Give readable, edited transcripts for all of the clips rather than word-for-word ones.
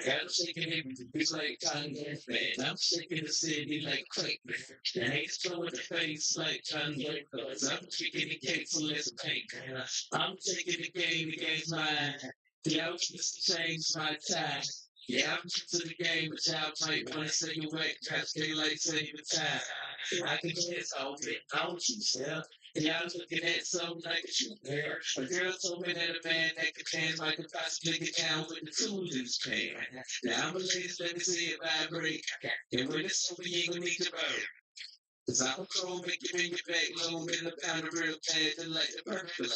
I'm shaking it, it's like Kanye, man. I'm shaking the city like Craig, man. I ain't throwing the face like Kanye, cause I'm kicking the cake so let's paint, man. I'm taking the game's mine. Yeah, I'm just to change my time. Yeah, I'm to the game, but y'all might want to say you wet, catch daylight saving time. I can guess all it out you, yeah. Y'all looking at something like a shoe there. A girl told me that a man that could dance might could possibly get down with the tools in his pants. Now I'm a ladies, let me see it vibrate. And when it's over, you ain't gonna need your boat. Cause I'm a cold, make you bring your back low, in the pound of real cash, and like the percolate.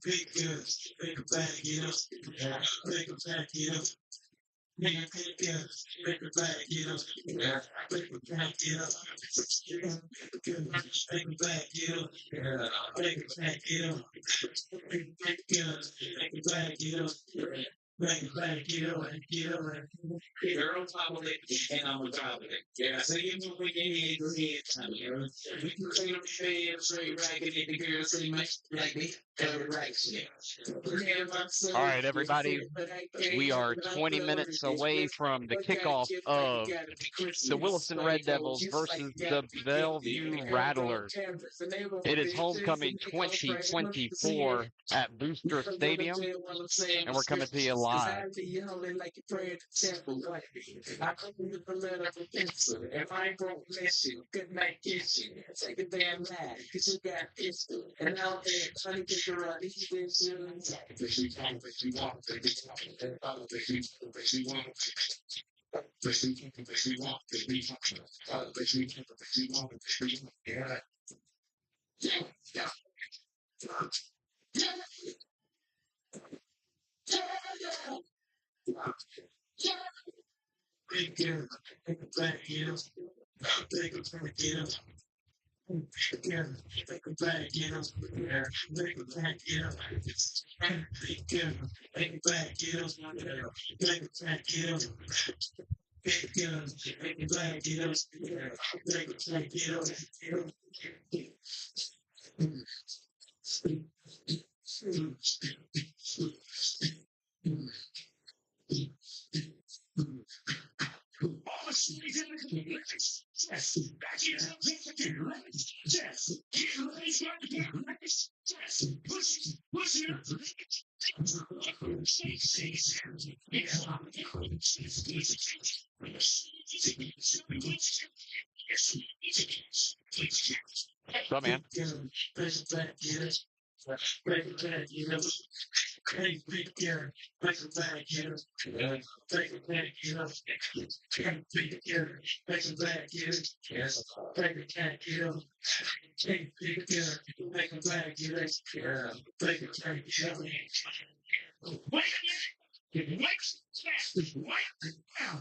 Big girls, make a bag, you know. Make a bag, you know. Make a big girls, make a bag, you know. Make a bag, you know. Make a bag, you know. Make a bag, you know. Big girls, make a bag, you know. Make a bag, you know. You know. Girl, probably, and I'm a probably. Yeah, so you know we can hear your head time, you know. We can clean up your bed, straight ragged, and the girl say, like me, cover right, yeah. All right, everybody. We are 20 minutes away from the kickoff of the Williston Red Devils versus the Belleview Rattlers. It is homecoming 2024 at Booster Stadium, and we're coming to you live. I couldn't even let up a pencil. If I don't miss you, good night, kiss you. Take a damn nap, cause you got pistol. And out there, trying to get your right, these things Big girl, take a back, you know. Take a back, you know. Yeah, take a back, you know. Yeah, take a back, you know. Big girl, take a back, you know. Take a back, you know. Big girl, take a back, you know. Take a back, you know. So, man. Hey, big girl, make a bag, you know. Take a bag, you know. Hey, big girl, make a bag, you know. Take a bag, you know. Hey, big girl, make a bag, you know. Take a bag,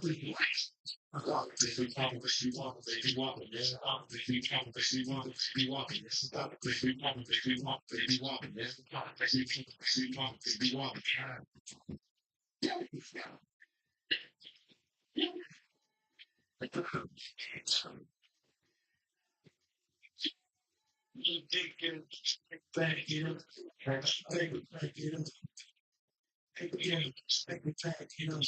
you know. Big girl, bag, you know. Take a bag, you know. Big girl, make a bag, you know.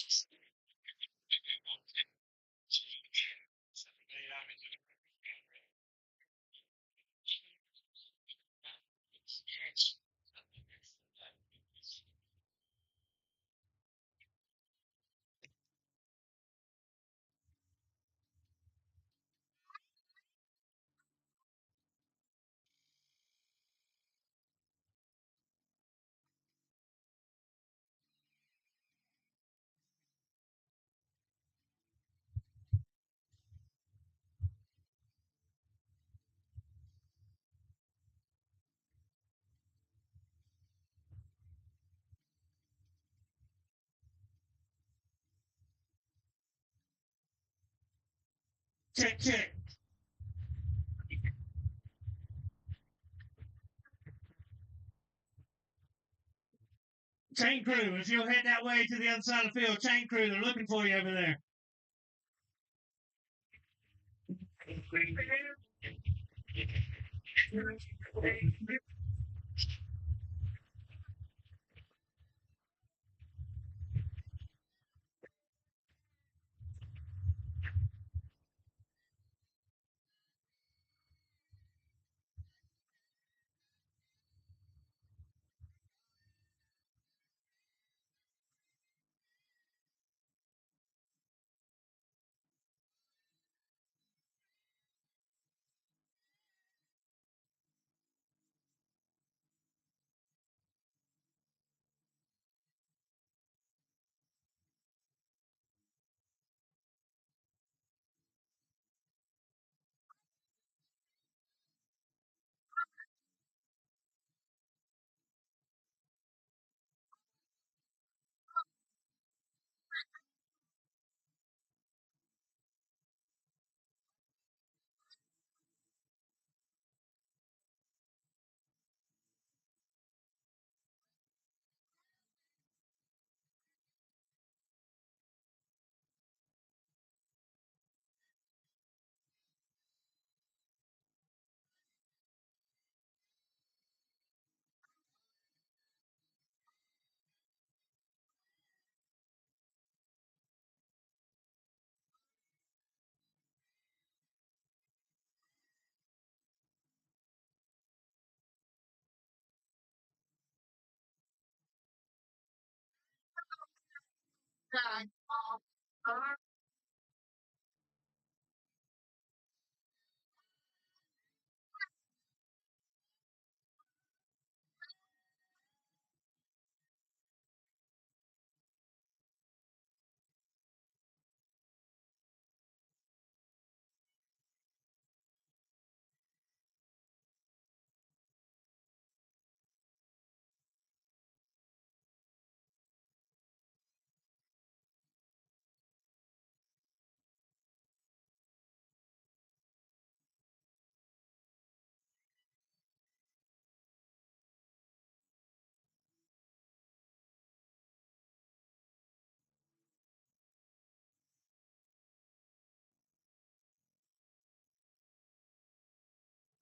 Check, check. Chain crew, if you'll head that way to the other side of the field, chain crew, they're looking for you over there.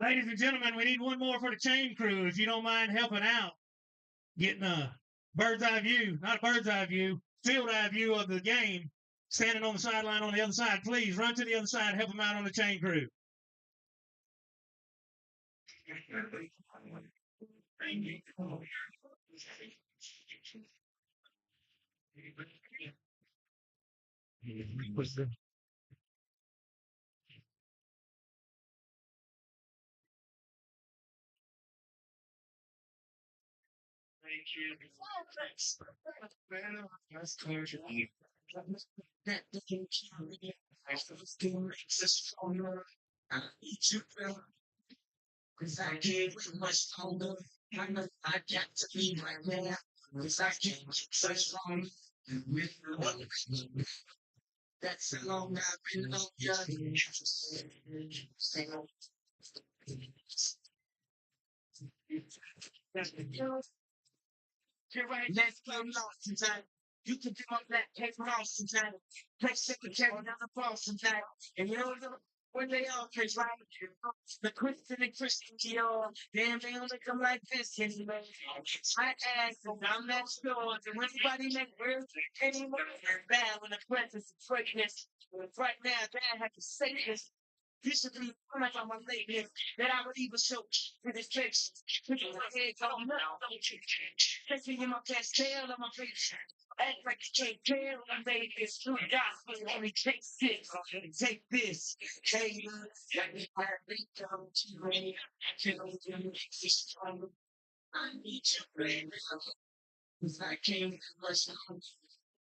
Ladies and gentlemen, we need one more for the chain crew. If you don't mind helping out, getting a bird's eye view, not a bird's eye view, field eye view of the game, standing on the sideline on the other side. Please run to the other side, help them out on the chain crew. Cause I can't wait much longer. I know I got to be right now. Cause I can't get so strong. With the that's how long I've been on your let's get lost tonight. You can do my black cake lost tonight. Play secretary on the boss tonight. And you know when they all play right. The Christian and Christian Dior. Damn, they don't make them like this anymore. I ask, I'm not sure. Do anybody make real anymore? Bad when the presence of greatness. Right now, I have to say this. This should be one of my latest that I would even show to this place. Put your head on now. Taking in my past tail on my face. Act like you can't tell I'm made this true gospel. Only take this. Take this. Hey, I come to me. I need you, baby. Cause I came to much longer.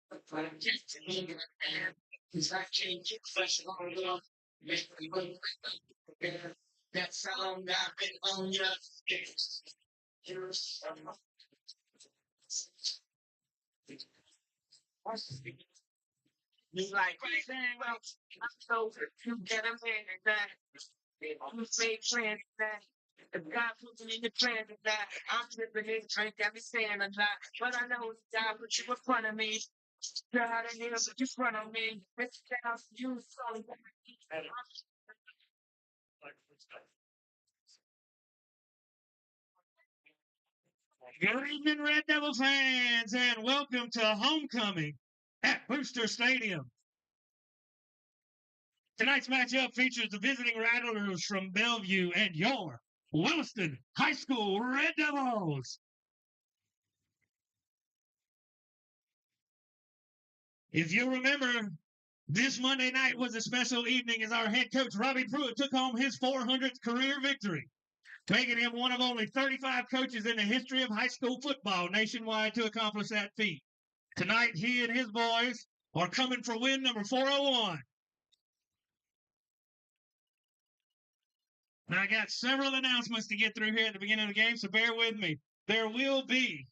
But I get to me, man. Cause I can't get much longer. That's how long I've been on your It's like, right now, I'm so you get a man that you say trans that. If God put me in the plan of that, I'm living in drink, every stand a lot. But I know God put you in front of me. God in here, but you front of me. It's down to you, so good evening, Red Devil fans, and welcome to homecoming at Booster Stadium. Tonight's matchup features the visiting Rattlers from Bellevue and your Williston High School Red Devils. If you remember, this Monday night was a special evening as our head coach, Robbie Pruitt, took home his 400th career victory, making him one of only 35 coaches in the history of high school football nationwide to accomplish that feat. Tonight, he and his boys are coming for win number 401. Now, I got several announcements to get through here at the beginning of the game, so bear with me. There will be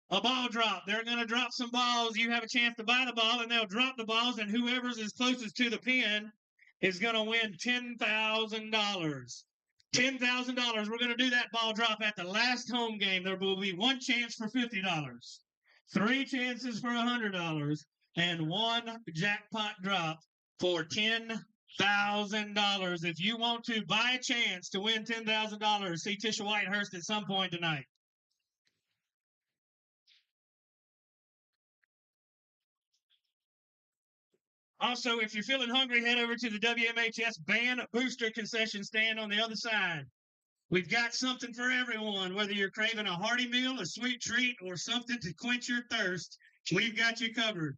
a ball drop. They're going to drop some balls. You have a chance to buy the ball, and they'll drop the balls, and whoever's as closest to the pin is going to win $10,000. $10,000. We're going to do that ball drop at the last home game. There will be one chance for $50, three chances for $100, and one jackpot drop for $10,000. If you want to buy a chance to win $10,000, see Tisha Whitehurst at some point tonight. Also, if you're feeling hungry, head over to the WMHS Band Booster concession stand on the other side. We've got something for everyone, whether you're craving a hearty meal, a sweet treat, or something to quench your thirst, we've got you covered.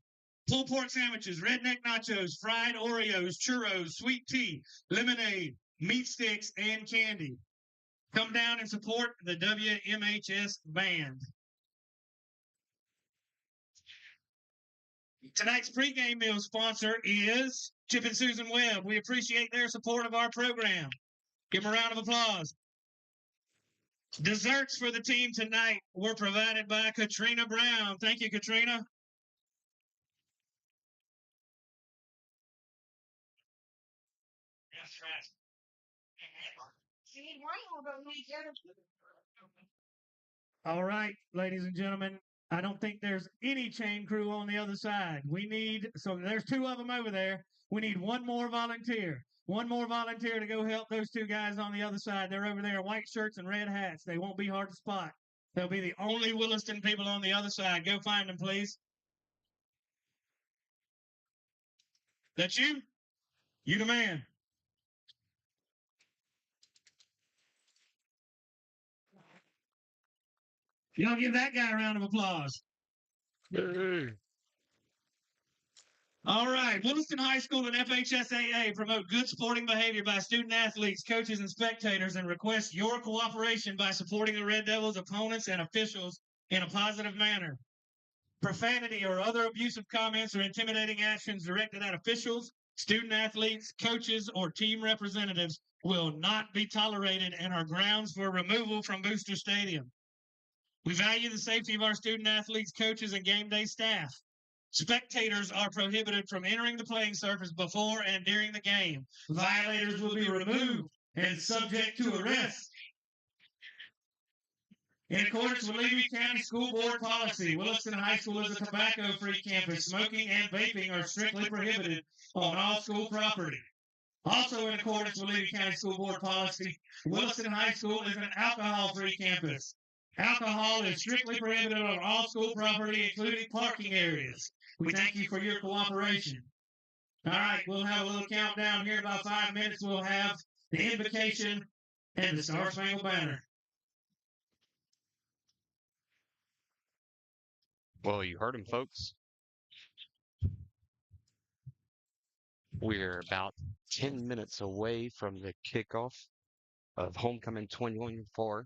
Pulled pork sandwiches, redneck nachos, fried Oreos, churros, sweet tea, lemonade, meat sticks, and candy. Come down and support the WMHS Band. Tonight's pregame meal sponsor is Chip and Susan Webb. We appreciate their support of our program. Give them a round of applause. Desserts for the team tonight were provided by Katrina Brown. Thank you, Katrina. All right, ladies and gentlemen, I don't think there's any chain crew on the other side. So there's two of them over there. We need one more volunteer. One more volunteer to go help those two guys on the other side. They're over there in white shirts and red hats. They won't be hard to spot. They'll be the only Williston people on the other side. Go find them, please. That's you? You the man. Y'all give that guy a round of applause. Hey. All right. Williston High School and FHSAA promote good sporting behavior by student athletes, coaches, and spectators and request your cooperation by supporting the Red Devils' opponents and officials in a positive manner. Profanity or other abusive comments or intimidating actions directed at officials, student athletes, coaches, or team representatives will not be tolerated and are grounds for removal from Booster Stadium. We value the safety of our student athletes, coaches, and game day staff. Spectators are prohibited from entering the playing surface before and during the game. Violators will be removed and subject to arrest. In accordance with Levy County School Board policy, Williston High School is a tobacco-free campus. Smoking and vaping are strictly prohibited on all school property. Also in accordance with Levy County School Board policy, Williston High School is an alcohol-free campus. Alcohol is strictly prohibited on all school property, including parking areas. We thank you for your cooperation. All right, we'll have a little countdown here. In about 5 minutes, we'll have the invocation and the Star Spangled Banner. Well, you heard him, folks. We're about 10 minutes away from the kickoff of Homecoming 2024.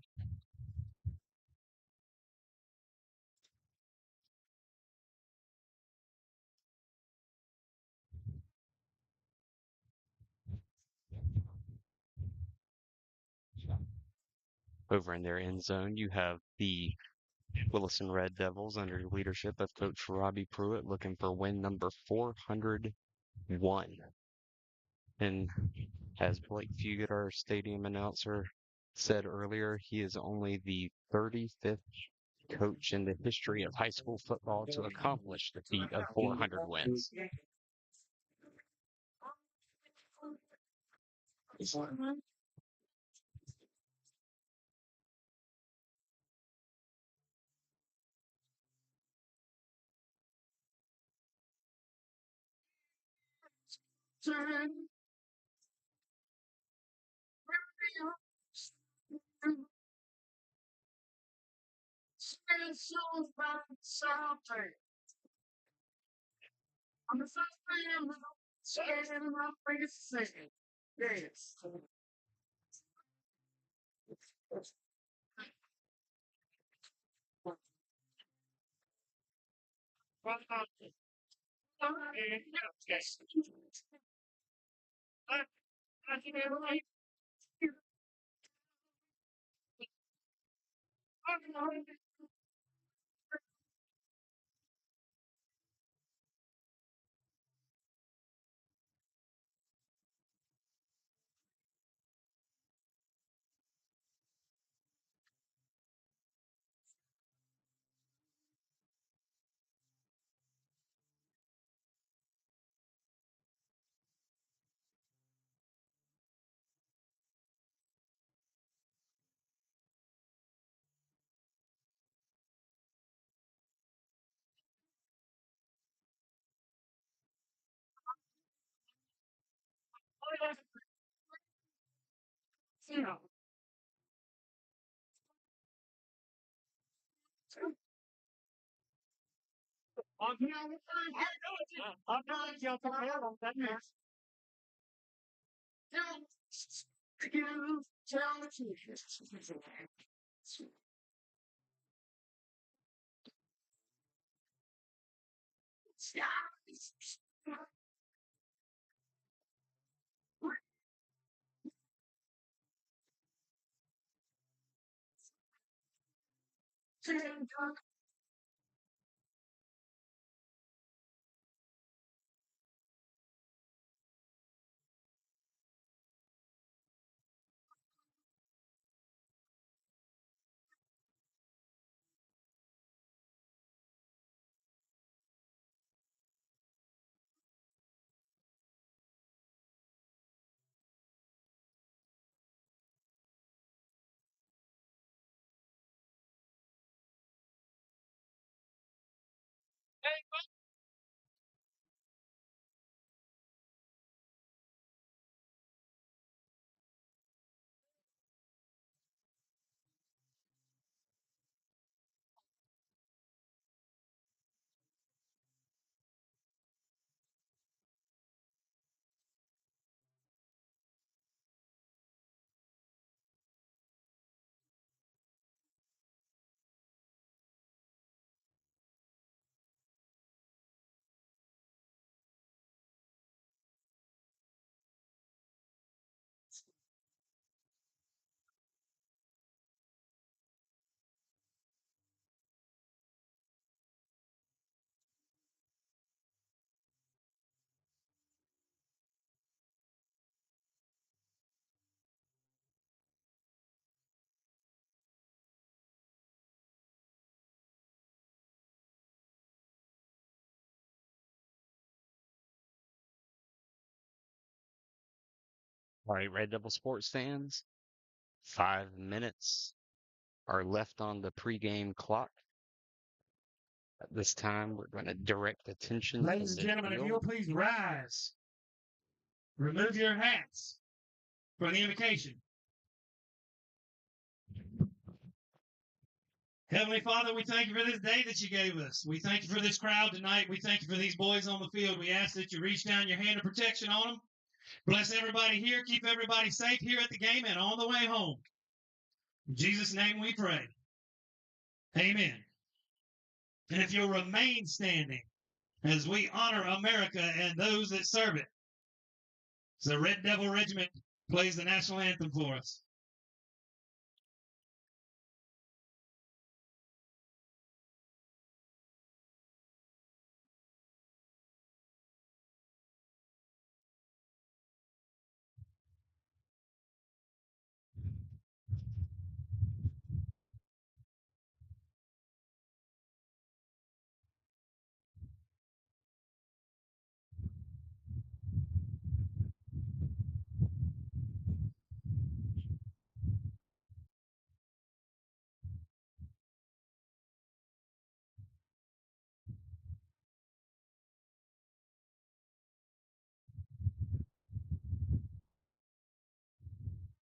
Over in their end zone, you have the Williston Red Devils under the leadership of Coach Robbie Pruitt looking for win number 401. And as Blake Fugit, our stadium announcer, said earlier, he is only the 35th coach in the history of high school football to accomplish the feat of 400 wins. All right, Red Devil sports fans, 5 minutes are left on the pregame clock. At this time, we're going to direct attention to Ladies and the gentlemen, if field. you'll please rise, remove your hats for the invocation. Heavenly Father, we thank you for this day that you gave us. We thank you for this crowd tonight. We thank you for these boys on the field. We ask that you reach down your hand of protection on them. Bless everybody here. Keep everybody safe here at the game and on the way home. In Jesus' name we pray. Amen. And if you'll remain standing as we honor America and those that serve it, the Red Devil Regiment plays the national anthem for us.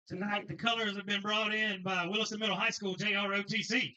Tonight, the colors have been brought in by Williston Middle High School, JROTC.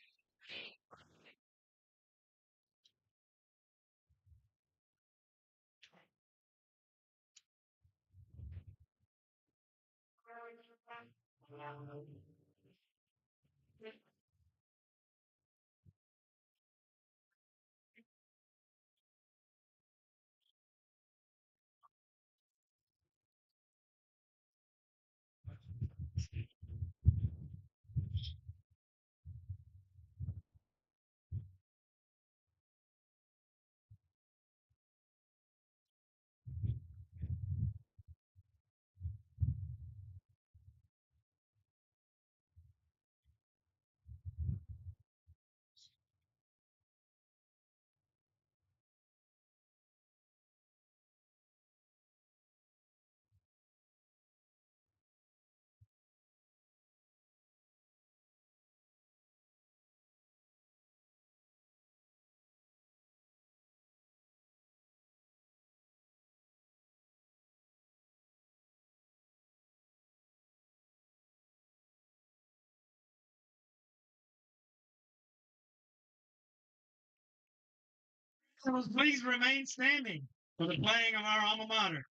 So please remain standing for the playing of our alma mater.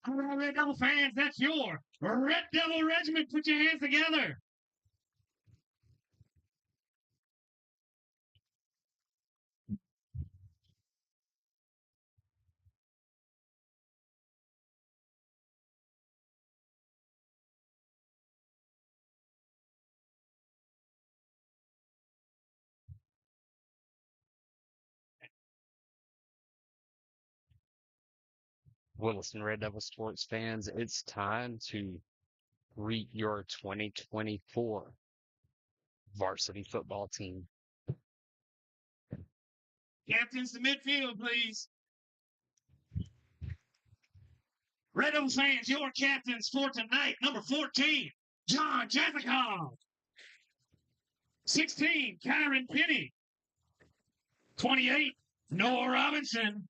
All right, Red Devil fans, that's your Red Devil Regiment. Put your hands together. Williston Red Devil sports fans, it's time to greet your 2024 varsity football team. Captains to midfield, please. Red Devil fans, your captains for tonight. Number 14, John Jathakov. 16, Kyron Penny. 28, Noah Robinson.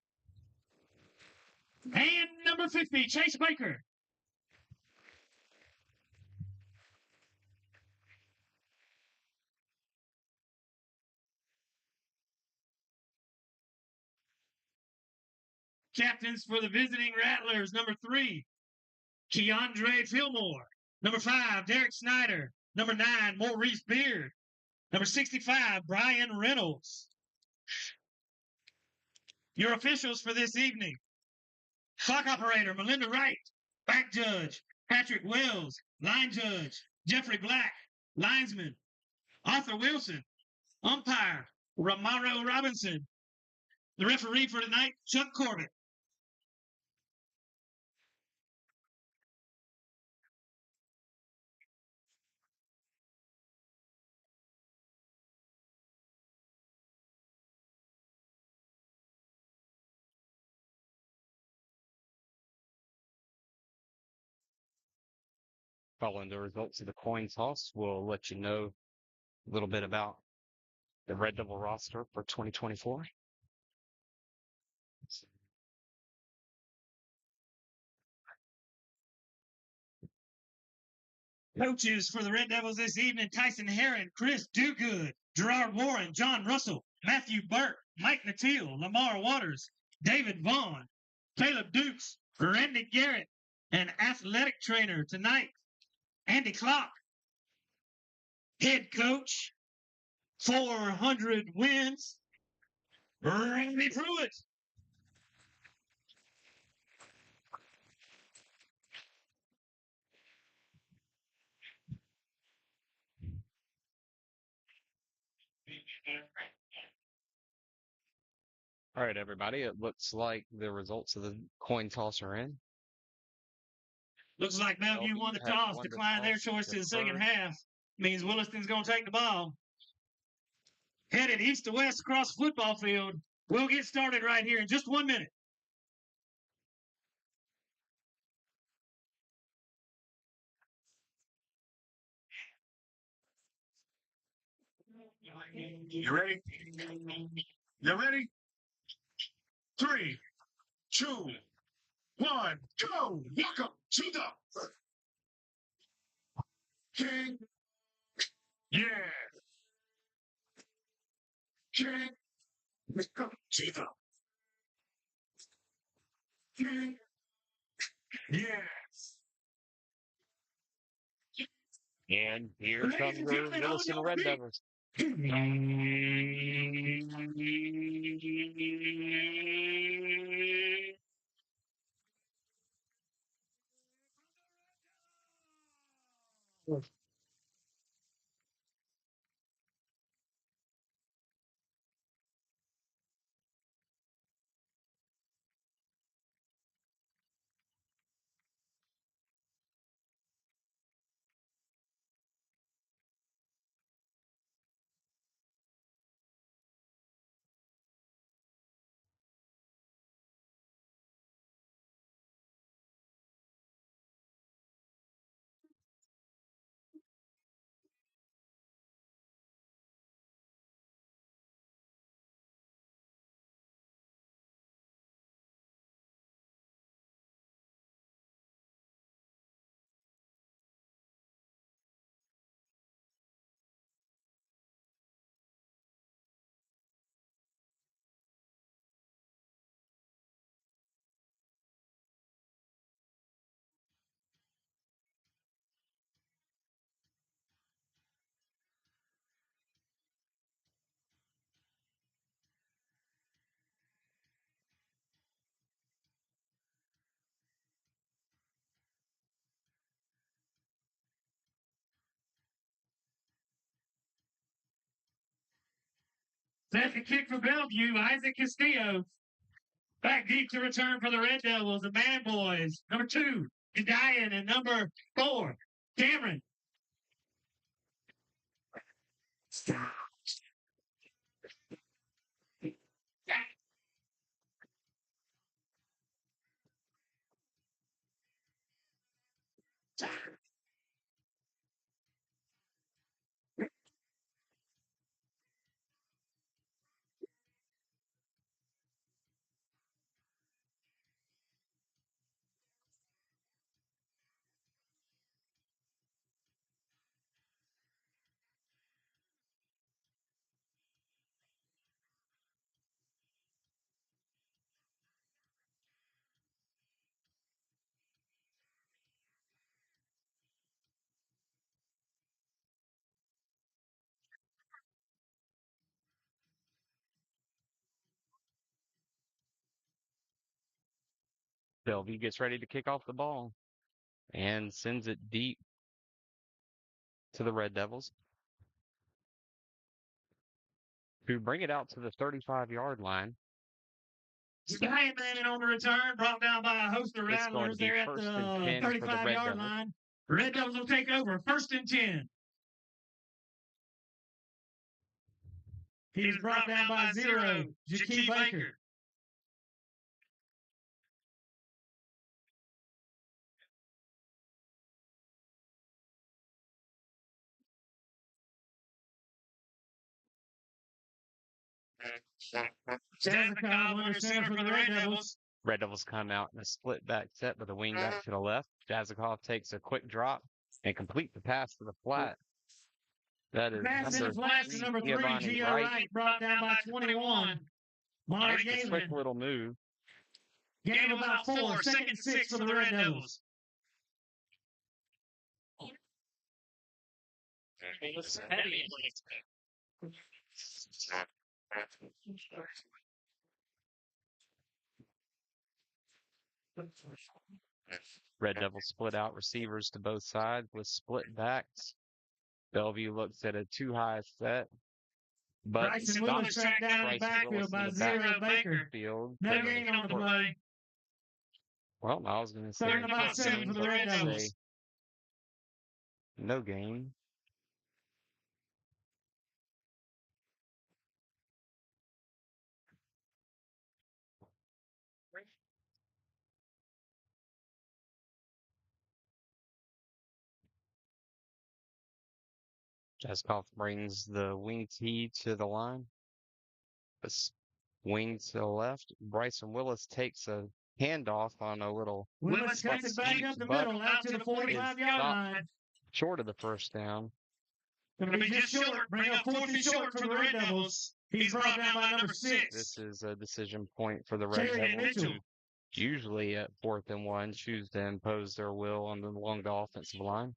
And number 50, Chase Baker. Captains for the visiting Rattlers, number 3, Keandre Fillmore. Number 5, Derek Snyder. Number 9, Maurice Beard. Number 65, Brian Reynolds. Your officials for this evening: clock operator, Melinda Wright. Back judge, Patrick Wells. Line judge, Jeffrey Black. Linesman, Arthur Wilson. Umpire, Romaro Robinson. The referee for tonight, Chuck Corbett. Following the results of the coin toss, we'll let you know a little bit about the Red Devil roster for 2024. Coaches for the Red Devils this evening: Tyson Herron, Chris Dugood, Gerard Warren, John Russell, Matthew Burke, Mike Natil, Lamar Waters, David Vaughn, Caleb Dukes, Randy Garrett, and athletic trainer tonight, Andy Clark, head coach, 400 wins, Randy Pruitt. All right, everybody. It looks like the results of the coin toss are in. Looks like Bellevue won the toss, declined their choice to the second half. Means Williston's going to take the ball. Headed east to west across the football field. We'll get started right here in just 1 minute. You ready? You ready? 3, 2, 1, go! Welcome to the King. Yeah. King. Welcome to the King. Yeah. And here come the Williston Red Devils. Second kick for Bellevue, Isaac Castillo. Back deep to return for the Red Devils, the Man Boys. Number 2, Gadian, and number 4, Cameron. Bellevue gets ready to kick off the ball and sends it deep to the Red Devils, who bring it out to the 35-yard line. Giant man on the return, brought down by a host of It's going Rattlers to be there at first the and 10 for the Red 35-yard Devils. line. Red Devils will take over, 1st and 10. He's brought down by 0, Jakey Baker. Jazakov under center for the Red Devils. Red Devils come out in a split back set with a wing back to the left. Jazakov takes a quick drop and complete the pass to the flat. That is Pass in the flat to number 3, Gio Wright, brought down by 21. Mark Makes a quick Galen. little move. Gain of about 4, 2nd and 6 for the Red Devils. It's heavy. Red Devils split out receivers to both sides with split backs. Bellevue looks at a too high set, but Bryson Willis tracked down in the backfield by Zero Baker. Field. No gain on the play. Well, I was going to say Third and about 7 for the Red Devils. No gain. Jaskoff brings the wing tee to the line. This wing to the left. Bryson Willis takes a handoff on a little Willis cuts it back up the middle, out to the 45-yard line. short of the first down. Going to be just short. Bring up 4th and short for the Red Devils. He's brought down by number 6. This is a decision point for the Red Devils. Who usually at 4th and 1 choose to impose their will on the along the offensive line.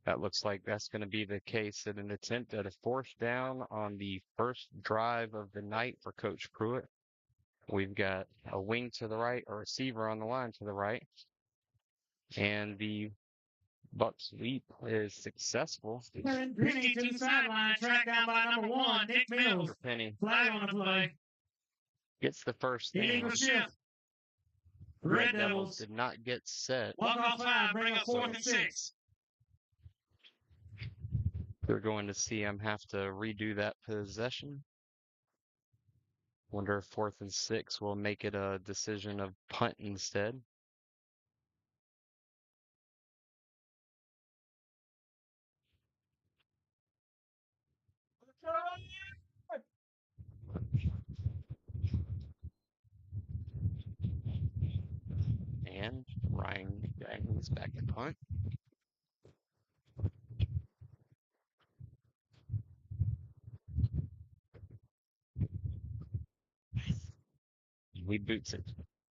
That looks like that's going to be the case in an attempt at a 4th down on the first drive of the night for Coach Pruitt. We've got a wing to the right, a receiver on the line to the right. And the Bucks leap is successful. Penny to the sideline, tracked down by number 1, Nick Mills. Penny Flag on the play. gets the first down. Illegal shift. Red Devils did not get set. walk off 5, bring up 4th and 6. They're going to see him have to redo that possession. Wonder if 4th and 6 will make it a decision of punt instead. And Ryan Gagney's back to punt. He boots it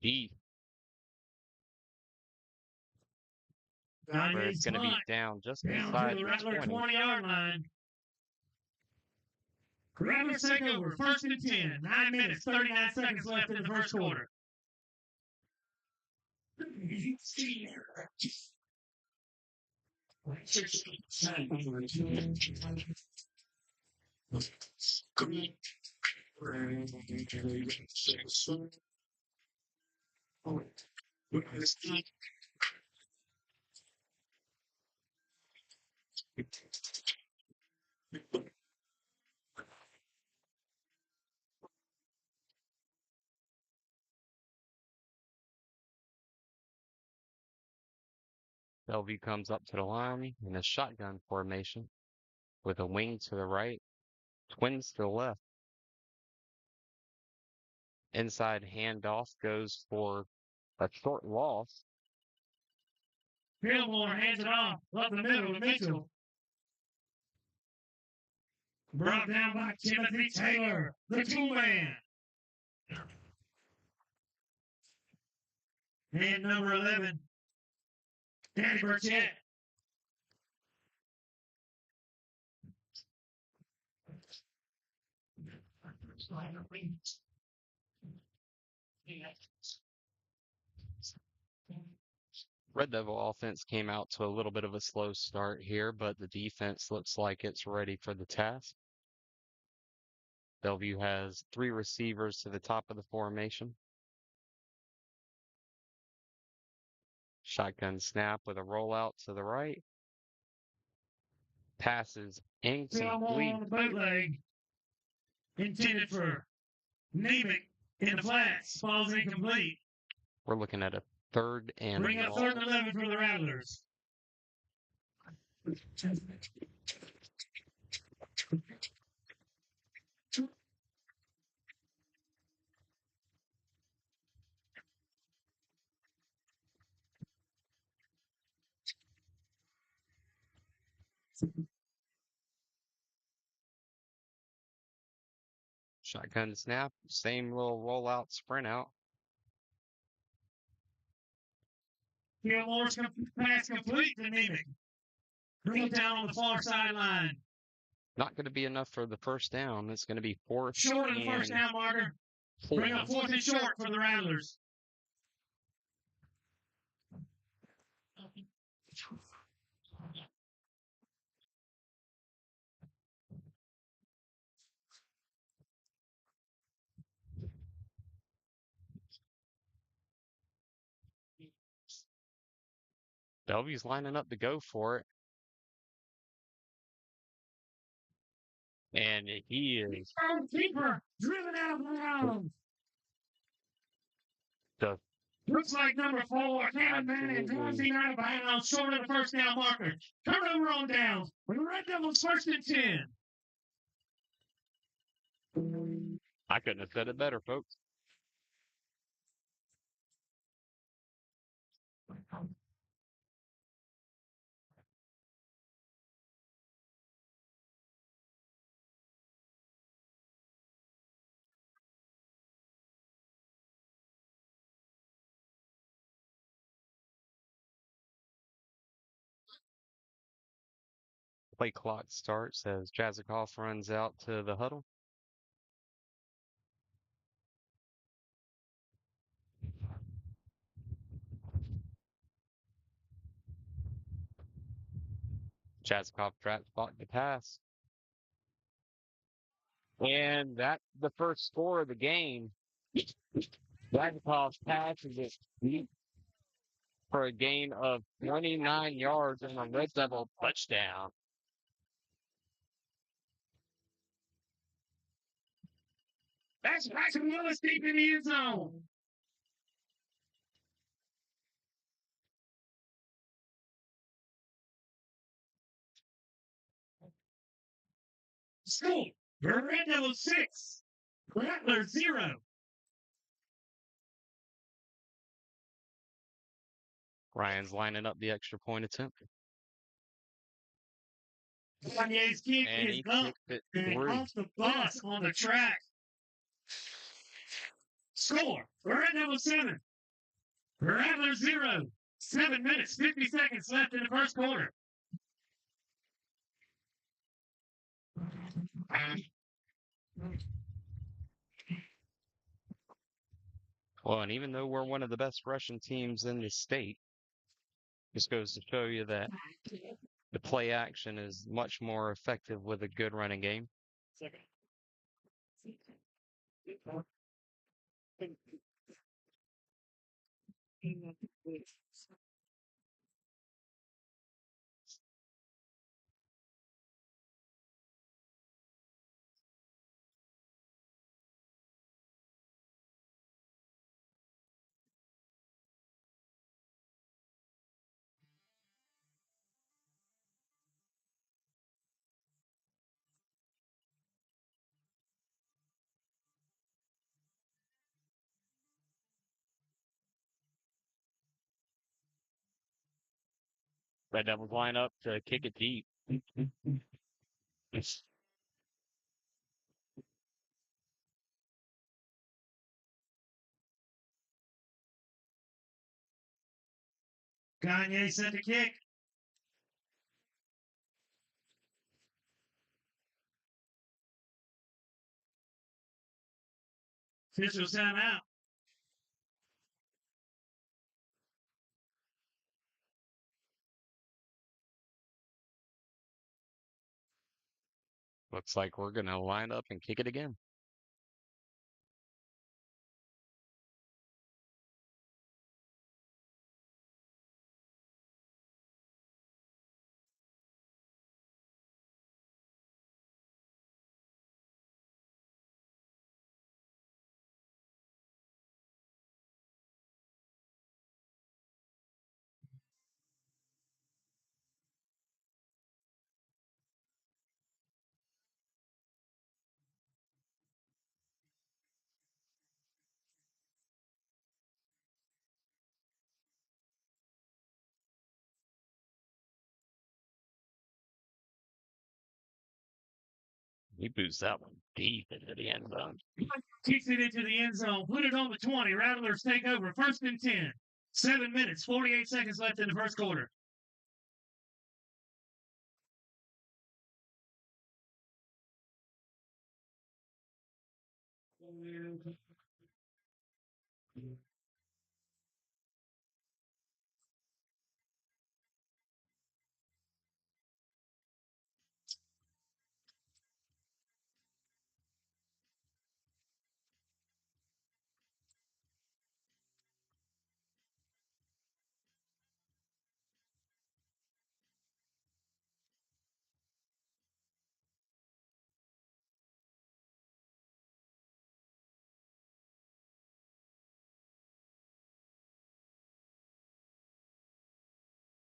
deep. But it's going to be down just inside the the Rattler 20. 20-yard line. Rattlers take over. 1st and 10. 9 minutes, 39 seconds left in the first quarter. Bellevue comes up to the line in a shotgun formation with a wing to the right, twins to the left. Inside handoff goes for a short loss. Fillmore hands it off up the middle to Mitchell. Brought down by Timothy Taylor, the two-man. And number 11, Danny Burchett. Red Devil offense came out to a little bit of a slow start here, but the defense looks like it's ready for the task. Bellevue has 3 receivers to the top of the formation. Shotgun snap with a rollout to the right. Passes incomplete. On the bootleg. Intended for Nemec in the flats. Falls incomplete. We're looking at a 3rd and Bring up 3rd and 11 for the Rattlers. Shotgun snap, same little rollout, sprint out. Gilmore's pass complete to Nemec. Bring it down on the far sideline. Not going to be enough for the first down. It's going to be fourth Short of the first and down marker. four. Bring up fourth and short for the Rattlers. Bellevue's lining up to go for it. And he is Keeper driven out of bounds. the Looks like number 4, Kevin Bennett, drives him out of bounds, short of the first down marker. Turnover on downs. With the Red Devils first and 10. I couldn't have said it better, folks. Play clock starts as Jazikoff runs out to the huddle. Jazikoff drops back to pass. And that's the first score of the game. Jazikoff passes it deep for a gain of 29 yards and a Red Devil touchdown. That's Bryson Willis deep in the end zone. Score. Red Devils 6. Rattlers 0. Ryan's lining up the extra point attempt. Kanye's kick And is he up kicked it and through. off the bus on the track. Score. Red Devils 7. Rattlers 0. 7 minutes, 50 seconds left in the first quarter. Well, and even though we're one of the best rushing teams in the state, this goes to show you that the play action is much more effective with a good running game. Red Devils line up to kick it deep. Kanye set the kick. Official timeout. Looks like we're going to line up and kick it again. He boots that one deep into the end zone. Kicks it into the end zone. Put it on the 20. Rattlers take over. First and 10. 7 minutes, 48 seconds left in the first quarter.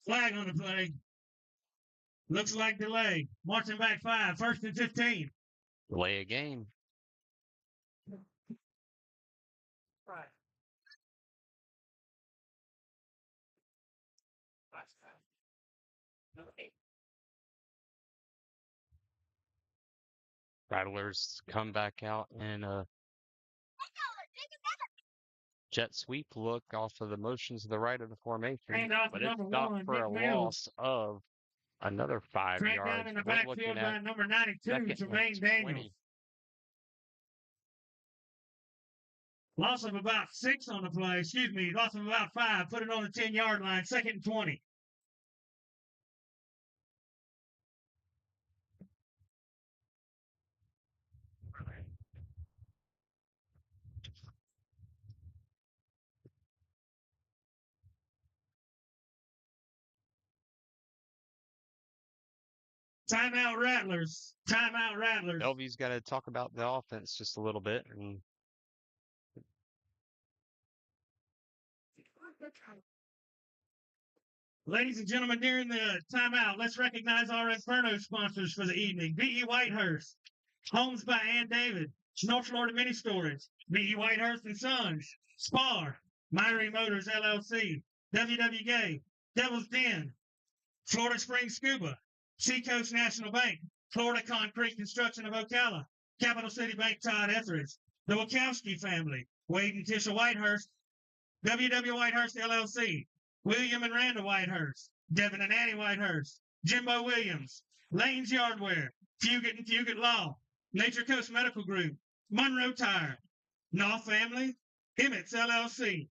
Flag on the play. Looks like delay. Marching back 5, 1st and 15. Delay a game. Rattlers come back out and jet sweep look off of the motions to the right of the formation, Handoff but it's number stopped 1, for a Nick Mills. loss of another 5 Track down yards. in the We're looking backfield at by number 92, second Jermaine and Daniels. 20. Loss of about 6 on the play. Excuse me. Loss of about 5. Put it on the 10-yard line. 2nd and 20. Timeout Rattlers. Timeout Rattlers. Bellevue's got to talk about the offense just a little bit. And Ladies and gentlemen, during the timeout, let's recognize our Inferno sponsors for the evening. B.E. Whitehurst, Homes by Ann David, North Florida Mini Storage, B.E. Whitehurst and Sons, Spar, Myrie Motors LLC, W.W. Gay, Devil's Den, Florida Springs Scuba, Seacoast National Bank, Florida Concrete Construction of Ocala, Capital City Bank Todd Etheridge, the Wachowski family, Wade and Tisha Whitehurst, W.W. Whitehurst LLC, William and Randall Whitehurst, Devin and Annie Whitehurst, Jimbo Williams, Lane's Yardware, Fugit and Fugit Law, Nature Coast Medical Group, Monroe Tire, Knopf Family, Emmett's LLC,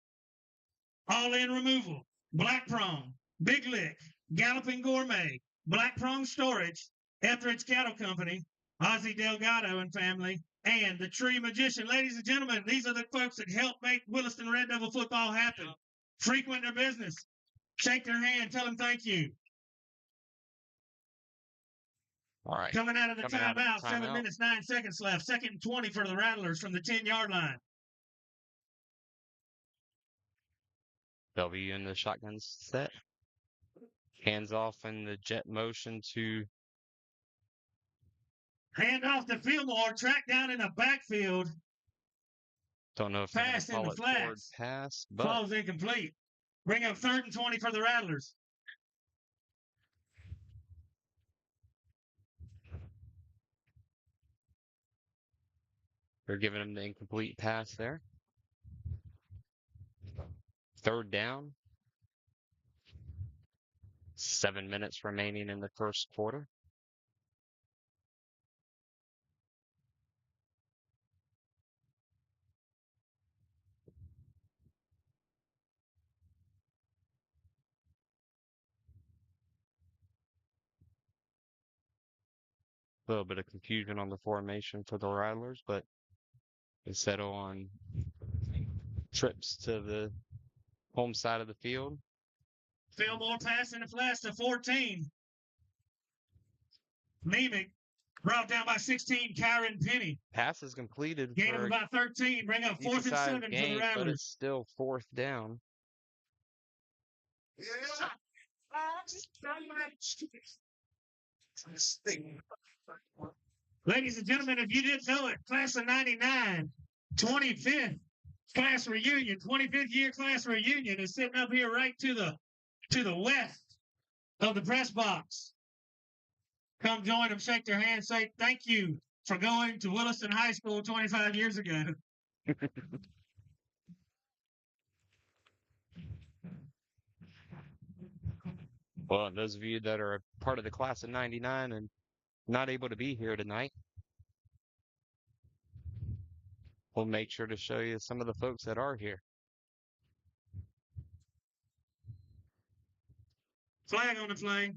All In Removal, Black Prong, Big Lick, Galloping Gourmet, Black Prong Storage, Etheridge Cattle Company, Ozzie Delgado and family, and the Tree Magician. Ladies and gentlemen, these are the folks that help make Williston Red Devil football happen. Frequent their business. Shake their hand. Tell them thank you. all right, Coming out of the Coming out of the timeout, 7 timeout. minutes, 9 seconds left. 2nd and 20 for the Rattlers from the 10-yard line. Bellevue in the shotgun set. Hands off in the jet motion to Hand off to Fillmore. Track down in the backfield. don't know if they're going Pass to in call the it forward flats. pass, but Falls incomplete. Bring up 3rd and 20 for the Rattlers. they're giving him the incomplete pass there. 3rd down. 7 minutes remaining in the first quarter. A little bit of confusion on the formation for the Rattlers, but they settle on trips to the home side of the field. Fillmore pass in the flats to 14. Nemick brought down by 16. Kyron Penny. Pass is completed Gain of for about 13. Bring up 4th and decent-sized 7 for the gain, but Rattlers. it's still 4th down. Ladies and gentlemen, if you didn't know it, class of 99, 25th class reunion, 25th year class reunion is sitting up here right to the west of the press box. Come join them, shake their hands, say thank you for going to Williston High School 25 years ago. Well, those of you that are a part of the class of 99 and not able to be here tonight, We'll make sure to show you some of the folks that are here. Flag on the play.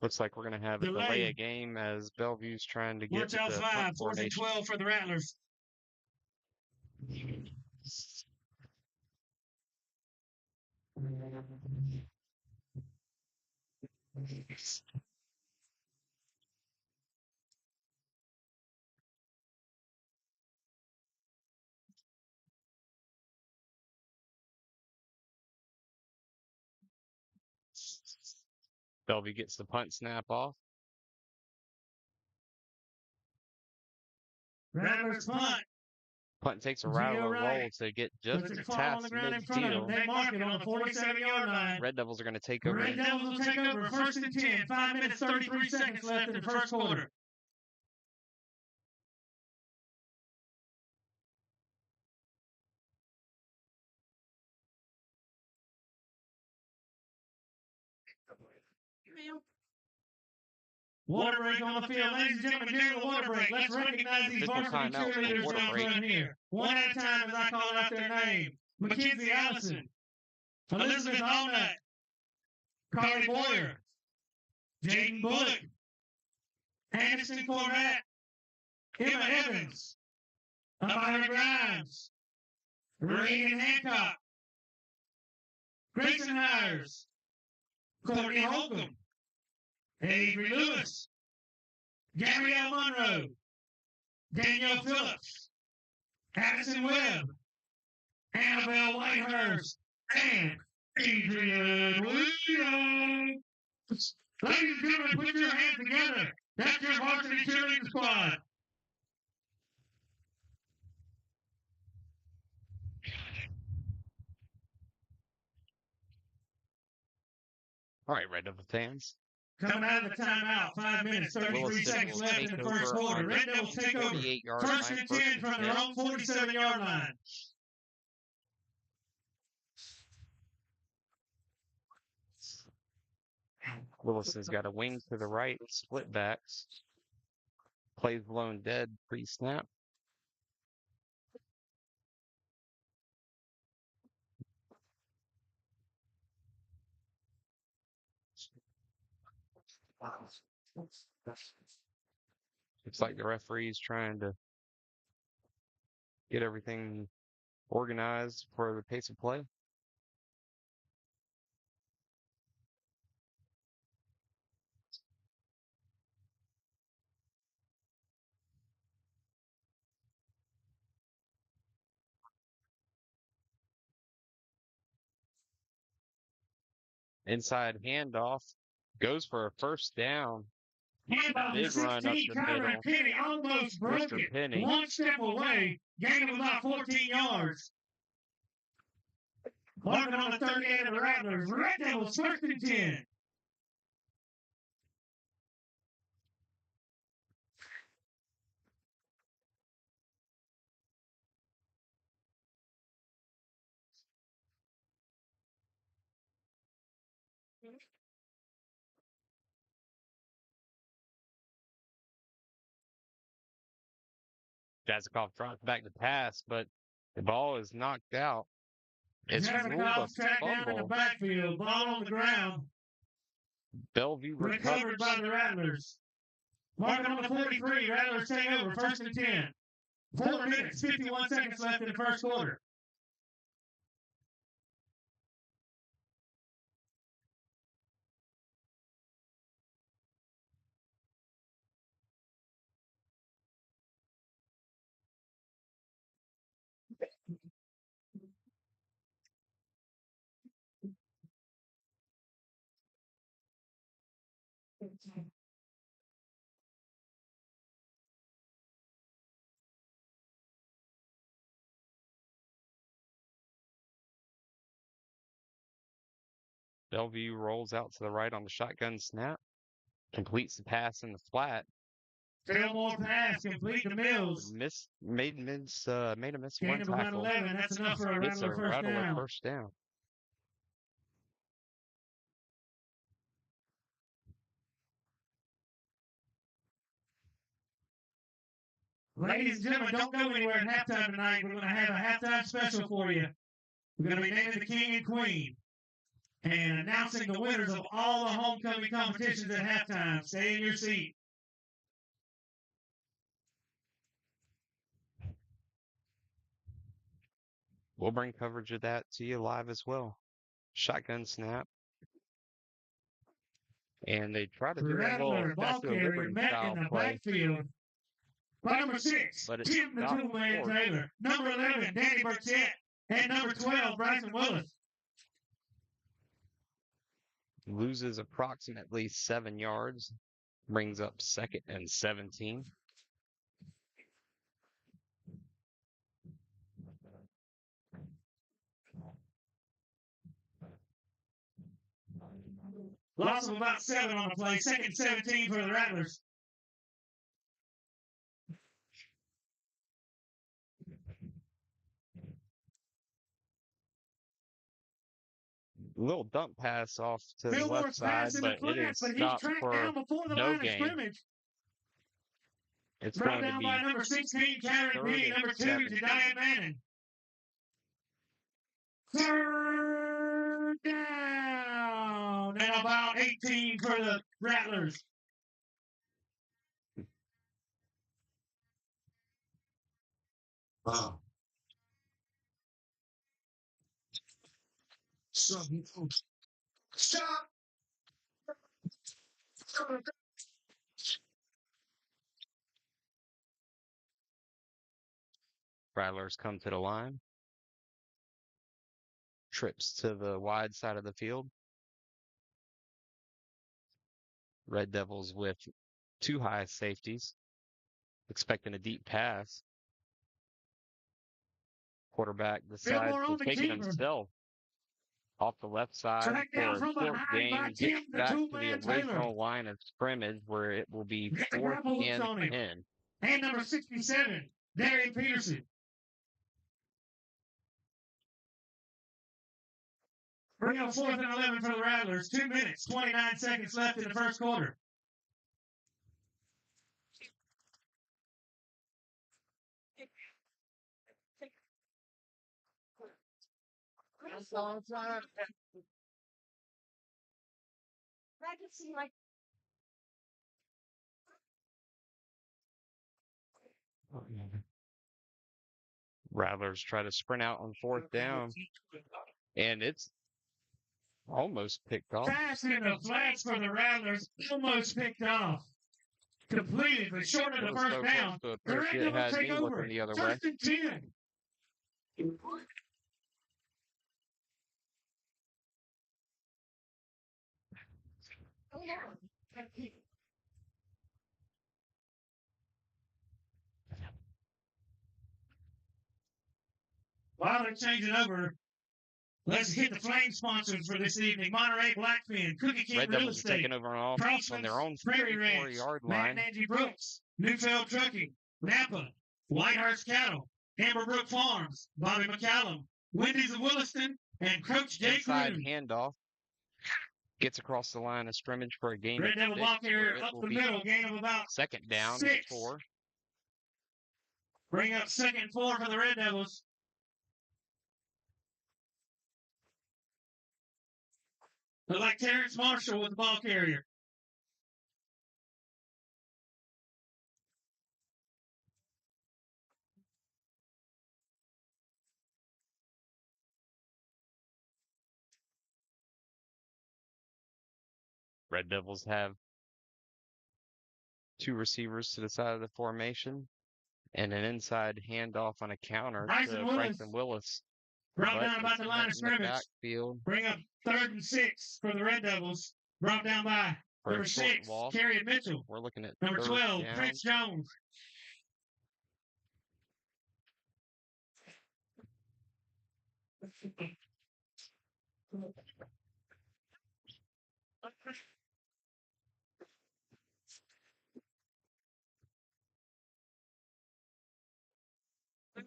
Looks like we're going to have a Delay. delay a game as Bellevue's trying to get Watch out the 5, punt 4th and formation. 12 for the Rattlers. Bellevue gets the punt snap off. Rattlers punt. Punt takes a Geo Rattler right. roll to get just Puts it fall on the past ground in front of them. midfield. They mark it on the 47-yard line. Red Devils are going to take The over. Red Devils will take over. 1st and 10. 5 minutes, 33 seconds left in the first quarter. Water break on the field. Ladies and gentlemen, during the water break, let's recognize these Official varsity timeout for cheerleaders water down break. front here. One at a time as I call out their name. Mackenzie Allison, Elizabeth Allnut, Carly Boyer, Jaden Bullock, Anderson Corvette, Emma Evans, Amira Grimes, Reagan Hancock, Grayson Hires, Courtney Holcomb, Avery Lewis, Gabrielle Monroe, Danielle Phillips, Addison Webb, Annabelle Whitehurst, and Adrian Williams. Ladies and gentlemen, put your hands together. That's your varsity cheerleading squad. All right, Red Devil fans. Coming out of the timeout, 5 minutes, 33 Williston seconds will left take in the first over quarter. on Red Devils take over. 48-yard First line. and 10 from their own 47-yard line. Williston's got a wing to the right, split backs. Plays blown dead pre-snap. Looks like the referee's trying to get everything organized for the pace of play. Inside handoff, goes for a first down. Handoff Big to run up 16, the Kyler middle. Penny almost broke Mr. it. Penny. One step away, gain of about 14 yards. Marking on the 38 of the Rattlers. Red Devils, 1st and 10. Jazikoff drops back to pass, but the ball is knocked out. It's ruled a Jazikoff tracked down in the fumble. backfield, ball on the ground, Bellevue recovered by the Rattlers. Marking on the 43, Rattlers take over, 1st and 10. 4 minutes, 51 seconds left in the first quarter. Bellevue rolls out to the right on the shotgun snap. Completes the pass in the flat. Fillmore pass, complete to Mills. Made a miss Gain one of about tackle. 11. That's enough for a It's a Rattler first Rattler down. first down. Ladies and gentlemen, don't go anywhere at halftime tonight. We're going to have a halftime special for you. We're going to be naming the king and queen and announcing the winners of all the homecoming competitions at halftime. Stay in your seat. We'll bring coverage of that to you live as well. Shotgun snap. And they try to do a little Rattler ball Statue of carrier Liberty met style in the play, backfield by number 6, but it's Tim the not Toolman forced. Taylor. Number 11, Danny Burchett. And number 12, Bryson Willis. Loses approximately 7 yards, brings up 2nd and 17. Loss of about 7 on the play. 2nd and 17 for the Rattlers. Little dump pass off to the Bill left Moore's side, pass in the but it is class, but he's stopped tracked for down before the no line of gain. scrimmage. It's Brought going to down be by number 16, Karen 3rd B. and Number 2, 7. Jediah Manning. 3rd down. And about 18 for the Rattlers. Wow. Stop. Rattlers come to the line. Trips to the wide side of the field. Red Devils with 2 high safeties. Expecting a deep pass. Quarterback decides Moore on to the take it keeper. himself. Off the left side Tracked down for a from short behind by gain. Tim Gets the back to the Toolman Taylor. original line of scrimmage where it will be Get the 4th grapple hooks and on him. 10. And number 67, Darian Peterson. Bring up 4th and 11 for the Rattlers. 2 minutes, 29 seconds left in the first quarter. Rattlers try to sprint out on 4th down. And it's almost picked off. Pass in the flats for the Rattlers. Almost picked off. Completed, but short of the Little first slow down. first, The but Red it Devils had take me over. looking the other way. 1st and 10. While they're changing over, let's hit the flame sponsors for this evening. Monterey Blackfin, Cookie King Red Real Devils are Estate, taking over on their own Prairie Ranch, 34-yard Matt line. and Angie Brooks, Newfield Trucking, Napa, Whitehurst Cattle, Amberbrook Farms, Bobby McCallum, Wendy's of Williston, and Coach Jay Inside Croon. handoff. Gets across the line of scrimmage for a gain Red of Devil 6. ball carrier It up will the be middle, gain of about 2nd down 6. 4. Bring up 2nd and 4 for the Red Devils. Look like Terrence Marshall with the ball carrier. Red Devils have 2 receivers to the side of the formation and an inside handoff on a counter to Bryson Willis. Brought But down about it's the line met of in the scrimmage. backfield Bring up 3rd and 6 for the Red Devils. Brought down by for number a short 6, loss. Carrion Mitchell. We're looking at Number 3rd 12, down. Prince Jones.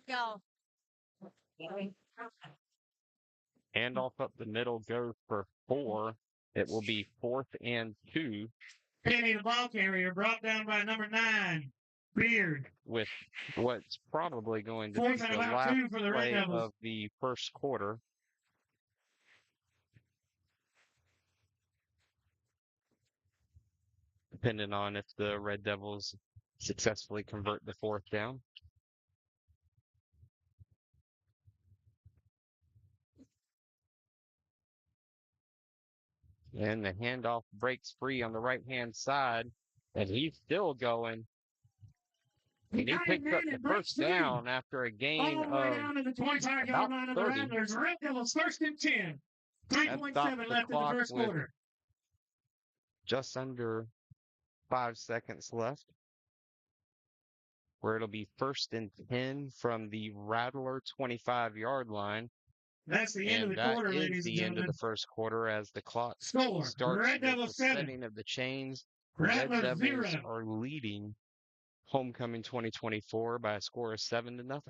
Go. Handoff up the middle goes for 4. It will be 4th and 2. Penny, the ball carrier, brought down by number 9, Beard. with what's probably going to Fourth be and the about last 2 for the Red play Devils. of the first quarter. Depending on if the Red Devils successfully convert the fourth down. And the handoff breaks free on the right-hand side, and he's still going. And he picks up the first down after a gain all the way of down to the 25-yard about line of the 30. Rattlers. Red Devils first and 10. That 3.7 stopped the left in the clock first with quarter. just under 5 seconds left, where it'll be first and 10 from the Rattler 25-yard line. That's the end of And the that quarter, is ladies and the end of gentlemen. the first quarter as the clock Score. starts Red with Devils the 7. setting of the chains. Red Rattlers Devils 0. are leading Homecoming 2024 by a score of 7-0.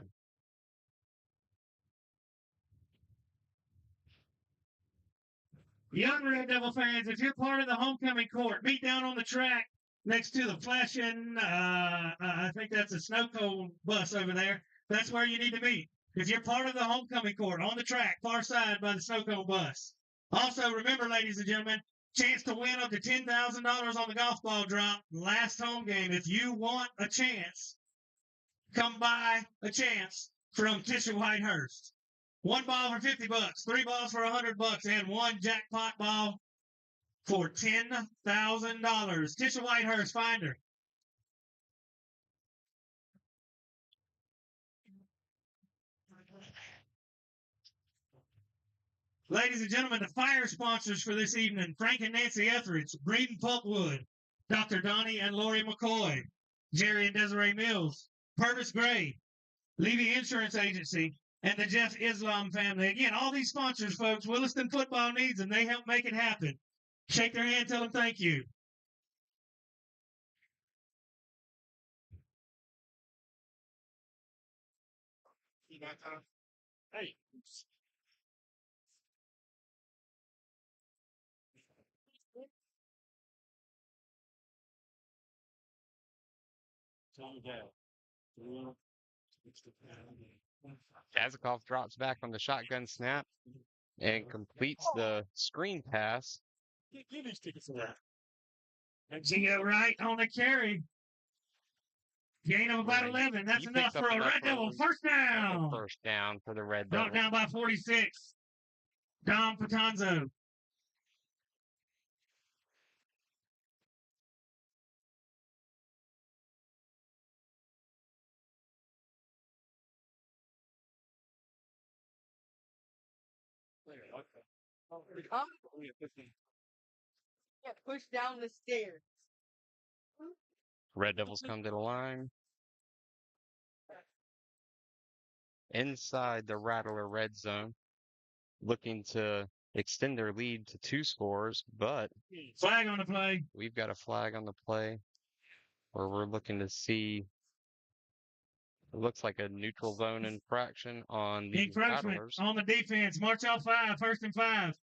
Young Red Devil fans, if you're part of the homecoming court, meet down on the track next to the flashing, I think that's a snow cone bus over there. That's where you need to meet. If you're part of the homecoming court, on the track, far side by the snow cone bus. Also, remember, ladies and gentlemen, chance to win up to $10,000 on the golf ball drop last home game. If you want a chance, come buy a chance from Tisha Whitehurst. 1 ball for $50, 3 balls for $100, and 1 jackpot ball for $10,000. Tisha Whitehurst, find her. Ladies and gentlemen, the fire sponsors for this evening: Frank and Nancy Etheridge, Breeden Pulpwood, Dr. Donnie and Lori McCoy, Jerry and Desiree Mills, Purvis Gray, Levy Insurance Agency, and the Jeff Islam family. Again, all these sponsors, folks, Williston football needs them. They help make it happen. Shake their hand, tell them thank you. Hey. Kazakov drops back on the shotgun snap and completes the screen pass. Give these tickets away. And Gio Wright on the carry. Gain of about 11. That's He enough picks up for a enough Red for Devil a first down. first down for the Red Brought Devils. down by 46. Dom Patanzo. Yeah, push down the stairs. Red Devils come to the line. Inside the Rattler red zone, looking to extend their lead to 2 scores, but Flag on the play. we've got a flag on the play where we're looking to see, it looks like a neutral zone infraction on the Encroachment Rattlers. on the defense. March off 5. First and 5.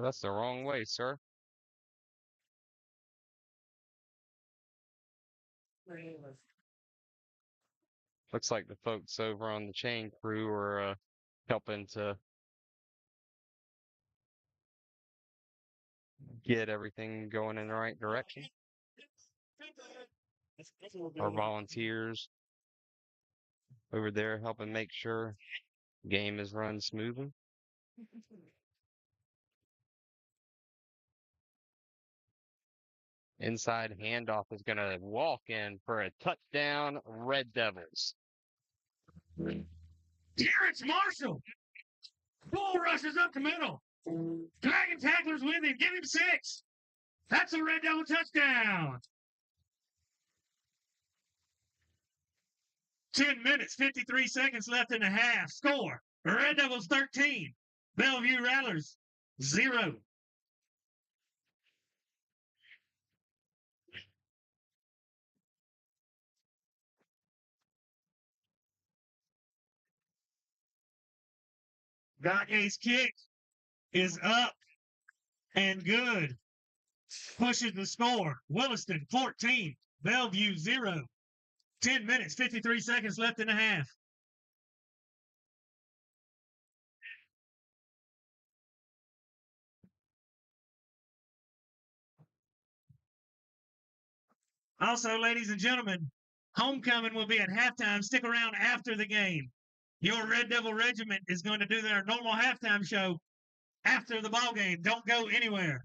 That's the wrong way, sir. Looks like the folks over on the chain crew are helping to get everything going in the right direction. Our volunteers over there helping make sure game is run smoothly. Inside handoff is going to walk in for a touchdown, Red Devils. Terrence Marshall. Bull rushes up the middle. Dragon tacklers with him. Give him 6. That's a Red Devil touchdown. 10 minutes, 53 seconds left in the half. Score: Red Devils 13, Bellevue Rattlers 0. Gagne's kick is up and good. Pushes the score. Williston 14, Bellevue 0. 10 minutes, 53 seconds left in the half. Also, ladies and gentlemen, homecoming will be at halftime. Stick around after the game. Your Red Devil Regiment is going to do their normal halftime show after the ball game. Don't go anywhere.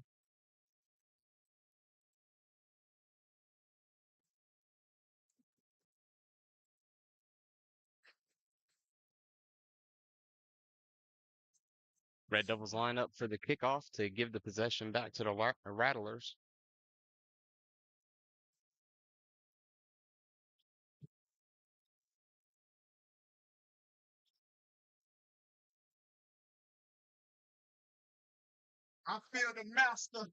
Red Devils line up for the kickoff to give the possession back to the Rattlers. I feel the master.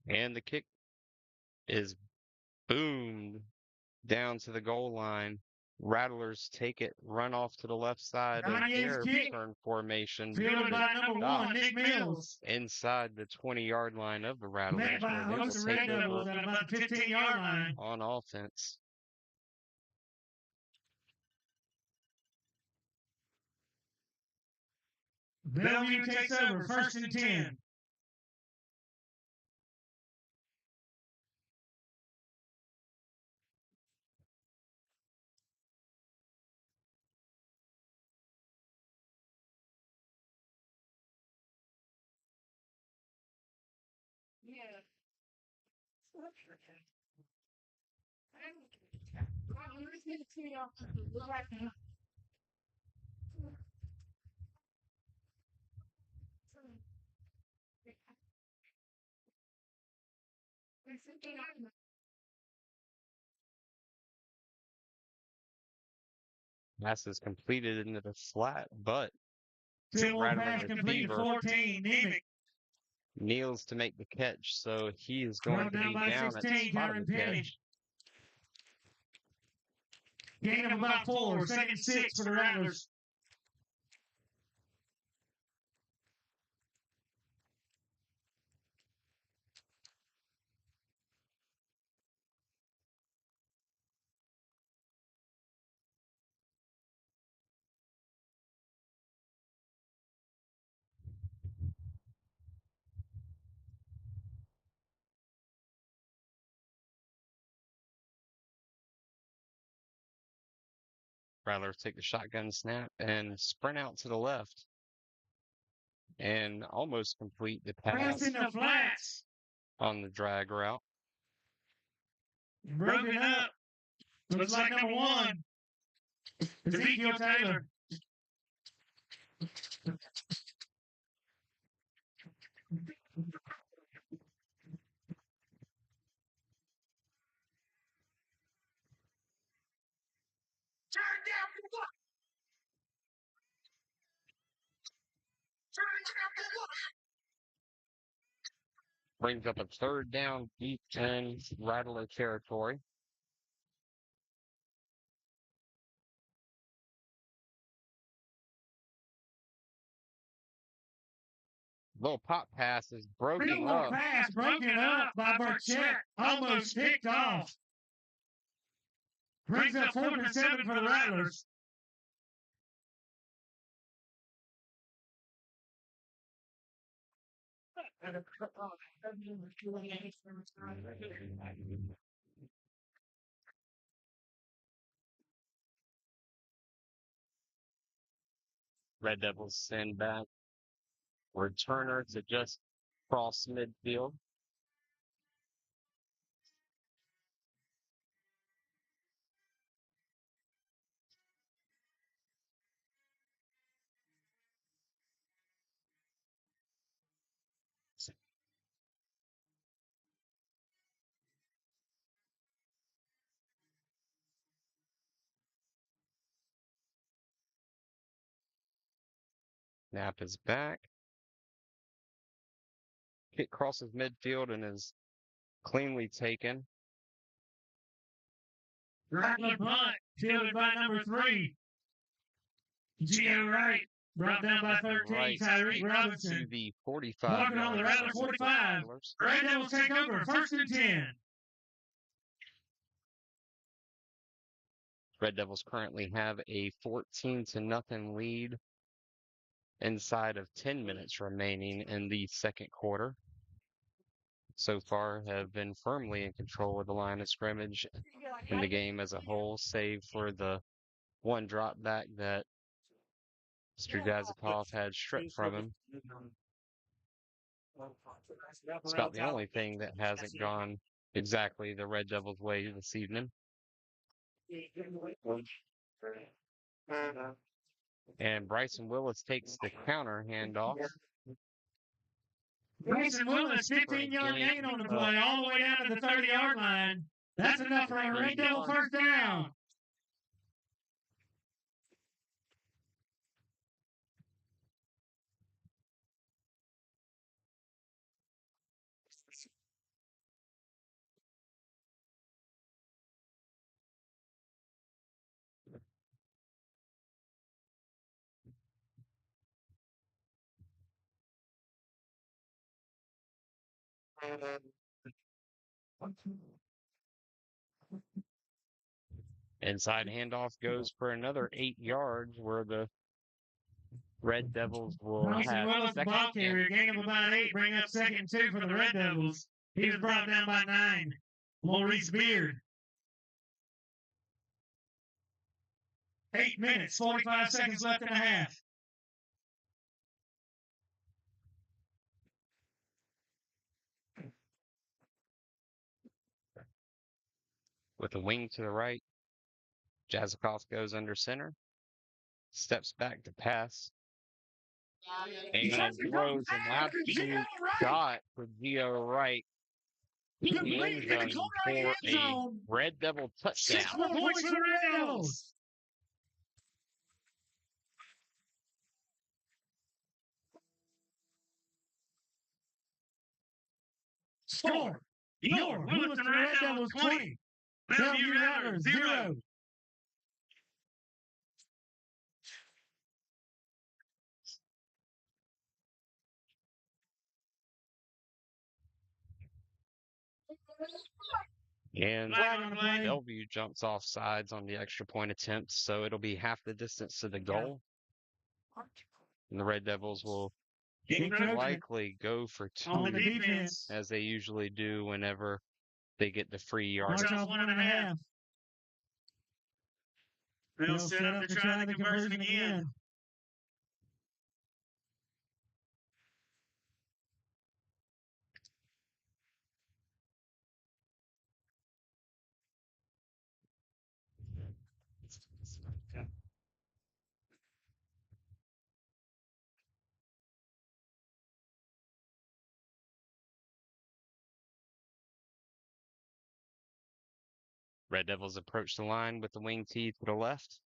And the kick is boomed down to the goal line. Rattlers take it, run off to the left side of Kanye's their kick. turn formation. Fielded by number 1, Nick Mills. Inside the 20-yard line of the Rattlers, Met by where they will Williston Red take Devils over at about the 15-yard line. on offense. Bellevue takes over, 1st and 10. Pass is completed into the flat, but Two-more Rattling pass complete to receiver 14, Nemick. kneels to make the catch, so he is going to Down be by down at the 16, spot of Karen the Penny. catch. Gain of about 4, 2nd and 6 for the Rattlers. Rattlers take the shotgun snap and sprint out to the left and almost complete the Pass pass in the flats. on the drag route. Broken up. Looks like number 1, Ezekiel Taylor. Brings up a 3rd down deep in Rattler territory. Little pop pass is broken Field goal up. pass broken up by Burchett. Almost picked off. Brings up 4th and 7 for the Rattlers. Red Devils send back returner to just cross midfield. Snap is back. Kick crosses midfield and is cleanly taken. Rattler punt, fielded by number 3. Gio Wright, brought down by 13, Right Tyreek to Robinson. the 45. Marking on the Rattler 45. Red Devils take over, 1st and 10. Red Devils currently have a 14-0 lead inside of 10 minutes remaining in the second quarter. So far have been firmly in control of the line of scrimmage in the game as a whole, save for the one drop back that Mr. Jazikoff had stripped from him. It's about the only thing that hasn't gone exactly the Red Devils' way this evening. And Bryson Willis takes the counter handoff. Bryson Willis, 15-yard gain on the play, all the way down to the 30-yard line. That's enough for a Red Devil 1st down. Inside handoff goes for another 8 yards where the Red Devils will Bryson have Willis, the ball carrier, gain of about 8, bring up 2nd and 2 for the Red Devils. He was brought down by 9. Maurice Beard. 8 minutes, 45 seconds left in the half. with a wing to the right. Jazikoff goes under center, steps back to pass, and throws an absolute shot for Gio Wright. He ends for a Red Devil touchdown. 6 more points for the Red Devils. Score. Your Williston Red Devils 20. Bellevue Rattlers 0. And Flag on the play. Bellevue jumps off sides on the extra point attempt, so it'll be half the distance to the goal. And the Red Devils will likely go for On the 2, defense. as they usually do whenever they get the free yard. March off 1.5. They'll set up to try the conversion again. Red Devils approach the line with the wing tee to the left.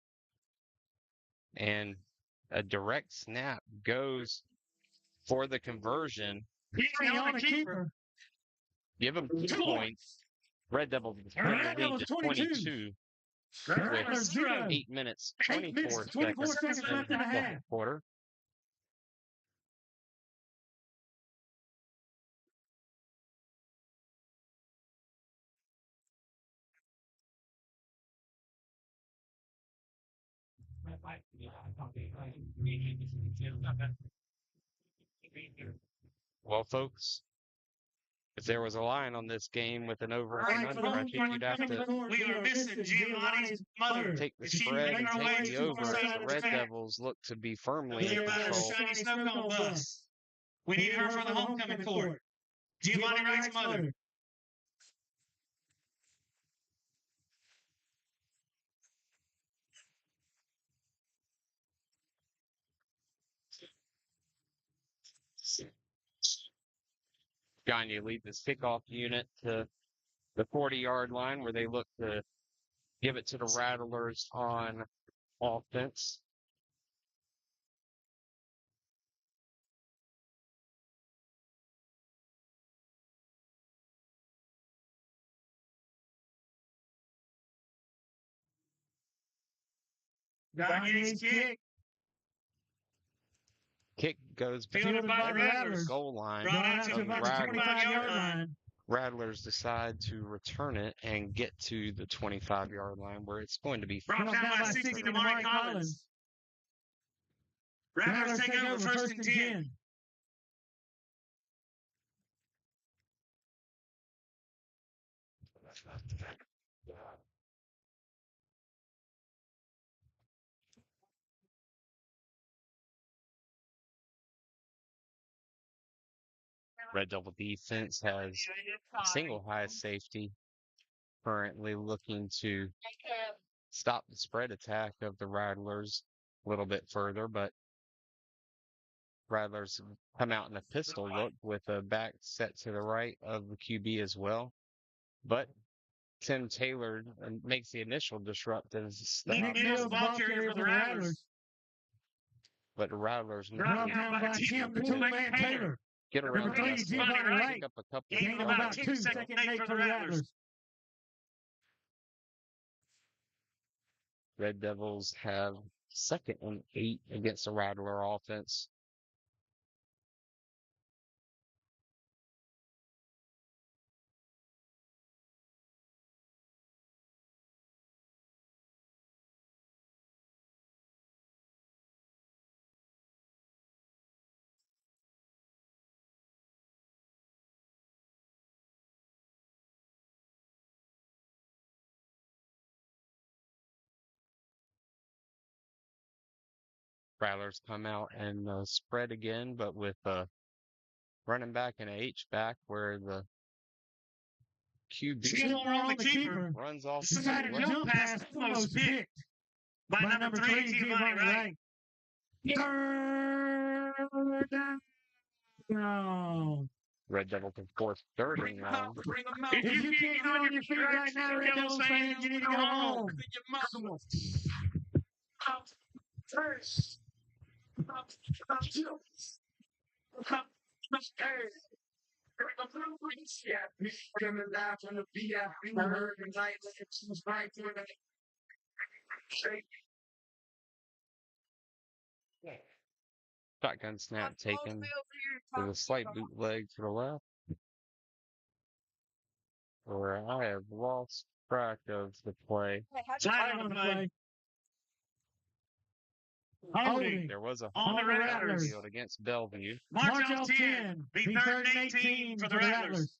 And a direct snap goes for the conversion. On the keeper. Give them 2 points. Red Devils Red lead Devils to 22. 22 Rattlers 0. 8 minutes, 8 24 minutes, 24 seconds left in the half. second quarter. Well, folks, if there was a line on this game with an over and under, I think you'd have to We are missing Giovanni's mother. take the If she spread and make her way take the to over. the side The of the Red track. Devils look to be firmly They're in about a control. shiny snow cone bus. We need her for the homecoming court. Giovanni Wright's mother. Gagne leads this kickoff unit to the 40-yard line where they look to give it to the Rattlers on offense. Gagnet's kick. Kick goes Fielded by the Rattlers. goal line. Brought out to about the 25-yard line. Rattlers decide to return it and get to the 25-yard line where it's going to be Brought down by 60 to Mike Collins. Rattlers take over 1st and 10. Red Devil defense has single high safety currently looking to stop the spread attack of the Rattlers a little bit further, but Rattlers come out in a pistol look with a back set to the right of the QB as well. But Tim Taylor makes the initial disruptive stop. Nick Mills, ball carrier for the Rattlers. But the Rattlers Brought down by Tim the two-man Taylor. get around Number 3, Jim on the right. pick up a couple Gain of about 2, second and 8 for the Rattlers. Red Devils have 2nd and 8 against the Rattler offense. Rattlers come out and spread again, but with a running back and a H-back where the QB on the keeper. runs off. Decided to jump pass, almost picked by number 3, Giovanni Wright. Third down. Red Devil can force 3rd and long. If you can't get on your feet right now, Red Devils fans, you need to go home. Shotgun snap taken with a slight bootleg to the left. Or I have lost track of the play. Flag on the play. Holding. There was a On the Rattlers. field against Bellevue. March off 10. Be 3rd and 18 for the Rattlers.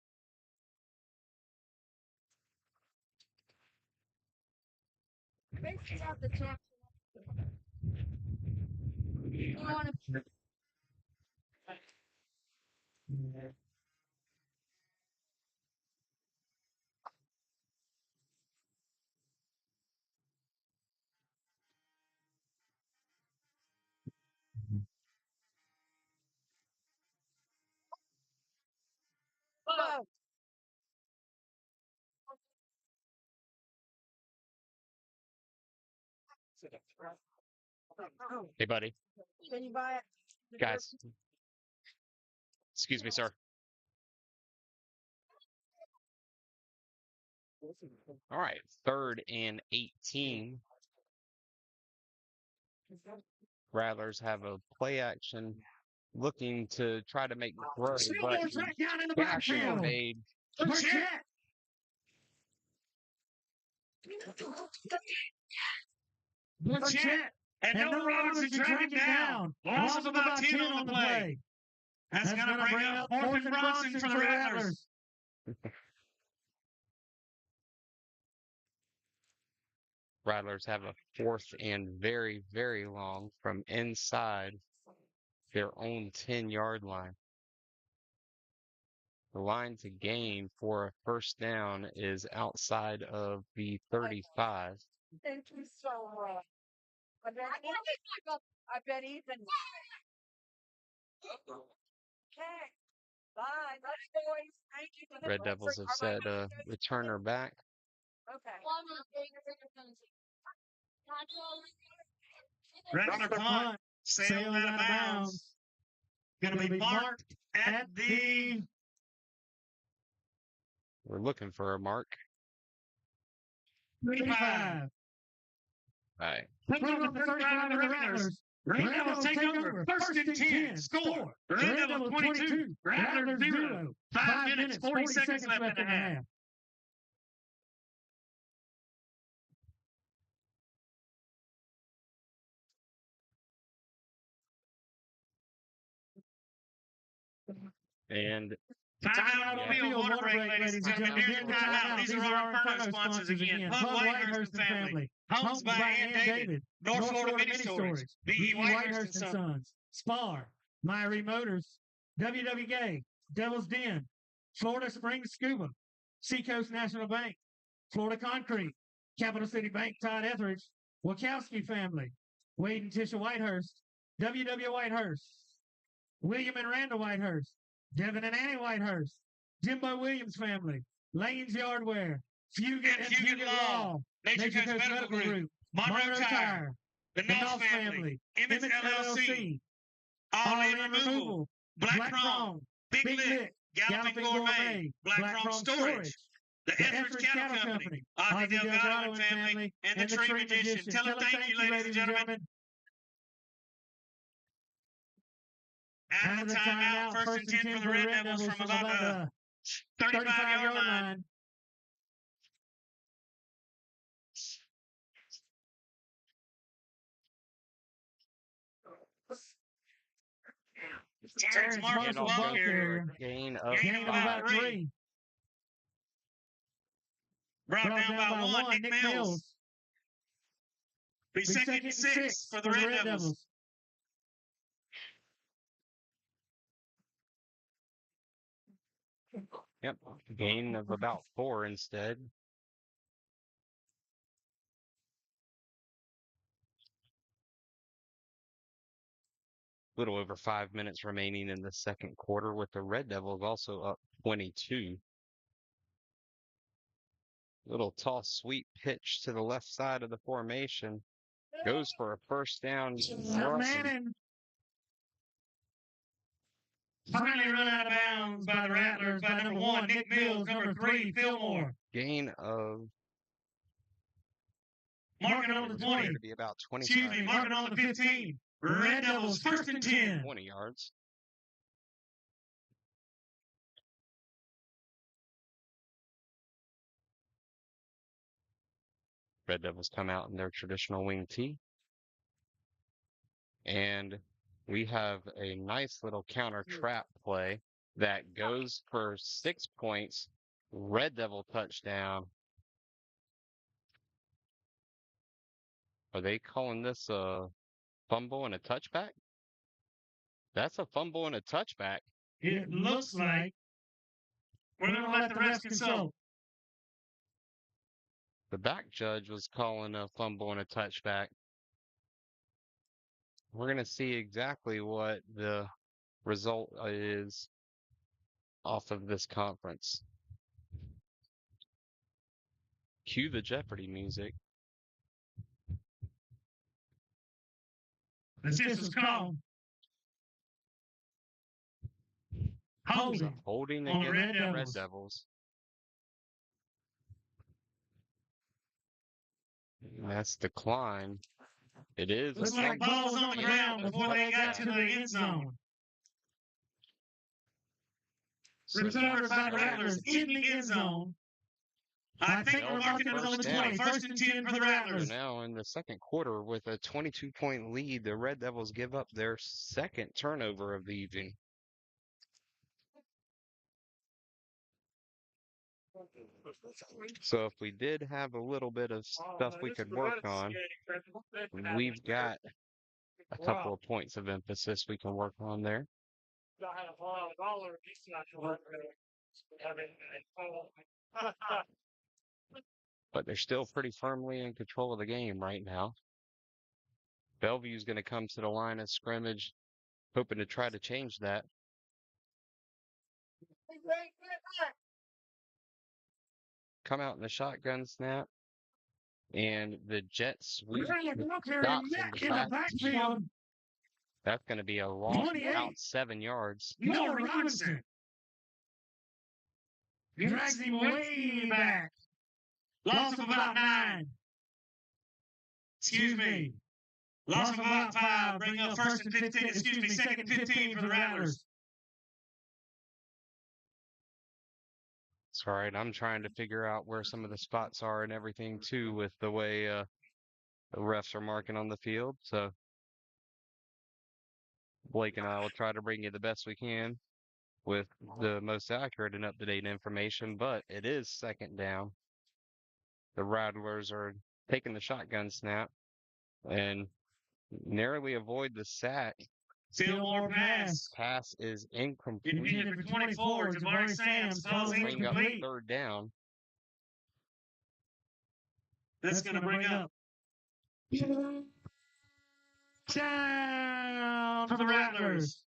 Hey, buddy. Can you buy it? Guys. Excuse me, sir. All right. 3rd and 18. Rattlers have a play action looking to try to make the throw, but Down in the Cash backfield. made. Check. Check. And no Roberts to track him down. Loss of about 10 on the play. That's going to bring up 4th and Bronson for the Rattlers. Rattlers have a 4th and very, very long from inside their own 10-yard line. The line to gain for a 1st down is outside of the 35. Thank you so much. I bet Ethan. Okay. Bye. Love you, boys. Thank you for the Red Devils have said returner back. Okay. Rattler punt. Sailed out of bounds. Going to be marked at the... We're looking for a mark. 35. All right. Put on the 35 of the Rattlers. Red Devils take over. First and 10. Score. Red Devils 22. Rattlers 0. 5 minutes, 40 seconds left in the half. And Timeout on the field, water break, ladies and gentlemen. During the timeout, these are our Inferno sponsors again. Pub Whitehurst and Family. Homes by Ann David. North Florida Mini Storage. B.E. Whitehurst and Sons. Spar. Myrie Motors. W.W. Gay. Devil's Den. Florida Springs Scuba. Seacoast National Bank. Florida Concrete. Capital City Bank Todd Etheridge. Wachowski Family. Wade and Tisha Whitehurst. W.W. Whitehurst. William and Randall Whitehurst. Devin and Annie Whitehurst, Jimbo Williams Family, Lane's Yardware, Fugit and Fugit Law, Nature Coast Medical Group, Monroe Tire, the Knopf Family, Emmett LLC, All In Removal, Black Prong, Big Lick, Galloping Gourmet, Black Prong Storage, the Etheridge Cattle Company, Ozzie Delgado and Family, and the Tree Magician. Tell them thank you, ladies and gentlemen. Out of the timeout, first and 10 for the Red Devils from about the 35-yard line. Terrence Marshall ball carrier. Gain of about 3. Brought down by 1, Nick Mills. Be second and 6 for the Red Devils. Yep. Gain of about 4 instead. Little over 5 minutes remaining in the second quarter, with the Red Devils also up 22. Little toss sweep pitch to the left side of the formation. Goes for a first down. Finally run out of bounds by the Rattlers by number 1, Nick Mills, number 3, Fillmore. Gain of... Marking on the 20. To be about 20. Excuse me, marking on the 15. Red Devils, first and 10. 20 yards. Red Devils come out in their traditional wing tee. And we have a nice little counter trap play that goes for 6 points. Red Devil touchdown. Are they calling this a fumble and a touchback? That's a fumble and a touchback. It looks like. We're going to let the refs consult. The back judge was calling a fumble and a touchback. We're going to see exactly what the result is off of this conference. Cue the Jeopardy music. This is called holding on against the Red Devils. And that's decline. It is. Looks like balls on the ground before they got to the end zone. Recovered by the Rattlers in the end zone. I think we're marking it on the 20. First and 10 for the Rattlers. So now in the second quarter, with a 22-point lead, the Red Devils give up their second turnover of the evening. So if we did have a little bit of stuff we could work on, we've got a couple of points of emphasis we can work on there. But they're still pretty firmly in control of the game right now. Bellevue's going to come to the line of scrimmage, hoping to try to change that. Come out in the shotgun snap, and the jet sweep stops in the backfield. That's going to be a long, about 7 yards. Noah Robinson drags him way back. Loss of about 9. Excuse me. Loss of about 5. Bring up first and 15. Excuse me, second and 15 for the Rattlers. It's all right. I'm trying to figure out where some of the spots are and everything too, with the way the refs are marking on the field. So Blake and I will try to bring you the best we can with the most accurate and up-to-date information. But it is second down. The Rattlers are taking the shotgun snap and narrowly avoid the sack. Fillmore pass. Pass is incomplete. Intended for 24. Jabari Sam's falls Bring up incomplete. third down. That's going to bring up down for the Rattlers.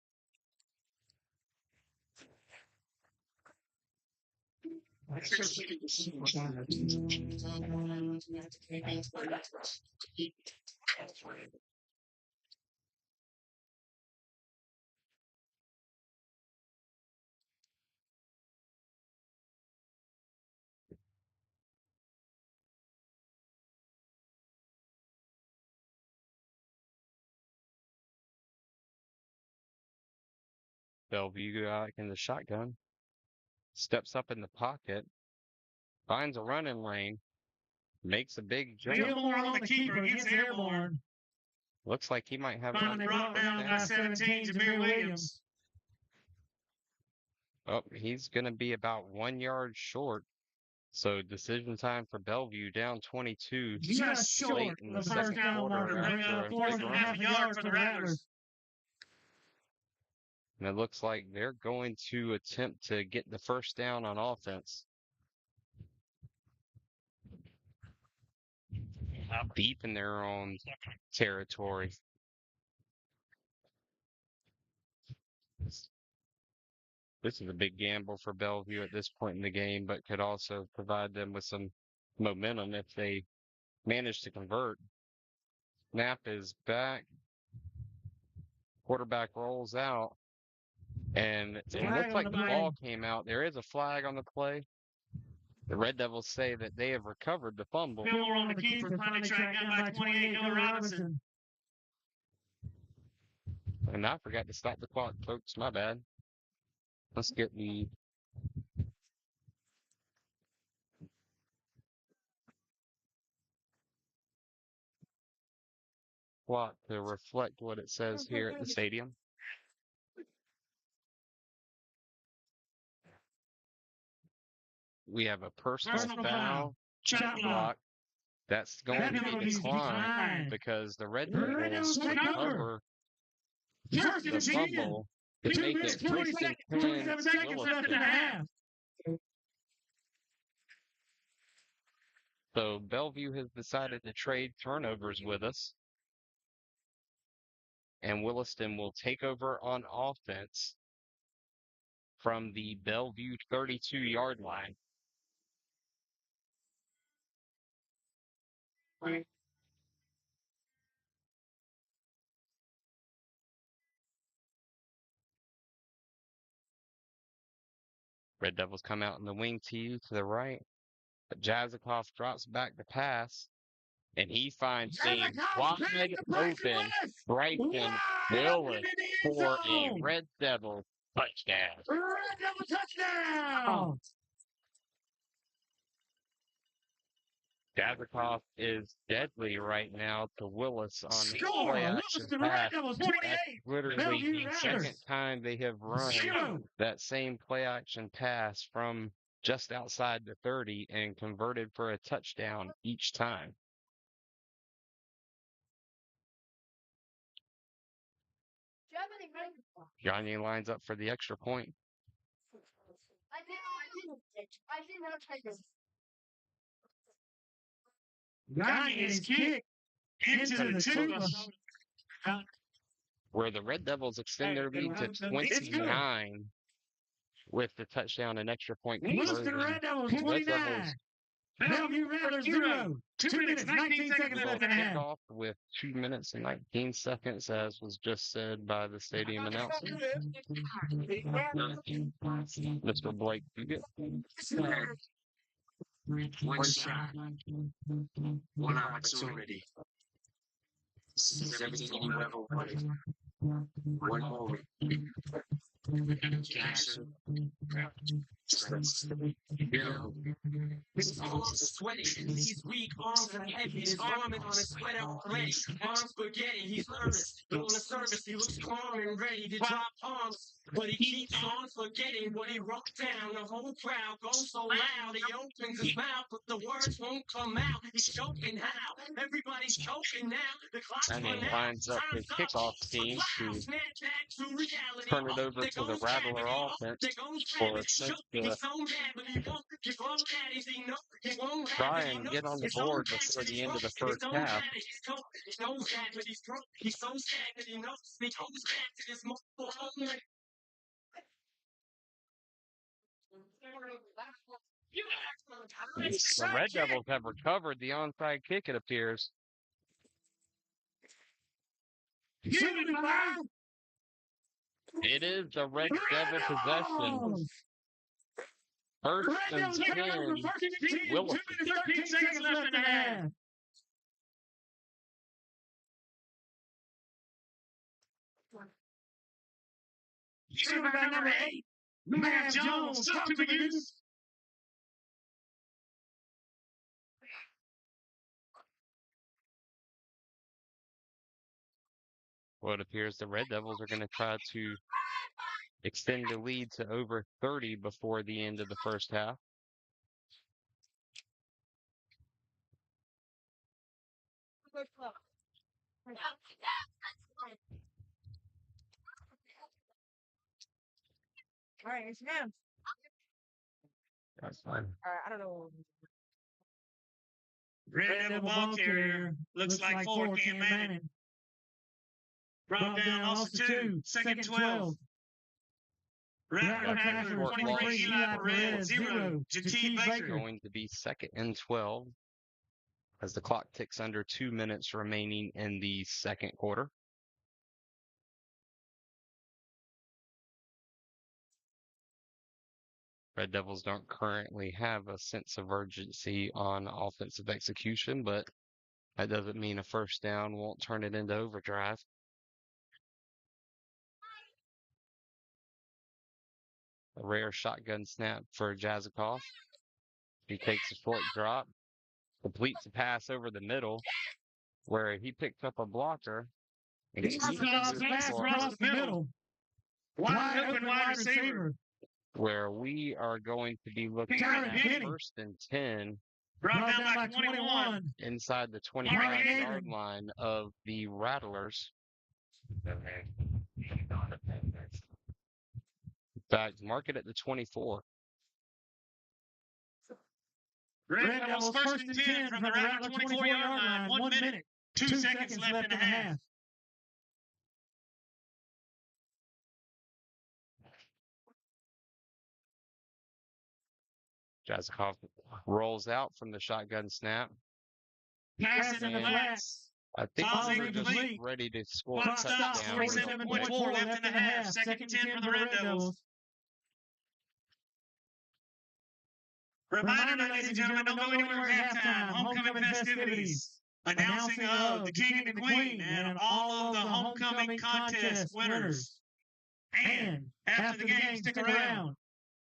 Bellevue out in the shotgun. Steps up in the pocket. Finds a running lane. Makes a big jump. Fillmore on the keeper. Gets airborne. Looks like he might have Finally brought down by 17, Jameer Williams. Oh, he's going to be about 1 yard short. So decision time for Bellevue, down 22. Just short in the the first second down quarter marker. Bring after up a fourth big and run. half a yard for the Rattlers. And it looks like they're going to attempt to get the first down on offense. Deep in their own territory. This is a big gamble for Bellevue at this point in the game, but could also provide them with some momentum if they manage to convert. Snap is back. Quarterback rolls out. And it looks like the ball came out. There is a flag on the play. The Red Devils say that they have recovered the fumble. Fillmore on the keeper. Finally tracked down by 28, Miller Robinson. And I forgot to stop the clock, folks. My bad. Let's get the clock to reflect what it says here at the stadium. We have a personal foul, shot block. That's going to be declined because the Red Devils recover the fumble to make it 27 seconds left in the half. So Bellevue has decided to trade turnovers with us. And Williston will take over on offense from the Bellevue 32-yard line. Red Devils come out in the wing tee to the right. But Jazikoff drops back the pass. And he finds James wide open. Bryson Willis for a Red Devil touchdown. Red Devil touchdown! Jazikoff is deadly right now to Willis on the Score! play action Williston pass. Red Devils 28. That's literally Bellevue the Rattlers. second time they have run 0. that same play action pass from just outside the 30 and converted for a touchdown each time. Johnny lines up for the extra point. Johnny is kicked into the tuba. Where the Red Devils extend their lead to 29 with the touchdown and extra point Williston conversion. Red Devils 29. Bellevue Rattlers 0. 2 minutes, 19 seconds left in the half. Off with 2 minutes and 19 seconds, as was just said by the stadium announcer. Mr. Blake Fugit. One shot, one opportunity. Is everything you ever wanted. One moment. Capture. No. His palms are sweaty, he's weak, arms are heavy, his vomit on his sweater already. Arms spaghetti, he's nervous, but on the surface he looks calm and ready to drop bombs. But he keeps on forgetting what he wrote down. The whole crowd goes so loud, he opens his mouth, but the words won't come out. He's choking how? Everybody's choking now. The clock's And run he out. lines up his Time's up. kickoff team to Snap back to reality. turn it over There to the goes Rattler gravity. offense There goes for gravity. attempt He's to so mad, but he won't give up that. He knows he won't have try it. He and knows get on the he's so board mad before that the he's end of drunk. the He's first so half. mad that he's drunk. He knows that, but he's drunk. He's so sad that he knows. He goes back to his multiple home. The Red Devils have recovered the onside kick, it appears. It is the Red Devil possession. First and 10, Williston. 13 seconds left in the half. Quarterback number 8, Matt Jones, talk to me, Goose. Well, it appears the Red Devils are going to try to extend the lead to over 30 before the end of the first half. All right, it's him. That's fine. All right, I don't know. Red Devil ball carrier. Looks like 4, Cam Manning. Brought down, lost to 2. Second 12. Rattler Hacker, 23, Eli Perez, 0. Jakeem Baker. Going to be second and 12 as the clock ticks under 2 minutes remaining in the second quarter. Red Devils don't currently have a sense of urgency on offensive execution, but that doesn't mean a first down won't turn it into overdrive. A rare shotgun snap for Jazikoff. He takes a short drop, completes a pass over the middle, where he picks up a blocker. And He's across the middle. Wide open wide receiver. Where we are going to be looking Garrett at Penny. first and 10 Brought down by 21. inside the Garrett 25-yard Penny. line of the Rattlers. In fact, mark it at the 24. Red Devils first and 10 from the Rattler 24-yard line. 1 minute, 2 seconds left in the half. Jazikoff rolls out from the shotgun snap. Pass into the flats. I think Toss we're just incomplete. ready to score a Clock stops. touchdown. real quick. 47.4 left in the half. Second and 10 for the Red Devils. Reminder, ladies and gentlemen, don't go anywhere at halftime. Homecoming festivities. Announcing of the King and the Queen and all of the homecoming contest winners. And after the game, stick around.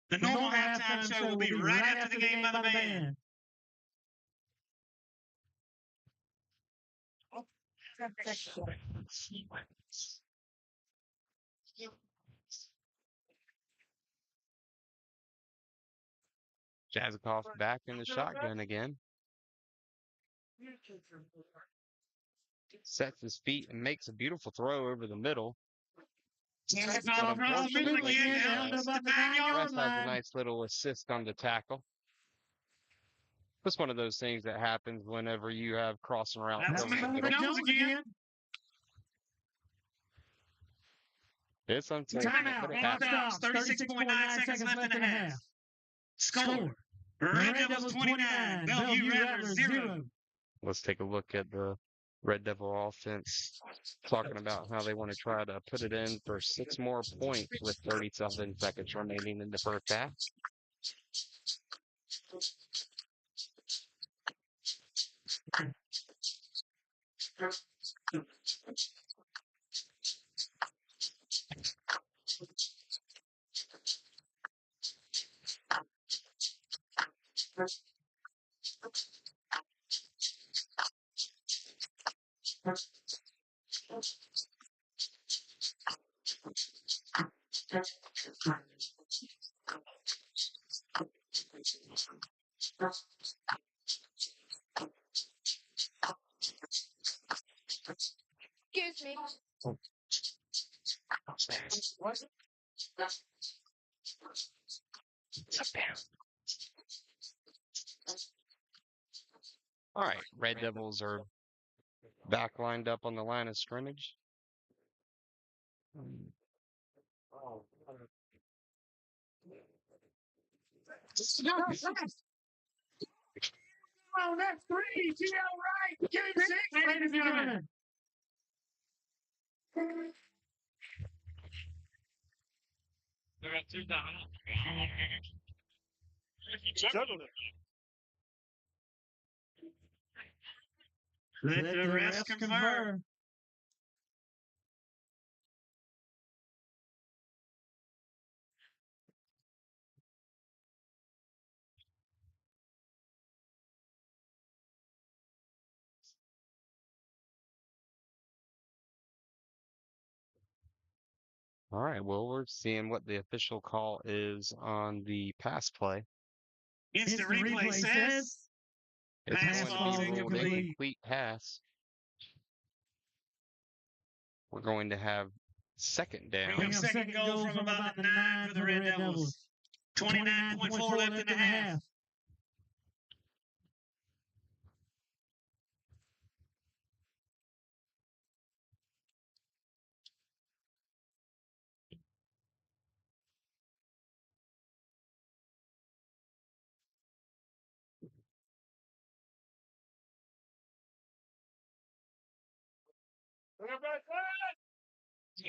The normal halftime show will be right after the game by the band. Jazikoff back in the shotgun again. Sets his feet and makes a beautiful throw over the middle. Jazikoff across the middle again, down to about the 9-yard West has a line. nice little assist on the tackle. Just one of those things that happens whenever you have crossing routes. That's over the Matt middle. Jones again. It's unsafe, Timeout. but it Clock happens. stops. 36.9 seconds left in the half. Score. Red Devils 29. Bellevue Rattlers 0. Let's take a look at the Red Devil offense, talking about how they want to try to put it in for 6 more points with 30-something seconds remaining in the first half. Excuse me. All right, Red Devils are back lined up on the line of scrimmage. Oh, that's three. She all right. Game six, ladies and gentlemen. Let the refs confer. All right, well, we're seeing what the official call is on the pass play. Instant replay says It's pass going falls to be ruled a incomplete. complete pass. We're going to have second down. Bring up second goal from about the 9 for the Red Devils. 29.4 left in the half.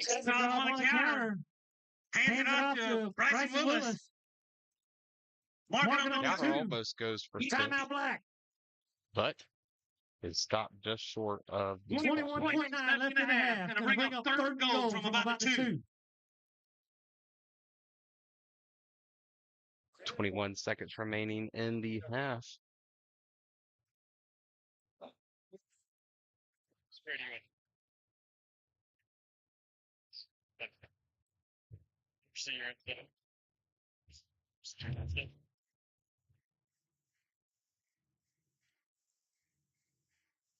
Sets off on the counter. Hands it off to Bryson Willis. Marking on the Counter 2. almost goes for six, Timeout black. but it stopped just short of the 21.9 left in the half. Gonna bring up third goal from about the 2. 21 seconds remaining in the half.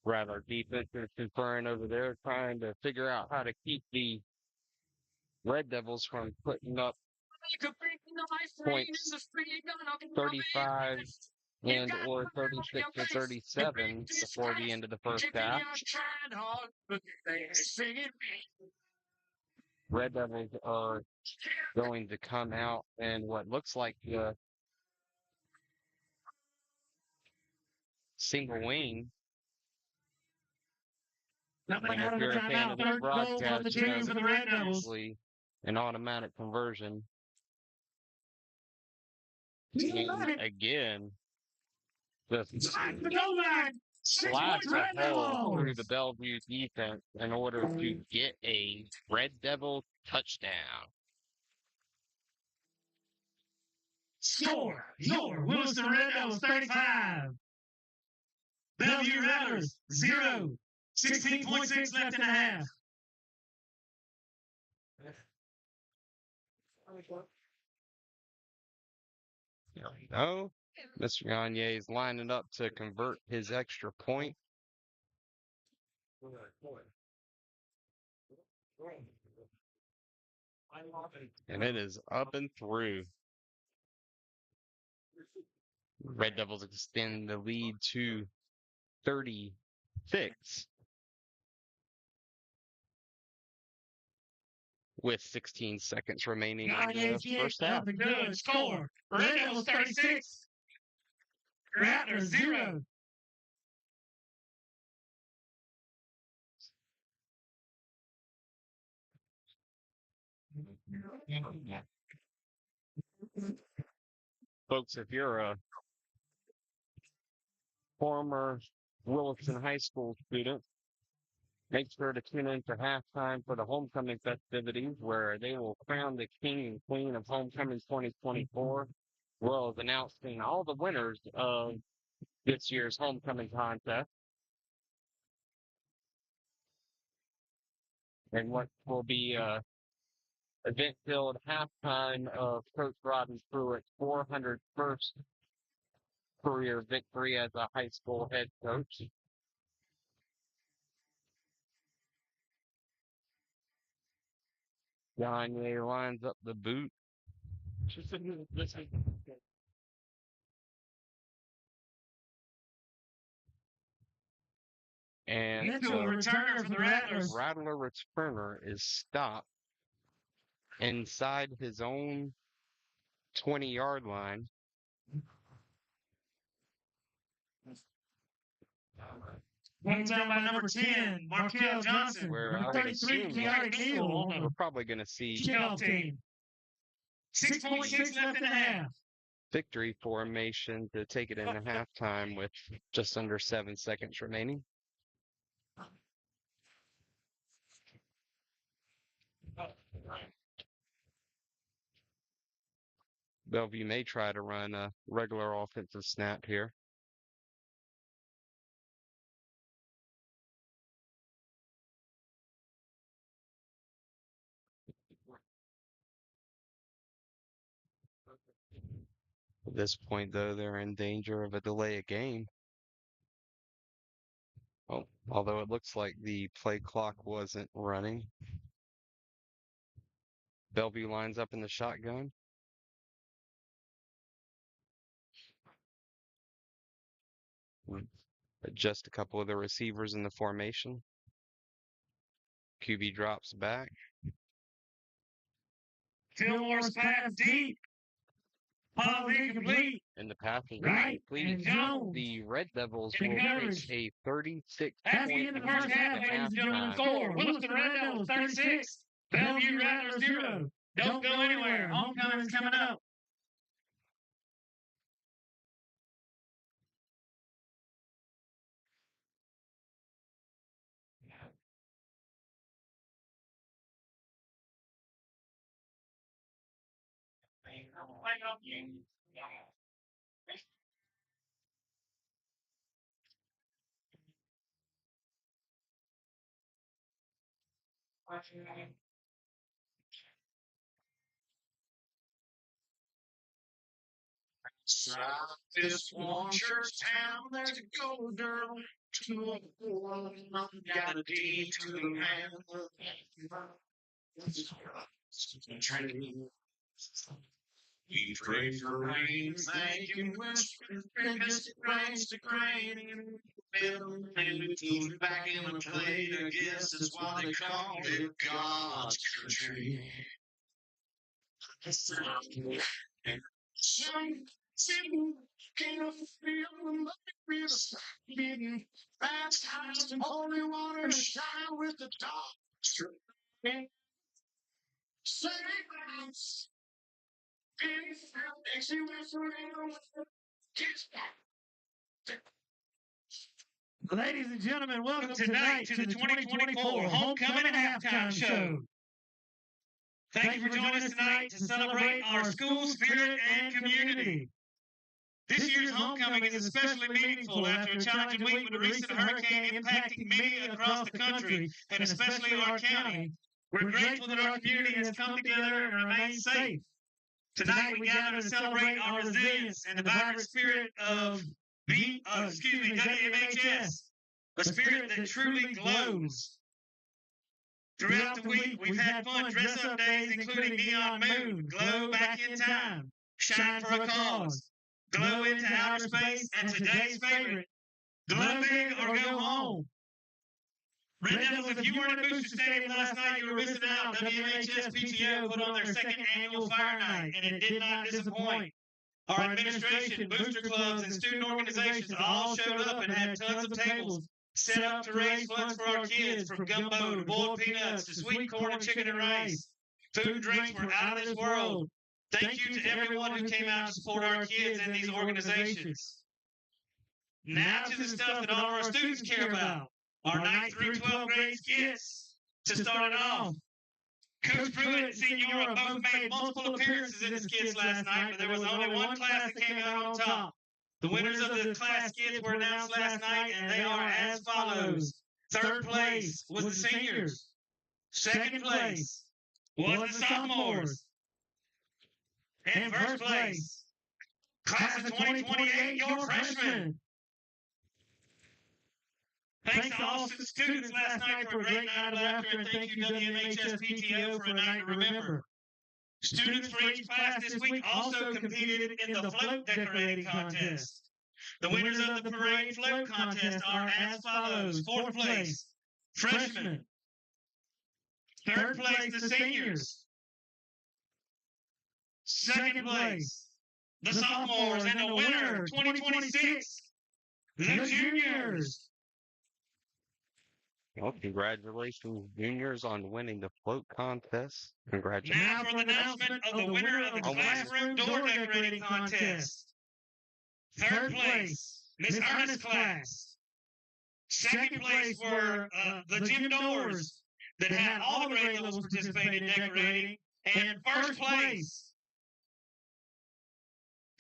Rattler defense is conferring over there, trying to figure out how to keep the Red Devils from putting up points 35 and or 36 or 37 before the end of the first half. Red Devils are going to come out in what looks like the single wing. And if you're a fan of this broadcast, you know it's actually an automatic conversion. And again, just slash a hole through the Bellevue defense in order to get a Red Devil touchdown. Score! Your Williston Red Devils 35. Bellevue Rattlers 0. 16.6 left in the half. No, Mr. Gagne is lining up to convert his extra point. And it is up and through. Red Devils extend the lead to 36 with 16 seconds remaining in the first half. Good score. Red Devils 36. Rattlers 0. Folks, if you're a former Williston High School student, make sure to tune in for halftime for the homecoming festivities where they will crown the king and queen of homecoming 2024. well as announcing all the winners of this year's homecoming contest and what will be event-filled halftime of Coach Rodden Pruitt's 401st career victory as a high school head coach. Gagne lines up the boot. And Into a returner for the Rattlers. Rattler returner is stopped inside his own 20-yard line. Hands down by number 10, Markel Johnson. Where Number I would 33, assume Keanu Neal on we're probably going to see the kickoff team. 6.6 left in the half. victory formation to take it into halftime with just under 7 seconds remaining. Bellevue may try to run a regular offensive snap here. At this point, though, they're in danger of a delay of game. Oh, although it looks like the play clock wasn't running. Bellevue lines up in the shotgun. Adjust a couple of the receivers in the formation. QB drops back. Fillmore's pass deep. Ball incomplete. And the pass is Right. incomplete. And Jones. The Red Devils In will coverage. face a 36 At the point end of the first half, ladies and gentlemen, score. Williston Red Devils 36. Bellevue Rattlers 0. Don't go anywhere. Homecoming's coming up. This one church town, there's a gold girl. To a woman, got a deed to the man. We pray for rain, thank you, because it rains to grain. And we put back in the plate, I guess that's why they call it God's country. Can I feel the light beating fast and holy water shine with the dark. Ladies and gentlemen, welcome tonight to the 2024 Homecoming and Halftime Show. Thank you for joining us tonight to celebrate our school spirit and community. This year's homecoming is especially meaningful after a challenging week with the recent hurricane impacting many across the country, and especially our county. We're grateful that our community has come together and remained safe. Tonight we gather to celebrate our resilience and the vibrant spirit of WMHS, a spirit that truly glows. Throughout the week, we've had fun dress-up days, including Neon Moon, Glow Back in Time, Shine for a Cause, Glow into Outer Space, and today's favorite, Glow Big or Go Home. Red Devils, if you weren't at Booster Stadium last night, you were missing out. WMHS PTO put on their second annual Fire Night, and it did not disappoint. Our administration, booster clubs, and student organizations all showed up and had tons of tables set up to raise funds for our kids, from gumbo to boiled peanuts to sweet corn and chicken and rice. Food and drinks were out of this world. Thank you to everyone who came out to support our kids and these organizations. Now to the stuff that all of our students care about. Our 9th through 12th grade skits. To start it off, Coach Pruitt and Senora both made multiple appearances in the skids last night, but there was only one class that came out on top. The winners of the class skids were announced last night, and they are as follows. Third place was the seniors. Second place was the sophomores. And first place, class of 2028, your freshmen. Thanks to all students last night for a great night of laughter, and thank you WMHS PTO for a night to remember. Students for each class this week also competed in the float decorating contest. The winners of the parade float contest are as follows. Fourth place, freshmen. Third place, the seniors. Second place, the sophomores. And the winner, 2026, the juniors. Well, congratulations, juniors, on winning the float contest. Congratulations. Now for the announcement of the winner of the classroom door decorating contest. Third place, Miss Ernest's class. Second place were the gym doors that had all the grade levels participate in decorating. And first place,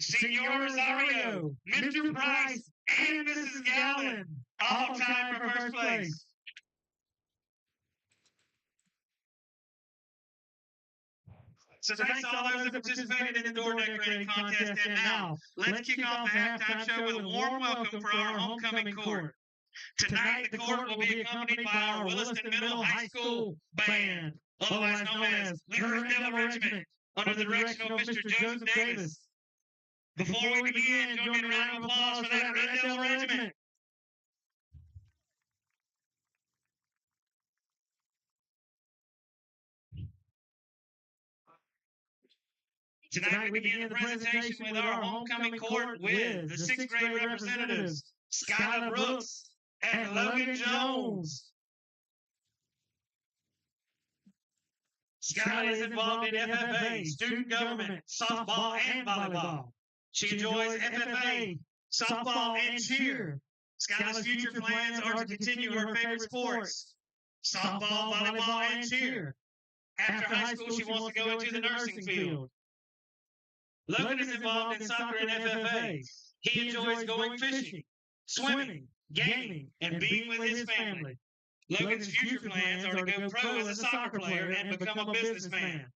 Senor Rosario, Mr. Price, and Mrs. Galvin, all tied for first place. So thanks to all those that participated in the door decorating contest. And now, let's kick off the halftime show with a warm welcome for our homecoming court. Tonight, the court will be accompanied by our Williston Middle High School band, otherwise known as the Red Devil Regiment, under the direction of Mr. Joseph Davis. Before we begin, join me in a round of applause for that Red Devil Regiment. Tonight we begin the presentation with our homecoming court with the 6th grade representatives, Skylar Brooks and Logan Jones. Skylar is involved in FFA, student government, softball, and volleyball. She enjoys FFA, softball, and cheer. Skylar's future plans are to continue her favorite sports, softball, volleyball, and cheer. After high school, she wants to go into the nursing field. Logan is involved in soccer and FFA. He enjoys going fishing, swimming, gaming, and being with his family. Logan's future plans are to go pro as a soccer player and become a businessman.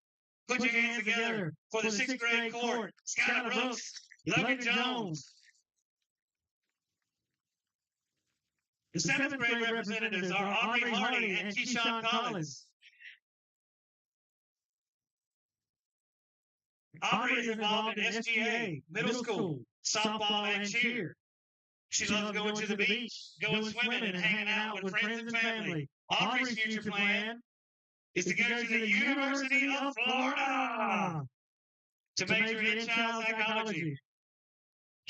Put your hands together for the 6th grade court, Skylar Brooks, Logan Jones. The 7th grade representatives are Aubrey Hardy and Keyshawn Collins. Aubrey is involved in SGA, middle school, softball, and cheer. She loves going to the beach, going swimming, and hanging out with friends and family. Aubrey's future plan is to go to the University of Florida to major in child psychology.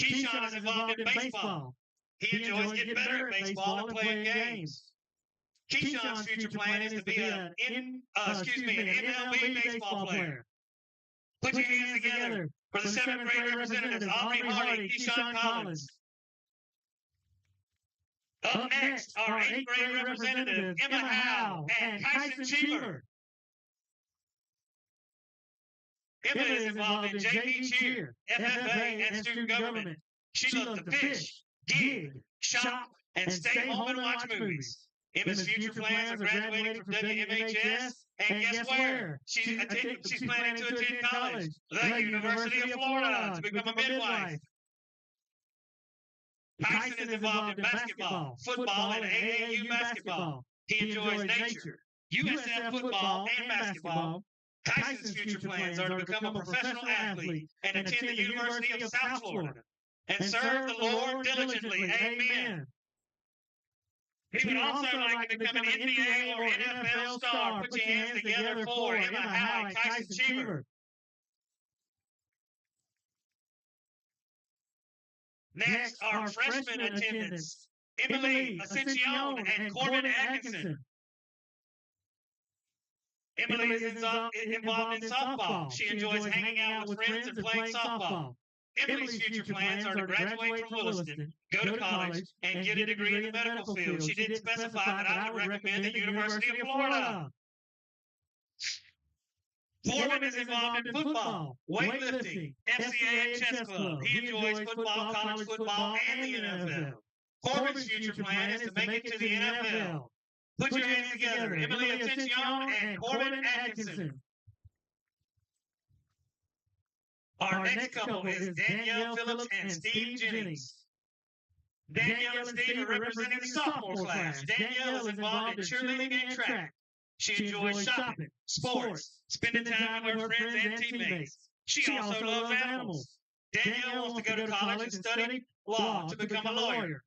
Keyshawn is involved in baseball. He enjoys getting better at baseball and playing games. Keyshawn's future plan is to be an MLB baseball player. Put your hands together for the 7th grade representatives, Aubrey Hardy, Keyshawn Collins. Up next, our 8th grade representatives, Emma Howe and Kyson Cheever. Emma is involved in JV cheer, FFA, and student government. She loves to fish, gig, shop, and stay home and watch movies. Emma's future plans are graduating from WMHS, and guess where? She's planning to attend college, the University of Florida, to become a midwife. Tyson is involved in basketball, football, and AAU basketball. He enjoys nature, USF football, and basketball. Tyson's future plans are to become a professional athlete and attend the University of South Florida and serve the Lord diligently. Amen. He would also like to become an NBA or NFL star. Put your hands together for Emma Howe and Kyson Cheever. Next, our freshman attendants, Emily Ascension and Corbin Atkinson. Emily is involved in softball. She enjoys hanging out with friends and playing softball. Emily's future plans are to graduate from Williston, go to college, and get a degree in the medical field. She didn't specify, but I would recommend the University of Florida. Corbin is involved in football, weightlifting, FCA, and chess club. He enjoys football, college football, and the NFL. Corbin's future plan is to make it to the NFL. Put your hands together. Emily Ascension and Corbin Atkinson. Our next couple is Danielle Phillips and Steve Jennings. Danielle and Steve are representing the sophomore class. Danielle is involved in cheerleading and track. She enjoys shopping, sports, spending time with her friends and teammates. She also loves animals. Danielle wants to go to college and study law to become a lawyer.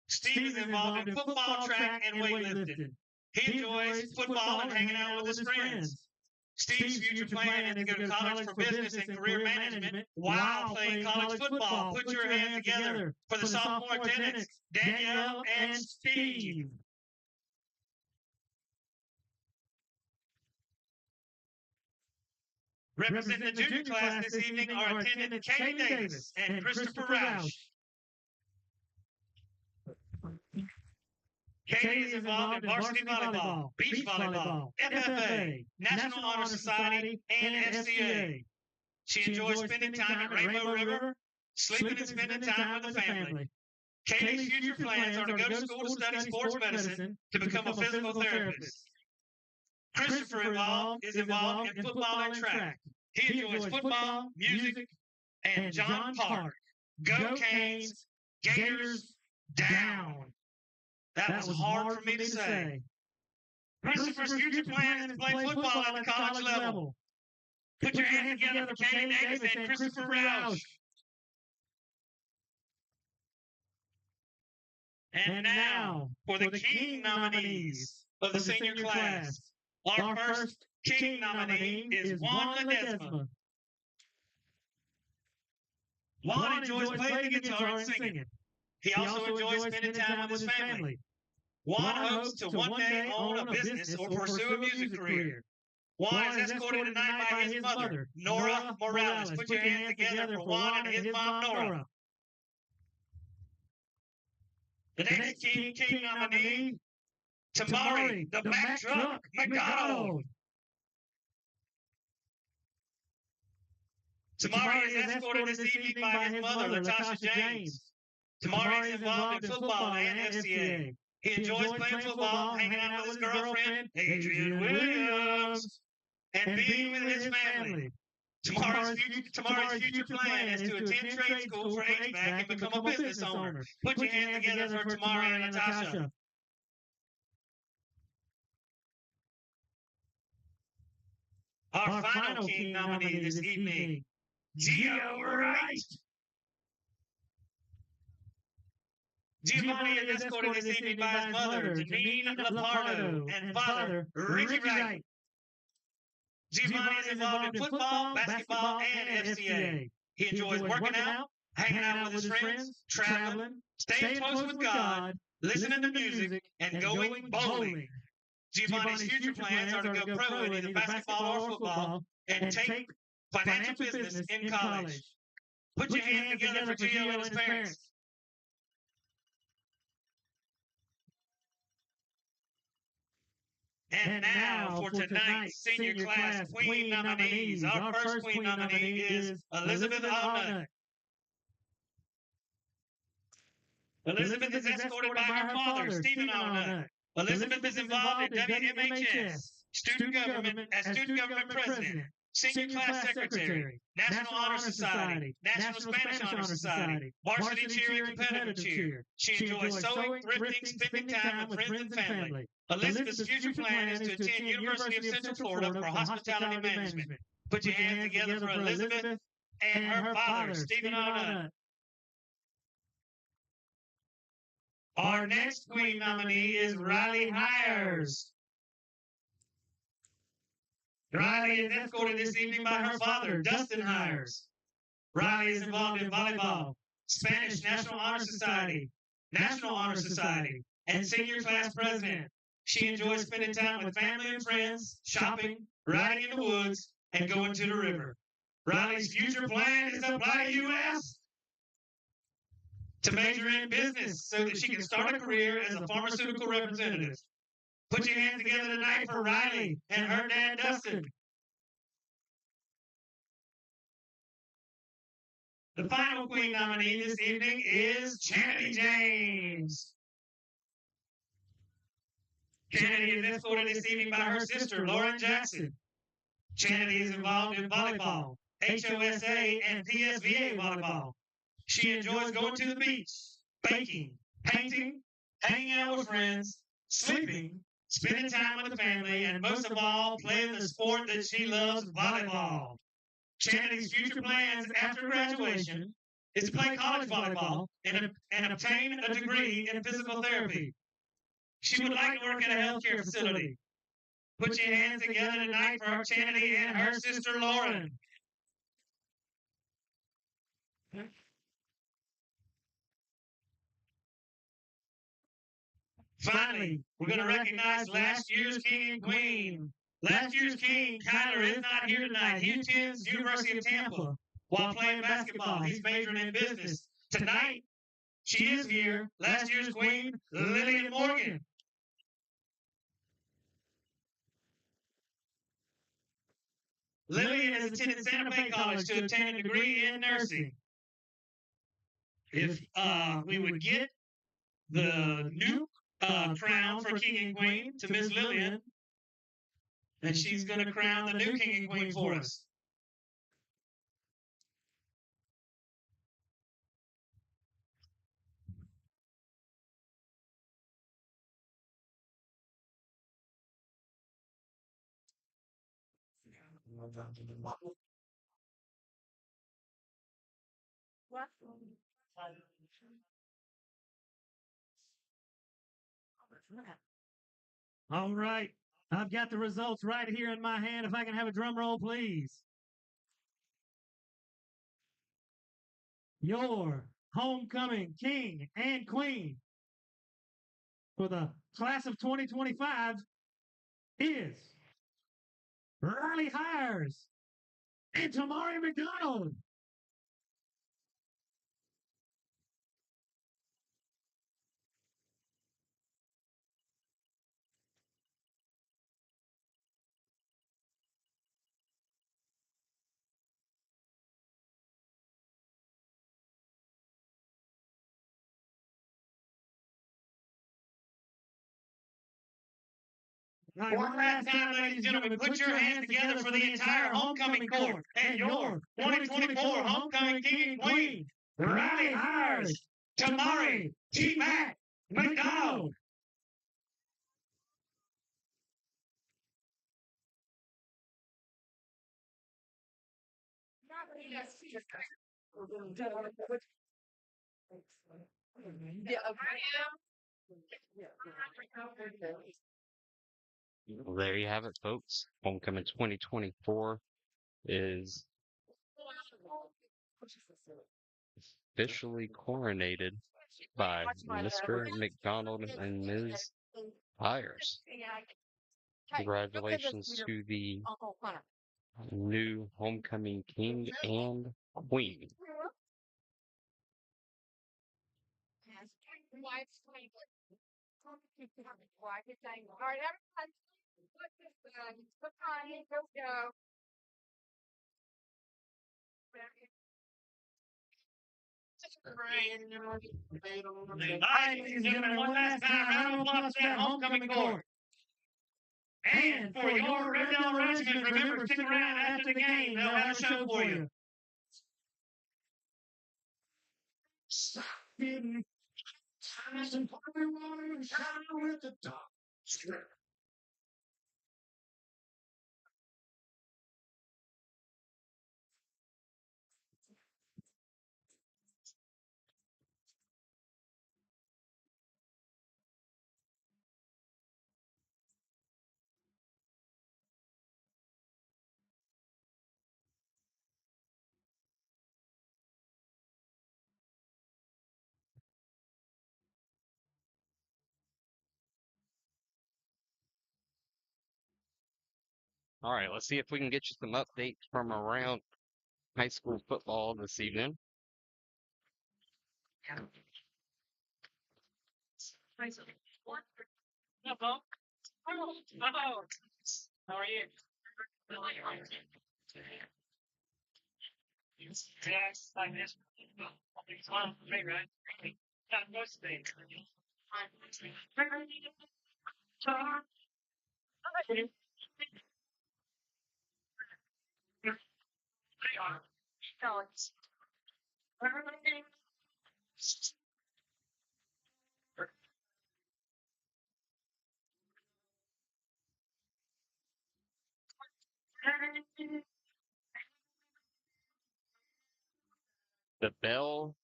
Steve is involved in football, track, and weightlifting. He enjoys football and hanging out with his friends. Steve's future plan is to go to college for business and career management while playing college football. Put your hands together for the sophomore attendants, Danielle and Steve. Representing the junior class this evening are attendant Katie Davis and Christopher Roush. Katie is involved in varsity volleyball, beach volleyball, FFA, National Honor Society, and FCA. She enjoys spending time at Rainbow River, sleeping and spending time with the family. Katie's future plans are to go to school to study sports medicine to become a physical therapist. Christopher is involved in football and track. He enjoys football, music, and John Park. Go Canes, Gators down. That was hard for me to say. Christopher's future plan is to play football at the college level. Put your hands together for Katie Davis and Christopher Roush. And now, for the King nominees of the senior class. Our first King nominee is Juan Ledesma. Juan enjoys playing the guitar and singing. He also enjoys spending time with his family. Juan hopes to one day own a business or pursue a music career. Juan is escorted tonight by his mother, Nora Morales. Put your hands together for Juan and his mom, Nora. The next King nominee, Tamari, the Mack Truck McDonald. Tamari is escorted this evening by his mother, Latasha James. Tamari is involved in football and FCA. He enjoys playing football, hanging out with his girlfriend, Adrian Williams, and being with his family. Tamari's future plan is to attend trade school for HVAC and become a business owner. Put your hands together for Tamari and Natasha. Our final King nominee this evening, Gio Wright. Giovanni is escorted this evening by his mother, Janine Lapardo, and father, Ricky Wright. Giovanni is involved in football, basketball, and FCA. He enjoys working out, hanging out with his friends, traveling, staying close with God, listening to music, and going bowling. Giovanni's future plans are to go pro in either basketball or football and take financial business in college. Put your hands together for Gio and his parents. And now for tonight's senior class Queen nominees. Our first Queen nominee is Elizabeth Allnut. Elizabeth is escorted by her father, Stephen Allnut. Elizabeth is involved in WMHS, student government president, senior class secretary, National Honor Society, National Spanish Honor Society, varsity cheer and competitive cheer. She enjoys sewing, thrifting, spending time with friends and family. Elizabeth's future plan is to attend University of Central Florida for hospitality management. Put your hands together for Elizabeth and her father, Stephen Allnut. Our next Queen nominee is Riley Hires. Riley is escorted this evening by her father, Dustin Hires. Riley is involved in volleyball, Spanish National Honor Society, National Honor Society, and senior class president. She enjoys spending time with family and friends, shopping, riding in the woods, and going to the river. Riley's future plan is to apply to U.S. to major in business so that she can start a career as a pharmaceutical representative. Put your hands together tonight for Riley and her dad, Dustin. The final Queen nominee this evening is Chanity James. Chanity is escorted this evening by her sister, Lauren Jackson. Chanity is involved in volleyball, HOSA, and PSVA volleyball. She enjoys going to the beach, baking, painting, hanging out with friends, sleeping, spending time with the family, and most of all, playing the sport that she loves, volleyball. Chanity's future plans after graduation is to play college volleyball and obtain a degree in physical therapy. She would like to work in a healthcare facility. Put your hands together tonight for Chanity and her sister Lauren. Finally, we're going to recognize last year's king and queen. Last year's king, Kyler, is not here tonight. He attends University of Tampa while playing basketball. He's majoring in business. Tonight, she is here. Last year's queen, Lillian Morgan. Lillian has attended Santa Fe College to obtain a degree in nursing. If we would get the new crown for king and queen to Miss Lillian, and she's going to crown the new king and queen for us. All right. I've got the results right here in my hand. If I can have a drum roll, please. Your homecoming king and queen for the class of 2025 is Riley Hires and Tamari McDonald. All right, one last time, ladies and gentlemen, put your hands together for the entire homecoming court and your 2024 homecoming king and queen, Riley Hires, Tamari T-Mac McDonald. Well, there you have it, folks. Homecoming 2024 is officially coronated by Mr. McDonald and Ms. Hires. Congratulations to the new homecoming king and queen. All right, everyone. Put on, go. All right, ladies and gentlemen, one last time, round of applause for that homecoming court. And for your Red Devil Regiment, remember, stick around after the game. They'll have a show for you. Stop getting ties and pouring water and shine with the dog. All right, let's see if we can get you some updates from around high school football this evening. Hello. How are you? The Bell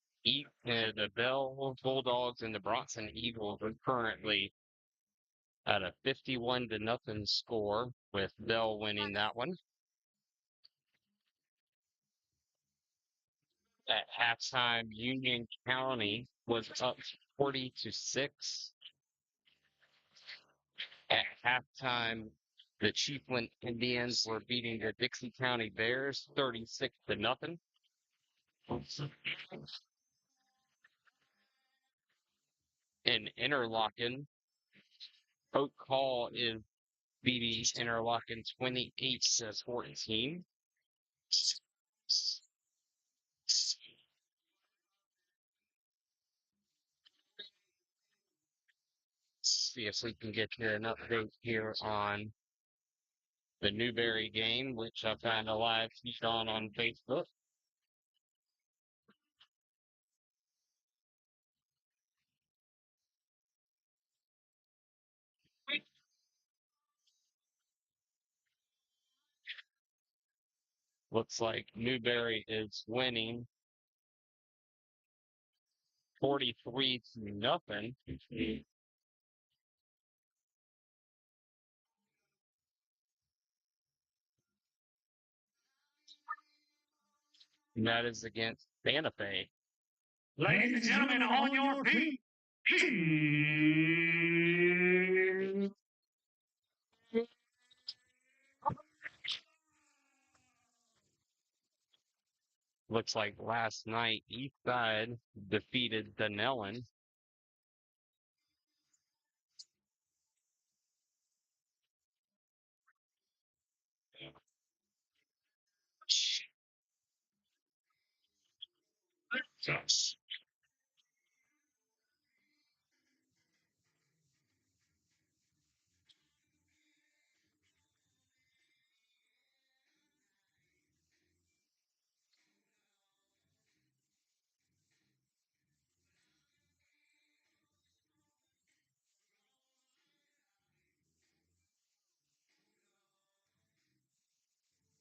Bulldogs and the Bronson Eagles are currently at a 51-0 score, with Bell winning that one. At halftime, Union County was up 40-6. At halftime, the Chiefland Indians were beating the Dixie County Bears 36-0. In Interlochen, Oak Hall is beating Interlochen 28-14. See if we can get you an update here on the Newberry game, which I found a live feed on Facebook. Looks like Newberry is winning 43-0. And that is against Santa Fe. Ladies and gentlemen, on your feet. Looks like last night Eastside defeated Dunellen.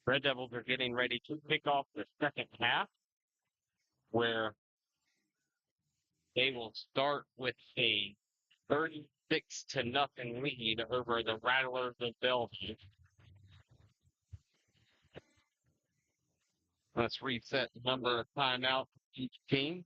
Red Devils are getting ready to kick off the second half, where they will start with a 36-0 lead over the Rattlers of Bellevue. Let's reset the number of timeouts for each team.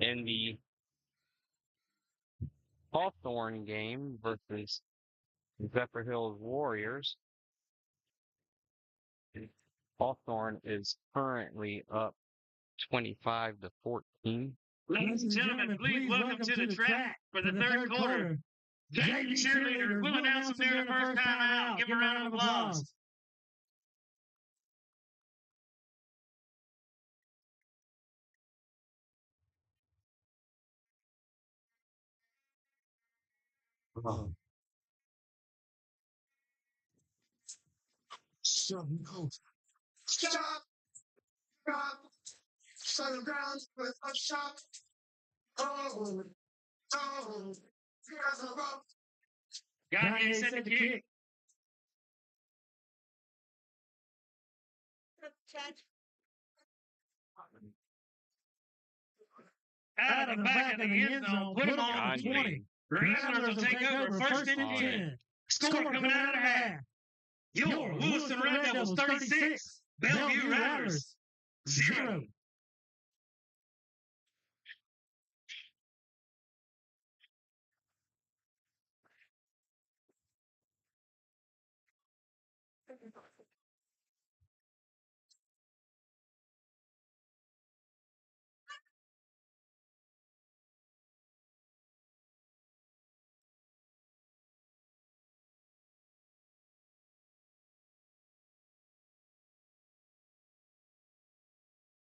In the Hawthorne game versus Zephyr Hills Warriors, Hawthorne is currently up 25-14. Ladies and gentlemen, please welcome to the track for the third quarter. JV cheerleaders will announce them during the first time out. Give them a round of applause. Stop! Stop! Stop the ground with a shot. Oh, oh, Gagne set the kick. Out of the back of the end zone, put them on the 20. Rattlers will take over first and 10. Score coming out of the half. Your Williston Red Devils 36, Bellevue Rattlers 0.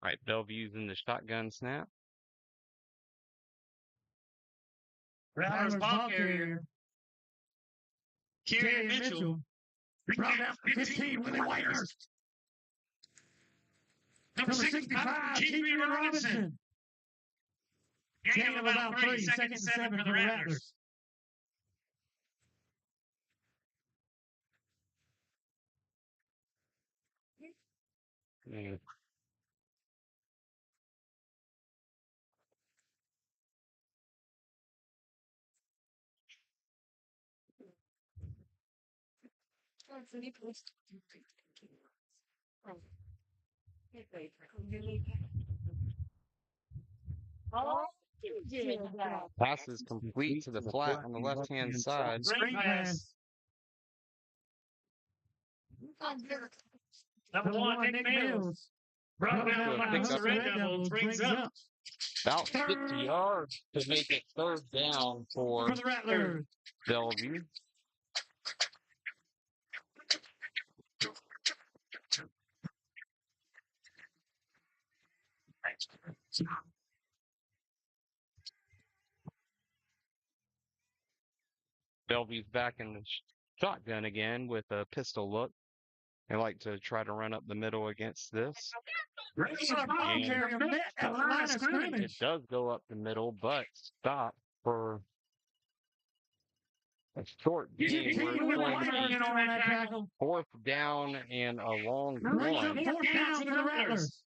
All right, Bellevue's in the shotgun snap. Rattlers ball carrier. Carrier Mitchell. Brought down 15, Willie Whitehurst. Number 65, Keith Robinson. Gain of about 3, second and 7 for the Rattlers. Mm. Pass is complete to the flat on the left-hand side. Screen pass. Number 1, Nick Mills. Brought down by the Red Devils, brings up. About 50 yards to make it third down for the Rattlers. Bellevue. Bellevue's back in the shotgun again with a pistol look. They like to try to run up the middle against this. It does go up the middle, but stop for a short game. Fourth down and a long one. Fourth down for the Rattlers.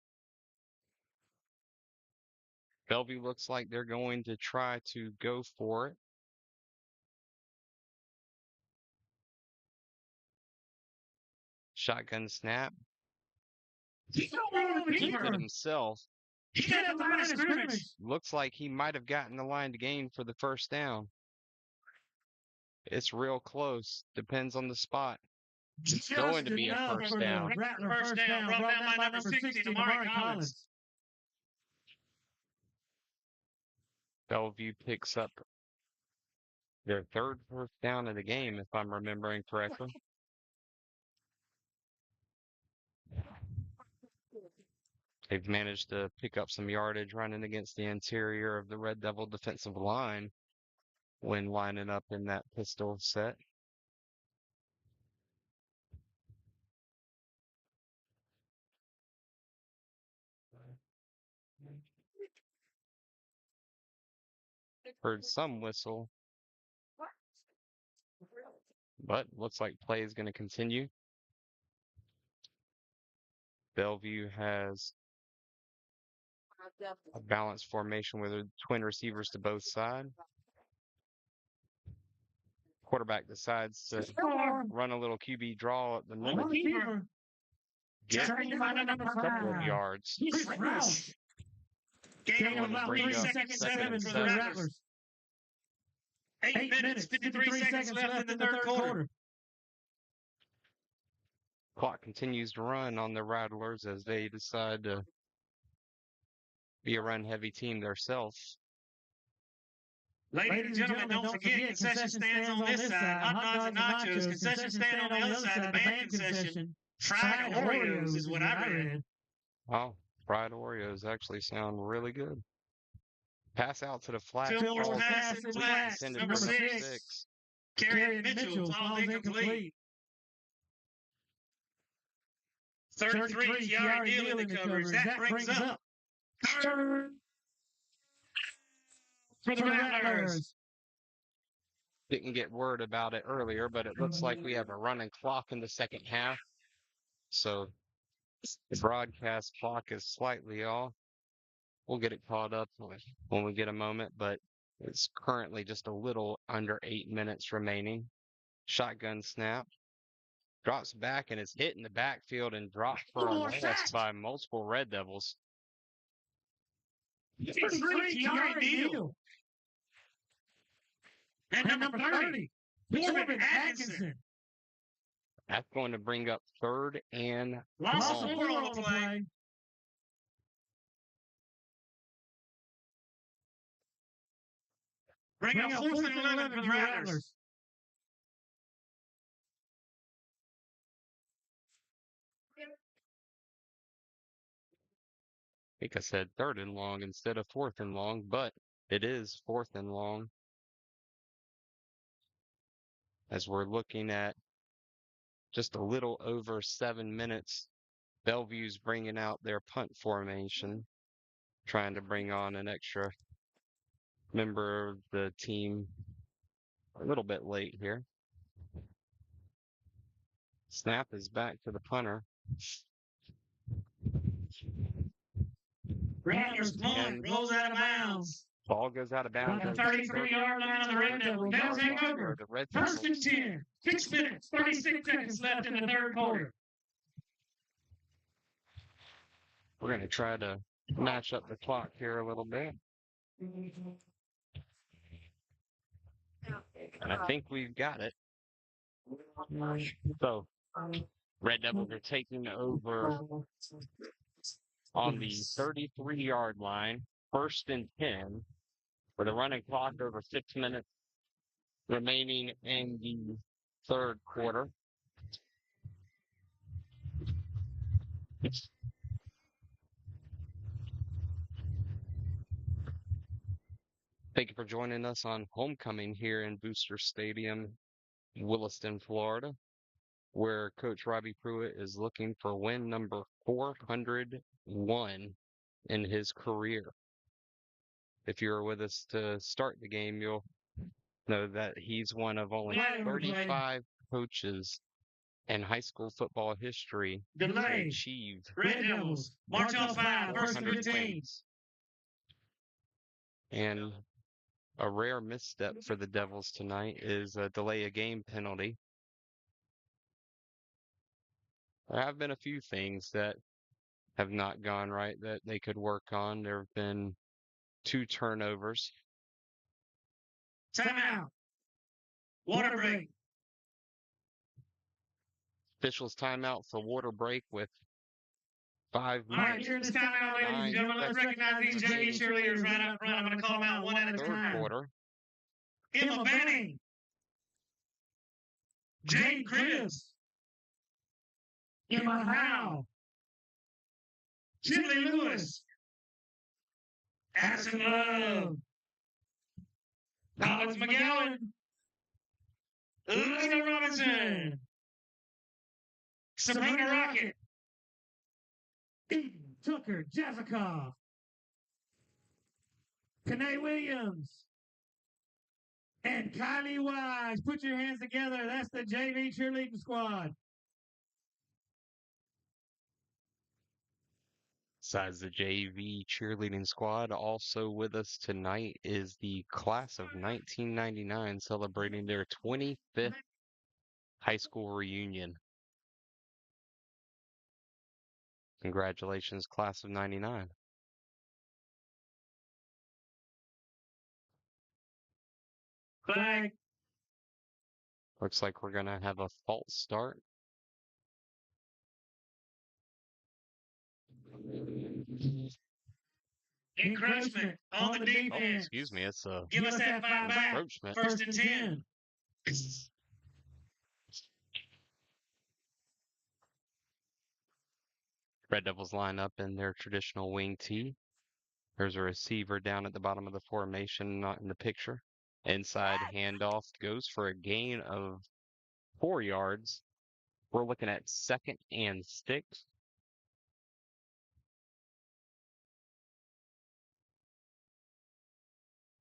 Bellevue looks like they're going to try to go for it. Shotgun snap. Keeper himself. Looks like he might have gotten the line to gain for the first down. It's real close. Depends on the spot. It's going to be a first down. First down, brought down by number 60, Amari Collins. Bellevue picks up their third first down of the game, if I'm remembering correctly. They've managed to pick up some yardage running against the interior of the Red Devil defensive line when lining up in that pistol set. Heard some whistle, but looks like play is going to continue. Bellevue has a balanced formation with twin receivers to both sides. Quarterback decides to run a little QB draw at the middle. Get a couple of yards. Gain of about 3 seconds, 7 for the Rattlers. 8 minutes, 53 seconds left in the third quarter. Clock continues to run on the Rattlers as they decide to be a run-heavy team themselves. Ladies and gentlemen, don't forget, concession stands on this side. Hot dogs and nachos. Concession stand on the other side. The band concession. Fried Oreos is what I read. Wow, fried Oreos actually sound really good. Pass out to the flat. Fillers pass in flat. Number 6. Carrier Mitchell falls incomplete. 33, Kiara Neal in the coverage. That brings up for the Rattlers. Didn't get word about it earlier, but it looks like we have a running clock in the second half. So the broadcast clock is slightly off. We'll get it caught up when we get a moment, but it's currently just a little under 8 minutes remaining. Shotgun snap. Drops back and is hit in the backfield and dropped for a loss by multiple Red Devils. It's 3 deal. And number 30, Corbin Atkinson. That's going to bring up 3rd and Lost long. 4 on the play. Bring up 4th and 11 for the Rattlers. I think I said 3rd and long instead of 4th and long, but it is 4th and long. As we're looking at just a little over 7 minutes, Bellevue's bringing out their punt formation, trying to bring on an extra member of the team a little bit late here. Snap is back to the punter. Rattlers punt rolls out of bounds. Ball goes out of bounds. On the 33-yard line of the Red Devils. They'll take over. The Red 1st Devils. and 10. 6 minutes, 36 seconds left in the 3rd quarter. We're going to try to match up the clock here a little bit. And I think we've got it. So, Red Devils are taking over on the 33-yard line, 1st and 10, with a running clock over 6 minutes remaining in the 3rd quarter. Thank you for joining us on homecoming here in Booster Stadium, Williston, Florida, where Coach Robbie Pruitt is looking for win number 401 in his career. If you were with us to start the game, you'll know that he's one of only 35 coaches in high school football history to Delay. achieve Red Devils. March on 5. 1st and 100 15. wins. And a rare misstep for the Devils tonight is a delay of game penalty. There have been a few things that have not gone right that they could work on. There have been 2 turnovers. Timeout. Water break. Officials timeout for water break with 5 All right, minutes. during this timeout, ladies and gentlemen, let's recognize these JV cheerleaders right up front. I'm going to call them out one at a 3rd time. quarter. Emma Benning. Jade Cribbs. Emma Howe. Chili Lewis. Addison Love. Collins McGowan. Lena Robinson. Sabrina Rocket. Eden Tucker Jazikoff. Kanae Williams. And Kylie Wise. Put your hands together. That's the JV cheerleading squad. Besides the JV cheerleading squad, also with us tonight is the class of 1999 celebrating their 25th high school reunion. Congratulations, class of 99. Flag. Looks like we're going to have a false start. Encroachment on the Oh, defense. excuse me, it's a Give us that 5 back. encroachment. 1st and 10. Red Devils line up in their traditional wing tee. There's a receiver down at the bottom of the formation, not in the picture. Inside handoff goes for a gain of 4 yards. We're looking at 2nd and 6.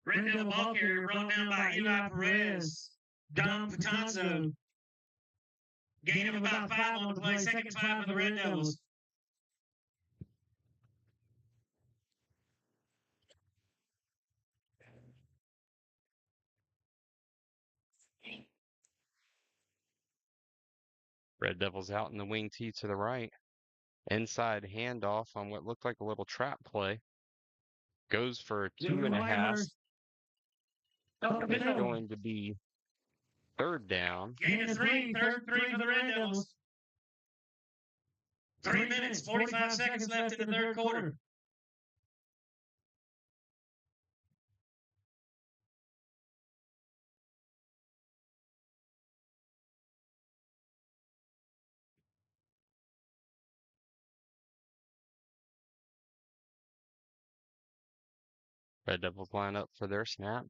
Red Devil ball carrier brought down by Eli Perez. Dom Patanzo. Gain of about 5 on the play. 2nd and 5 for the Red Devils. Red Devils out in the wing tee to the right. Inside handoff on what looked like a little trap play. Goes for 2.5. It's going to be third down. Gain of 3, third and 3 for the Red Devils. 3 minutes, 45 seconds left in the third quarter. Red Devils line up for their snap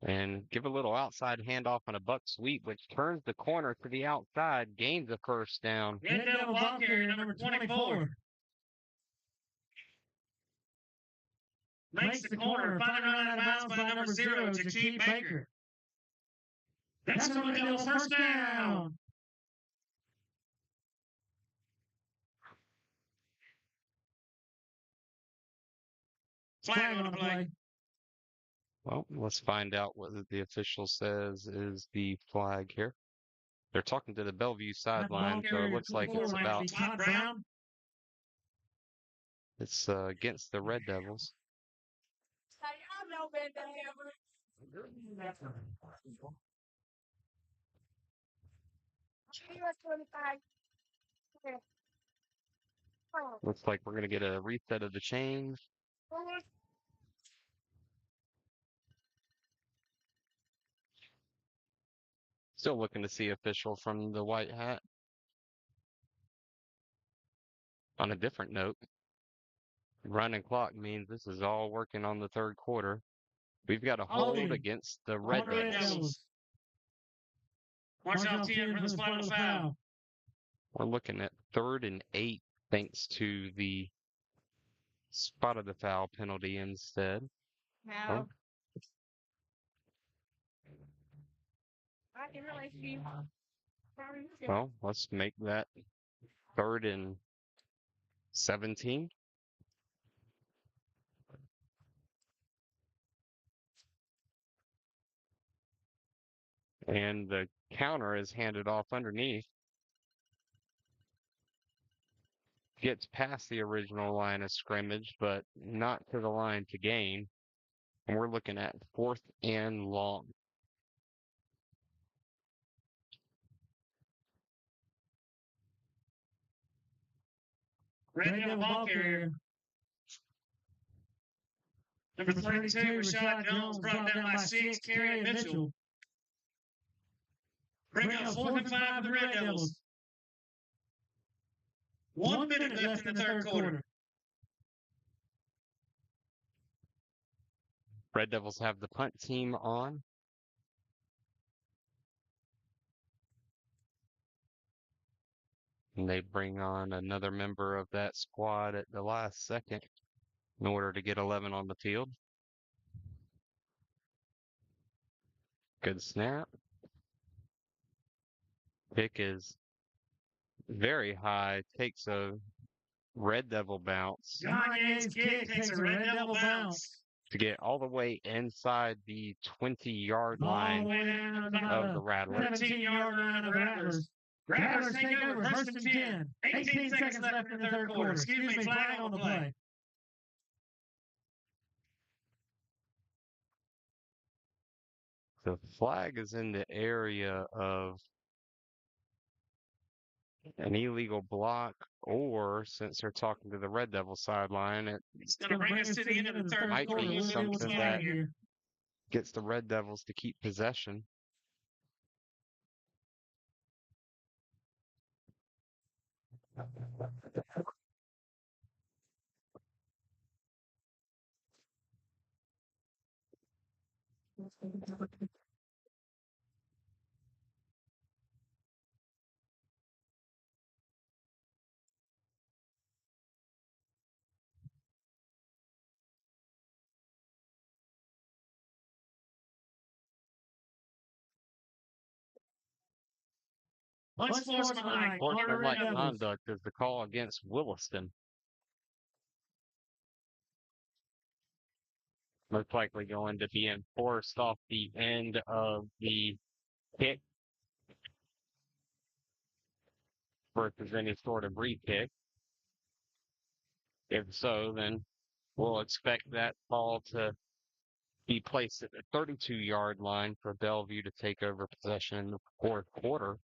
and give a little outside handoff on a buck sweep, which turns the corner to the outside, gains a first down. Red Devil ball carrier number 24. Makes the corner, finally run out of bounds by number 0, Jakeem Baker. That's the Red Devil first down. Flag on the play. Well, let's find out what the official says is the flag here. They're talking to the Bellevue sideline, so it looks like it's about Todd Brown. it's against the Red Devils. Looks like we're gonna get a reset of the chains. Still looking to see official from the white hat. On a different note, running clock means this is all working on the third quarter. We've got a hold against the Red Devils. Watch out, 10 for the final foul. We're looking at 3rd and 8 thanks to the spot of the foul penalty instead. No. I didn't realize you. Well, let's make that 3rd and 17. And the counter is handed off underneath. Gets past the original line of scrimmage, but not to the line to gain. And we're looking at 4th and long. Red Devil ball carrier. Number 32, Rashad Jones, brought down by 6, Kerry Mitchell. Bring up 4th and 5 for the Red Devils. 1 minute left in the third quarter. Red Devils have the punt team on. And they bring on another member of that squad at the last second in order to get 11 on the field. Good snap. Pick is very high, takes a Red Devil bounce Gagne's kick takes a Red Devil bounce to get all the way inside the 20-yard all the line way down of about the the Rattlers. 17-yard line of the Rattlers. Rattlers take over, 1st and 10. 18 seconds left in the third quarter. Excuse me, flag on the play. The flag is in the area of an illegal block, or since they're talking to the Red Devil sideline, It's going to bring us to the end of the third might quarter. be We'll see what's something flag that here. gets the Red Devils to keep possession. Unsportsmanlike on the Red Sportsmanlike Devils. conduct is the call against Williston. Most likely going to be enforced off the end of the kick. versus any sort of re-kick. If so, then we'll expect that ball to be placed at the 32-yard line for Bellevue to take over possession in the fourth quarter.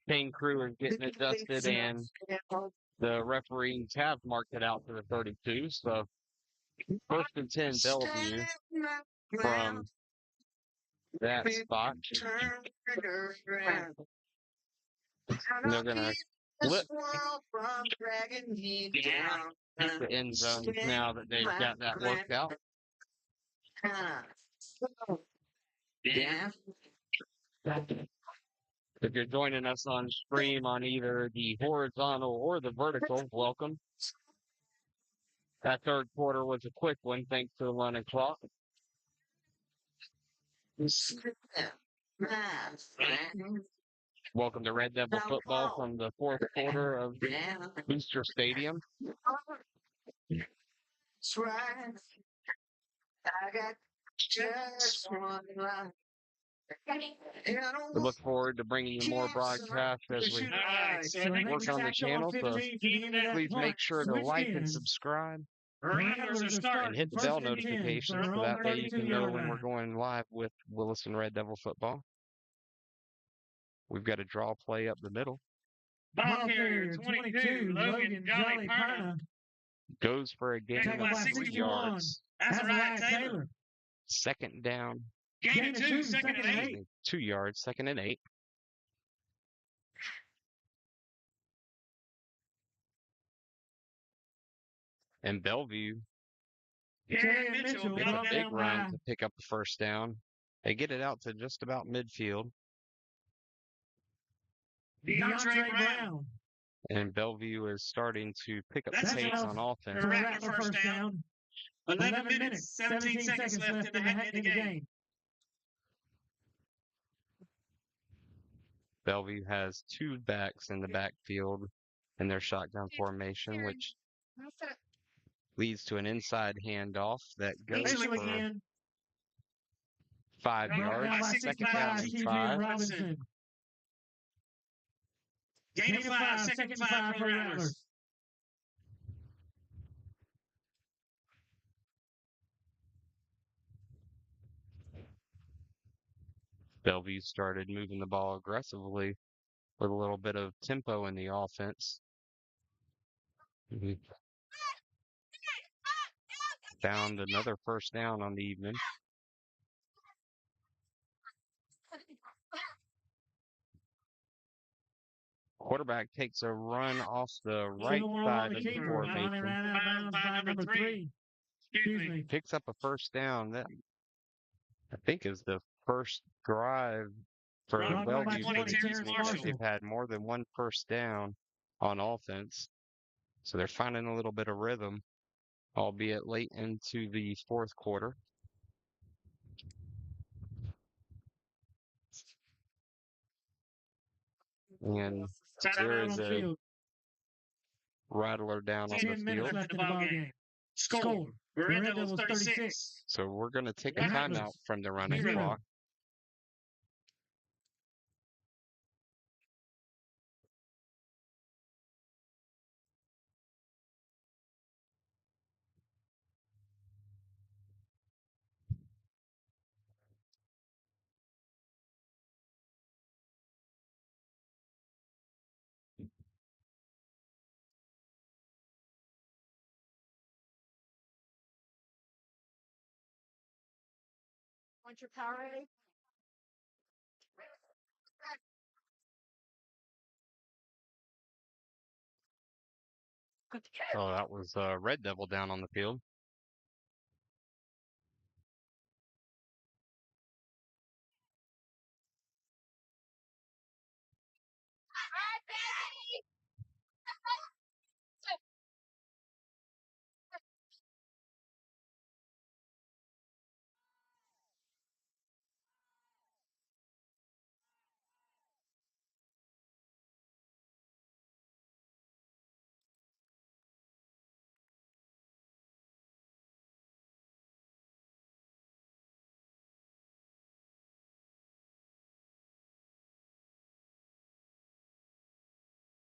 Pain crew is getting adjusted, and the referees have marked it out to the 32. So first and 10 Bellevue from that spot. And they're going to flip the end zone now that they've got that worked out. If you're joining us on stream on either the horizontal or the vertical, welcome. That third quarter was a quick one thanks to the running clock. Welcome to Red Devil football from the fourth quarter of Booster Stadium. That's right. I got just one life. We look forward to bringing you more broadcasts as we work on the channel. So please make sure to like and subscribe and hit the bell notification so that way you can know when we're going live with Williston Red Devil football. We've got a draw play up the middle. Ball carrier 22, Logan Jolly Perna. Goes for a gain of 3 yards. That's right, Taylor. Second down. Gain of 2, second and 8. 2 yards, second and 8. And Bellevue Mitchell with a big run to pick up the first down. They get it out to just about midfield. DeAndre Brown. And Bellevue is starting to pick up the pace on offense. For Rattler first down. 11 minutes, 17 seconds left in the game. Bellevue has 2 backs in the backfield in their shotgun formation, which leads to an inside handoff that goes for 5 yards. Second down and 5. Gain of 5, second and 5 for the Rattlers. Bellevue started moving the ball aggressively with a little bit of tempo in the offense. Found another first down on the evening. Quarterback takes a run off the right side of the formation. Picks up a first down. That, I think, is the first drive for Bellevue for the season. They've had more than one first down on offense. So they're finding a little bit of rhythm, albeit late into the fourth quarter. And there is a Rattler down on the field. Left in the ball game. Score. Red Devils 36. So we're going to take a timeout from the running clock. Want your Powerade? Oh, that was Red Devil down on the field.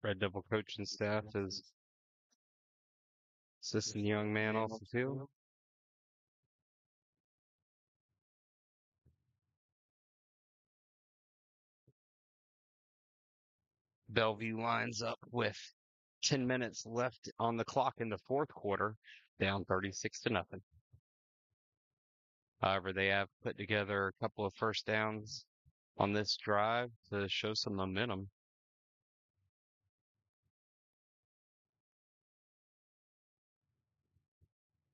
Red Devil coaching staff is assisting the young man off the field. Bellevue lines up with 10 minutes left on the clock in the fourth quarter, down 36-0. However, they have put together a couple of first downs on this drive to show some momentum.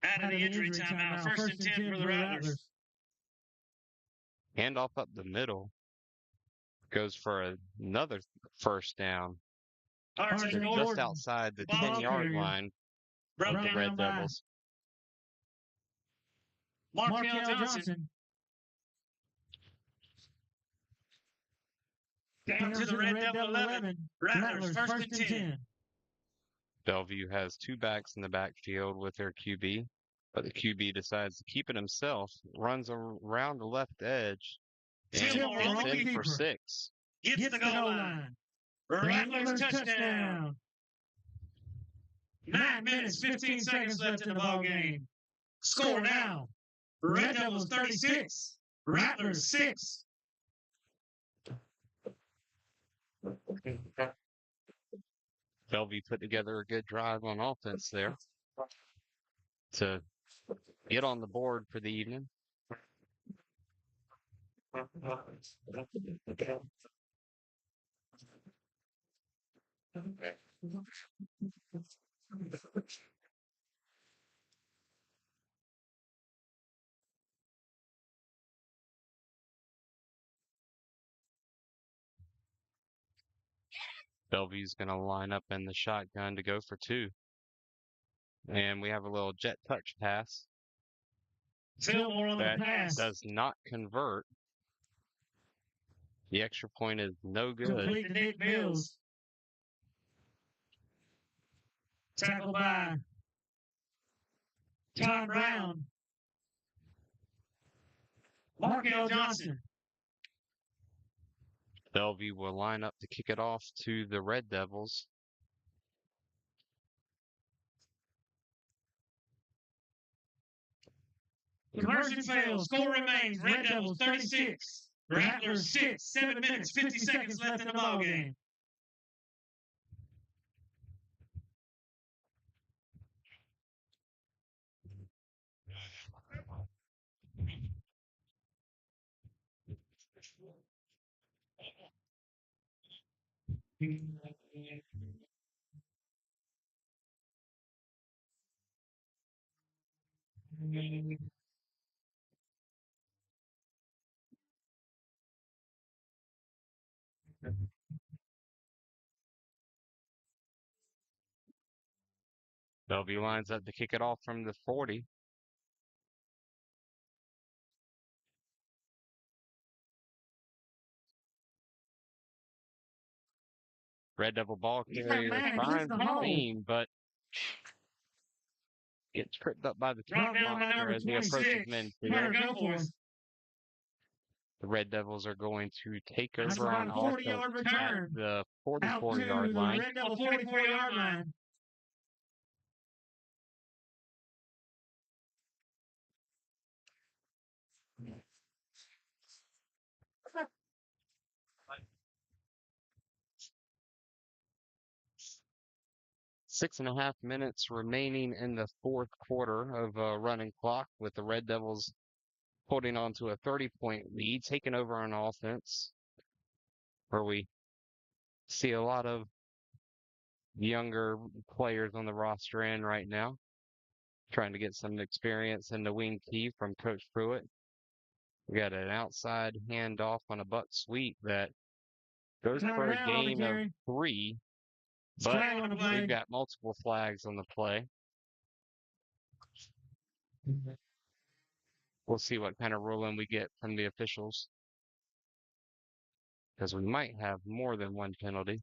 Out of the injury timeout, 1st and 10 for the Rattlers. Handoff up the middle. Goes for another first down. They're just outside the 10-yard line of the Red Devils. Markel Johnson. Down to the Red Devil 11. Rattlers, 1st and 10. Bellevue has two backs in the backfield with their QB, but the QB decides to keep it himself, runs around the left edge, and gets in for 6. Gets the goal line. Rattlers touchdown. 9 minutes, 15 seconds left in the ball game. Score now. Red Devils 36. Rattlers 6. Bellevue put together a good drive on offense there to get on the board for the evening. Bellevue's going to line up in the shotgun to go for 2. And we have a little jet touch pass. Fillmore on the pass. Does not convert. The extra point is no good. Complete to Nick Mills. Tackled by Todd Brown. Markel Johnson. Bellevue will line up to kick it off to the Red Devils. Conversion fails. Score remains. Red Devils 36. Rattlers 6. 7 minutes, 50 seconds left in the ball game. Bellevue lines up to kick it off from the 40. Red Devil ball carrier trying to clean, but gets tripped up by the top blocker as he approaches midfield. The Red Devils are going to take over on offense at the 44-yard line. Red Devil 44-yard line. Six and a half minutes remaining in the fourth quarter of a running clock, with the Red Devils holding on to a 30-point lead, taking over on offense, where we see a lot of younger players on the roster in right now, trying to get some experience in the wing key from Coach Pruitt. We got an outside handoff on a buck sweep that goes for a gain of 3, but we've got multiple flags on the play. We'll see what kind of ruling we get from the officials, because we might have more than one penalty.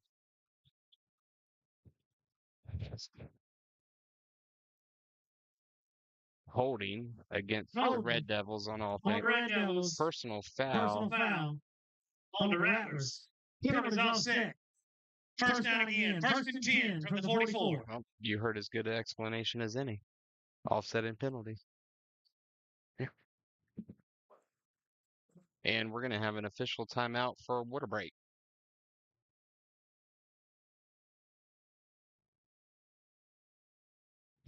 Holding against the Red Devils on offense. Personal foul on the Rattlers. Penalties offset. First down again. First and 10 from the 44. Well, you heard as good an explanation as any. Offset and penalties. Yeah. And we're going to have an official timeout for water break.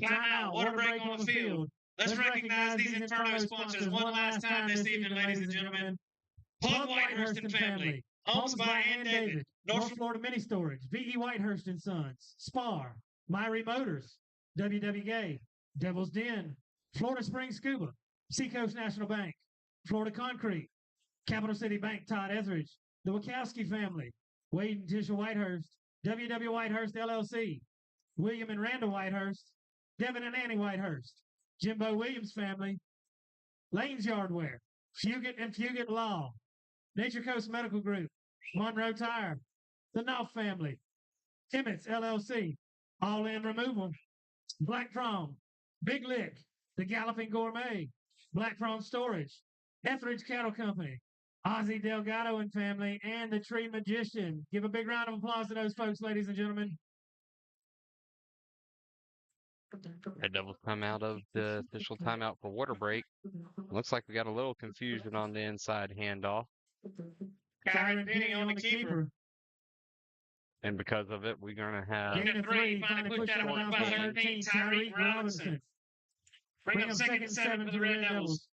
Timeout. Water break on the field. Let's recognize these Inferno sponsors one last time this evening, ladies and gentlemen. Plug Whitehurst and Family. Homes by Ann David. North Florida Mini Storage. V.E. Whitehurst and Sons. Spar. Myrie Motors. W.W. Gay. Devil's Den. Florida Springs Scuba. Seacoast National Bank. Florida Concrete. Capital City Bank Todd Etheridge. The Wachowski Family. Wade and Tisha Whitehurst. W.W. Whitehurst LLC. William and Randall Whitehurst. Devin and Annie Whitehurst. Jimbo Williams Family. Lane's Yardware. Fugit and Fugit Law. Nature Coast Medical Group. Monroe Tire. The Knopf Family. Emmett's LLC. All In Removal. Black Prom. Big Lick. The Galloping Gourmet. Black Prom Storage. Etheridge Cattle Company. Ozzie Delgado and Family. And the Tree Magician. Give a big round of applause to those folks, ladies and gentlemen. Red Devils come out of the official timeout for water break. Looks like we got a little confusion on the inside handoff. Kyron Penny on the keeper. And because of it, we're going to have Gain of 3, finally pushed out of about 13, Tyreek Robinson. Bring up 2nd and 7 for the Red Devils.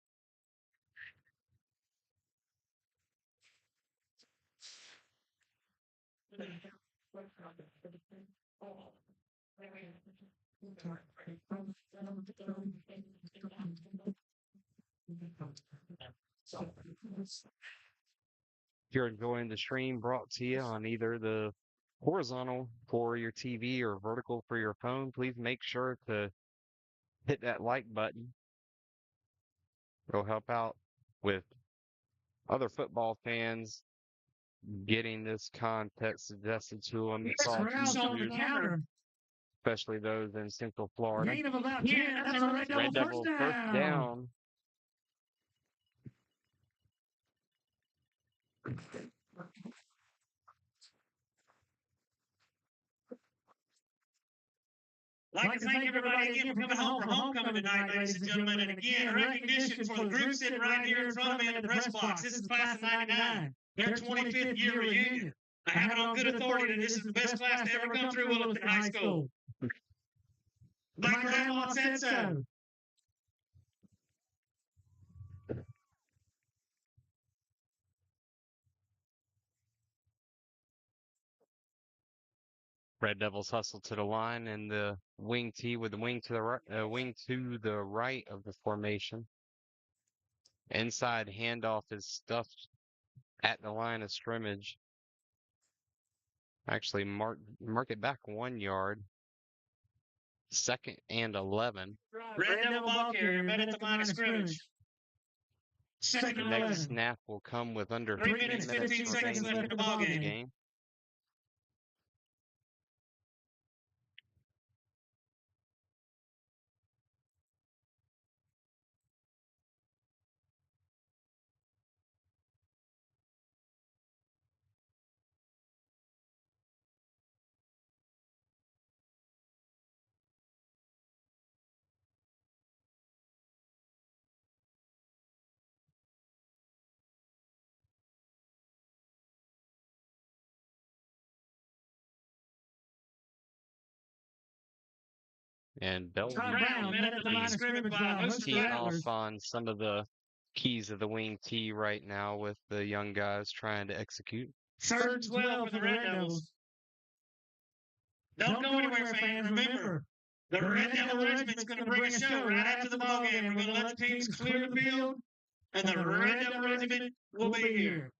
If you're enjoying the stream brought to you on either the horizontal for your TV or vertical for your phone, please make sure to hit that like button. It'll help out with other football fans getting this content suggested to them. It's all especially those in Central Florida. Gain of about 10. That's a Red Devil first down. I'd like to thank everybody again for coming home for homecoming tonight, ladies and gentlemen. And again, recognition for the group sitting right here in front of me in the press box. This is class of 99, their 25th year reunion. I have it on good authority that this is the best class to ever come through Williston High School. My grandma said so. Red Devils hustle to the line and the wing tee with the wing to the right of the formation. Inside handoff is stuffed at the line of scrimmage. Actually, mark it back 1 yard. 2nd and 11. Red Devil ball carrier met at the line of scrimmage. The next snap will come with under 3 minutes 15 seconds left in the ball game. And Belleview teeing off on some of the keys of the wing tee right now with the young guys trying to execute. 3rd and 12 for the Red Devils. Don't go anywhere, fans. Remember, the Red Devil Regiment's going to bring a show right after the ball game. We're going to let the teams clear the field, and the Red Devil Regiment will be here.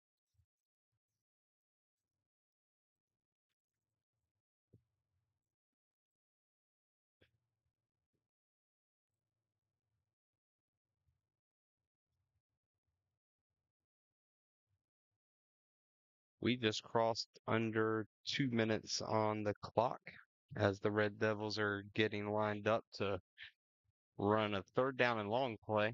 We just crossed under 2 minutes on the clock as the Red Devils are getting lined up to run a 3rd down and long play.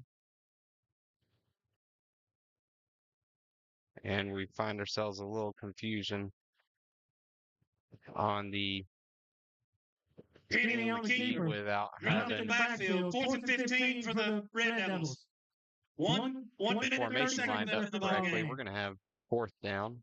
And we find ourselves a little confusion on the Penny on the key keeper. without Up in having the backfield. 4th and 15 for the Red Devils. One minute and 30 formation seconds lined left up in the ball correctly. game. We're going to have 4th down.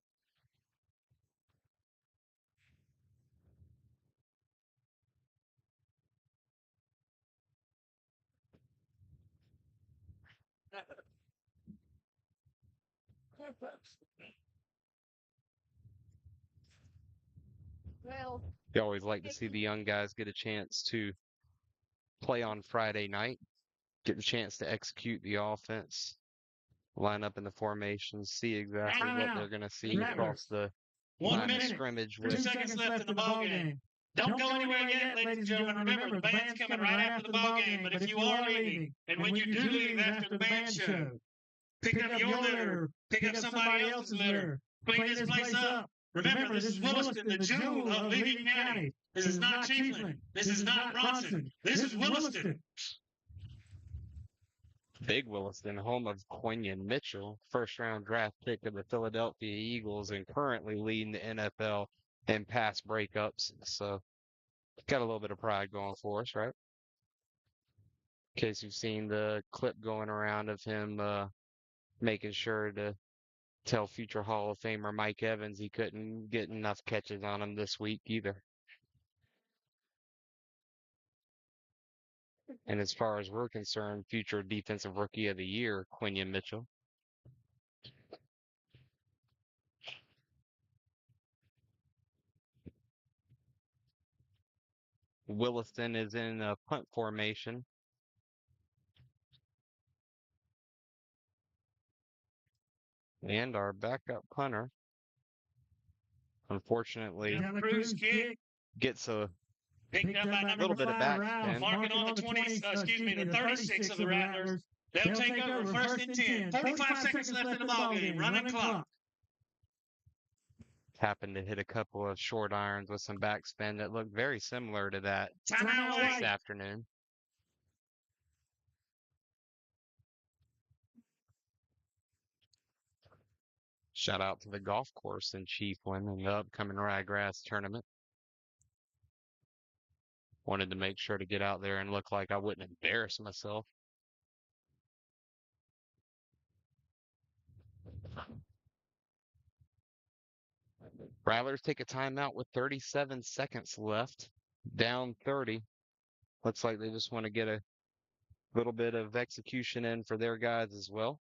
Well, You always like to see the young guys get a chance to play on Friday night, get the chance to execute the offense, line up in the formation, see exactly what they're going to see across the 1 line of minute. scrimmage 2 with seconds left in the ball game. Don't go anywhere yet, ladies and gentlemen. Remember, the band's coming right after the ball game. But if you are leaving, and when you do leave after the band show, pick up your litter, pick up somebody else's litter, clean this place up. Remember, this is Williston, the jewel of Levy County. This is not Chiefland. This is not Bronson. This is Williston. Big Williston, home of Quinion Mitchell, first-round draft pick of the Philadelphia Eagles, and currently leading the NFL in pass breakups. So, got a little bit of pride going for us, right? In case you've seen the clip going around of him making sure to tell future Hall of Famer Mike Evans he couldn't get enough catches on him this week either. And as far as we're concerned, future Defensive Rookie of the Year, Quinion Mitchell. Williston is in a punt formation. And our backup punter, unfortunately, Cruz kick. gets a Picked up by little bit of backspin. backspin. Marking on the 36 of the Rattlers. They'll take over 1st and 10. 45 seconds left in the ball game. Running clock. Happened to hit a couple of short irons with some backspin that looked very similar to that Timeout this White. afternoon. Shout out to the golf course in Chiefland in the upcoming Ryegrass tournament. Wanted to make sure to get out there and look like I wouldn't embarrass myself. Rattlers take a timeout with 37 seconds left, down 30. Looks like they just want to get a little bit of execution in for their guys as well.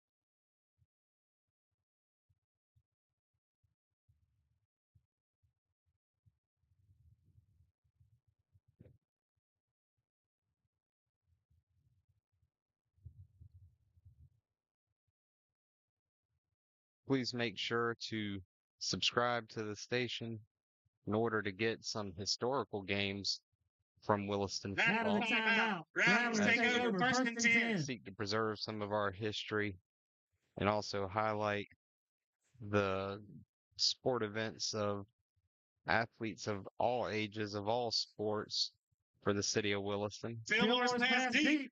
Please make sure to subscribe to the station in order to get some historical games from Williston football. Timeout. Rattlers take over 1st and 10. Seek to preserve some of our history and also highlight the sport events of athletes of all ages, of all sports for the city of Williston. Fillmore's pass deep.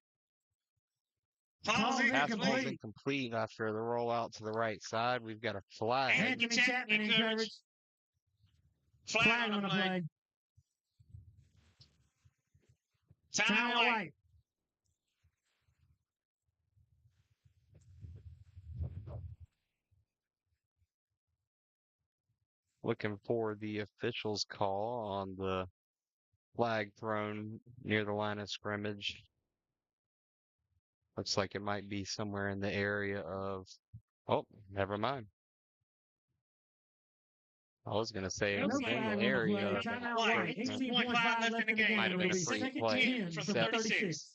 Falls Fastball's incomplete. incomplete after the rollout to the right side. We've got a flag. Anthony Chapman in coverage. Flag on the play. Timeout White. Looking for the official's call on the flag thrown near the line of scrimmage. Looks like it might be somewhere in the area of, oh, never mind. I was going to say it was in the area of, Timeout White. 18.5 left in the game. Might have been a It'll be free 2nd play. 10 from the 36.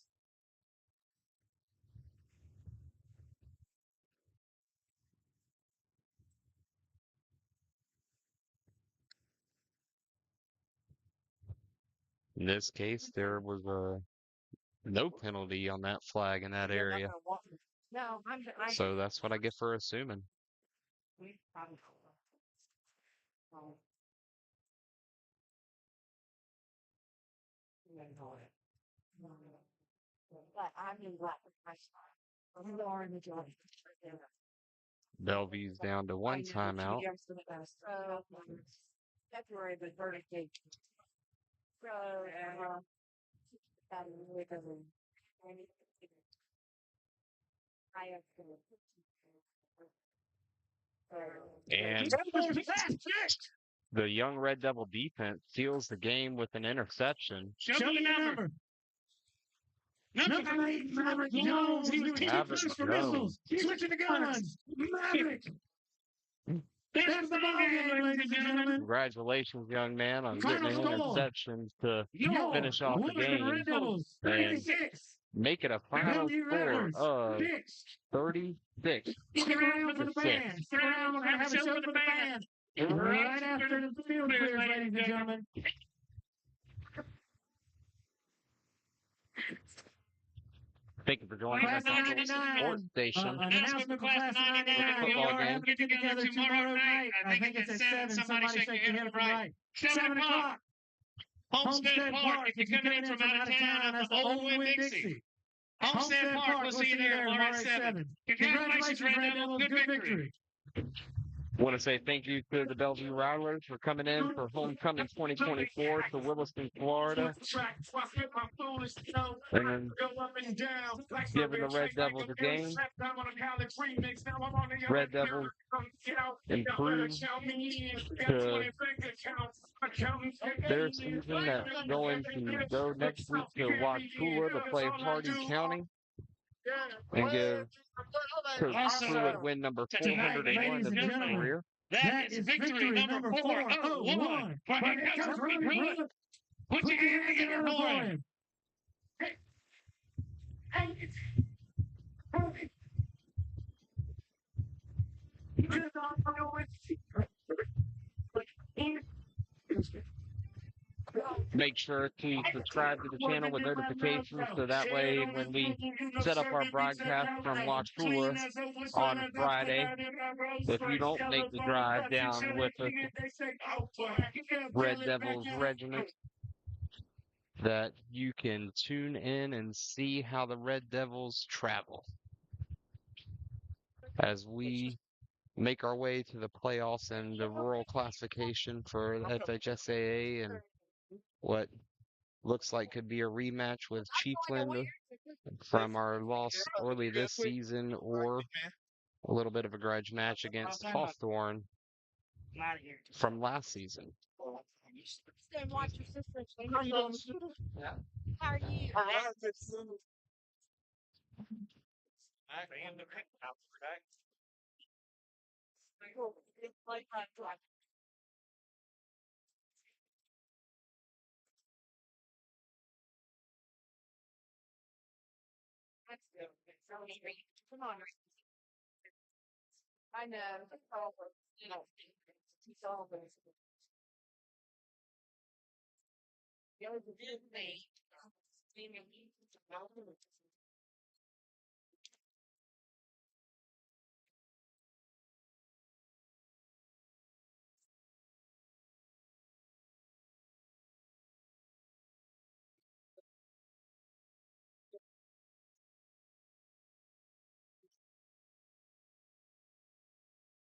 In this case, there was no penalty on that flag in that area. No, I'm So that's what I get for assuming. But I'm in black with my spot. I'm the orange one. Bellevue's down to one timeout. February the 30th. So, with I have to. And the young Red Devil defense seals the game with an interception. Show me the number. Number 8, Maverick Jones. He was kicking Maverick first for Jones. missiles. Switching the guns. Maverick. That's the ball game, ladies and gentlemen. Congratulations, young man, on getting an Final score. interception to Your finish off the Williston game Red Devils, and 36. make it a final Belleview score Rattlers, of 6. 36 Stick around for the to 6. band. Stick around. We're going to have a show for the band. Right after the field clears, ladies and gentlemen. Thank you for joining us Class on of the Sports 99. Station. An announcement for Class of 99. We Football are game. having a get-together tomorrow night. I think it's at 7. Somebody shake your head from right. 7 o'clock. Homestead Park. If you're coming in from out of town, that's the old Winn-Dixie. Homestead Park. We'll see you there tomorrow at 7. Congratulations, Red Devils. Good victory. Want to say thank you to the Bellevue Rattlers for coming in for Homecoming 2024 to Williston, Florida. And giving the Red Devils a game. Red Devils improved to their season that's going to go next week to Wauchula to play Hardy County and give Coach Pruitt win number 401 of his career. That is victory number 401. But here comes Rudy Pruitt. Put your hands together for him. Make sure to subscribe to the channel with notifications so that way when we set up our broadcast from Wauchula on Friday, if you don't make the drive down with the Red Devils Regiment, that you can tune in and see how the Red Devils travel as we make our way to the playoffs and the rural classification for the FHSAA and what looks like could be a rematch with Chiefland from our loss early this season, or a little bit of a grudge match against Hawthorne from last season. Stay and watch your sister. How are you? Come on. I know. It's all the other me.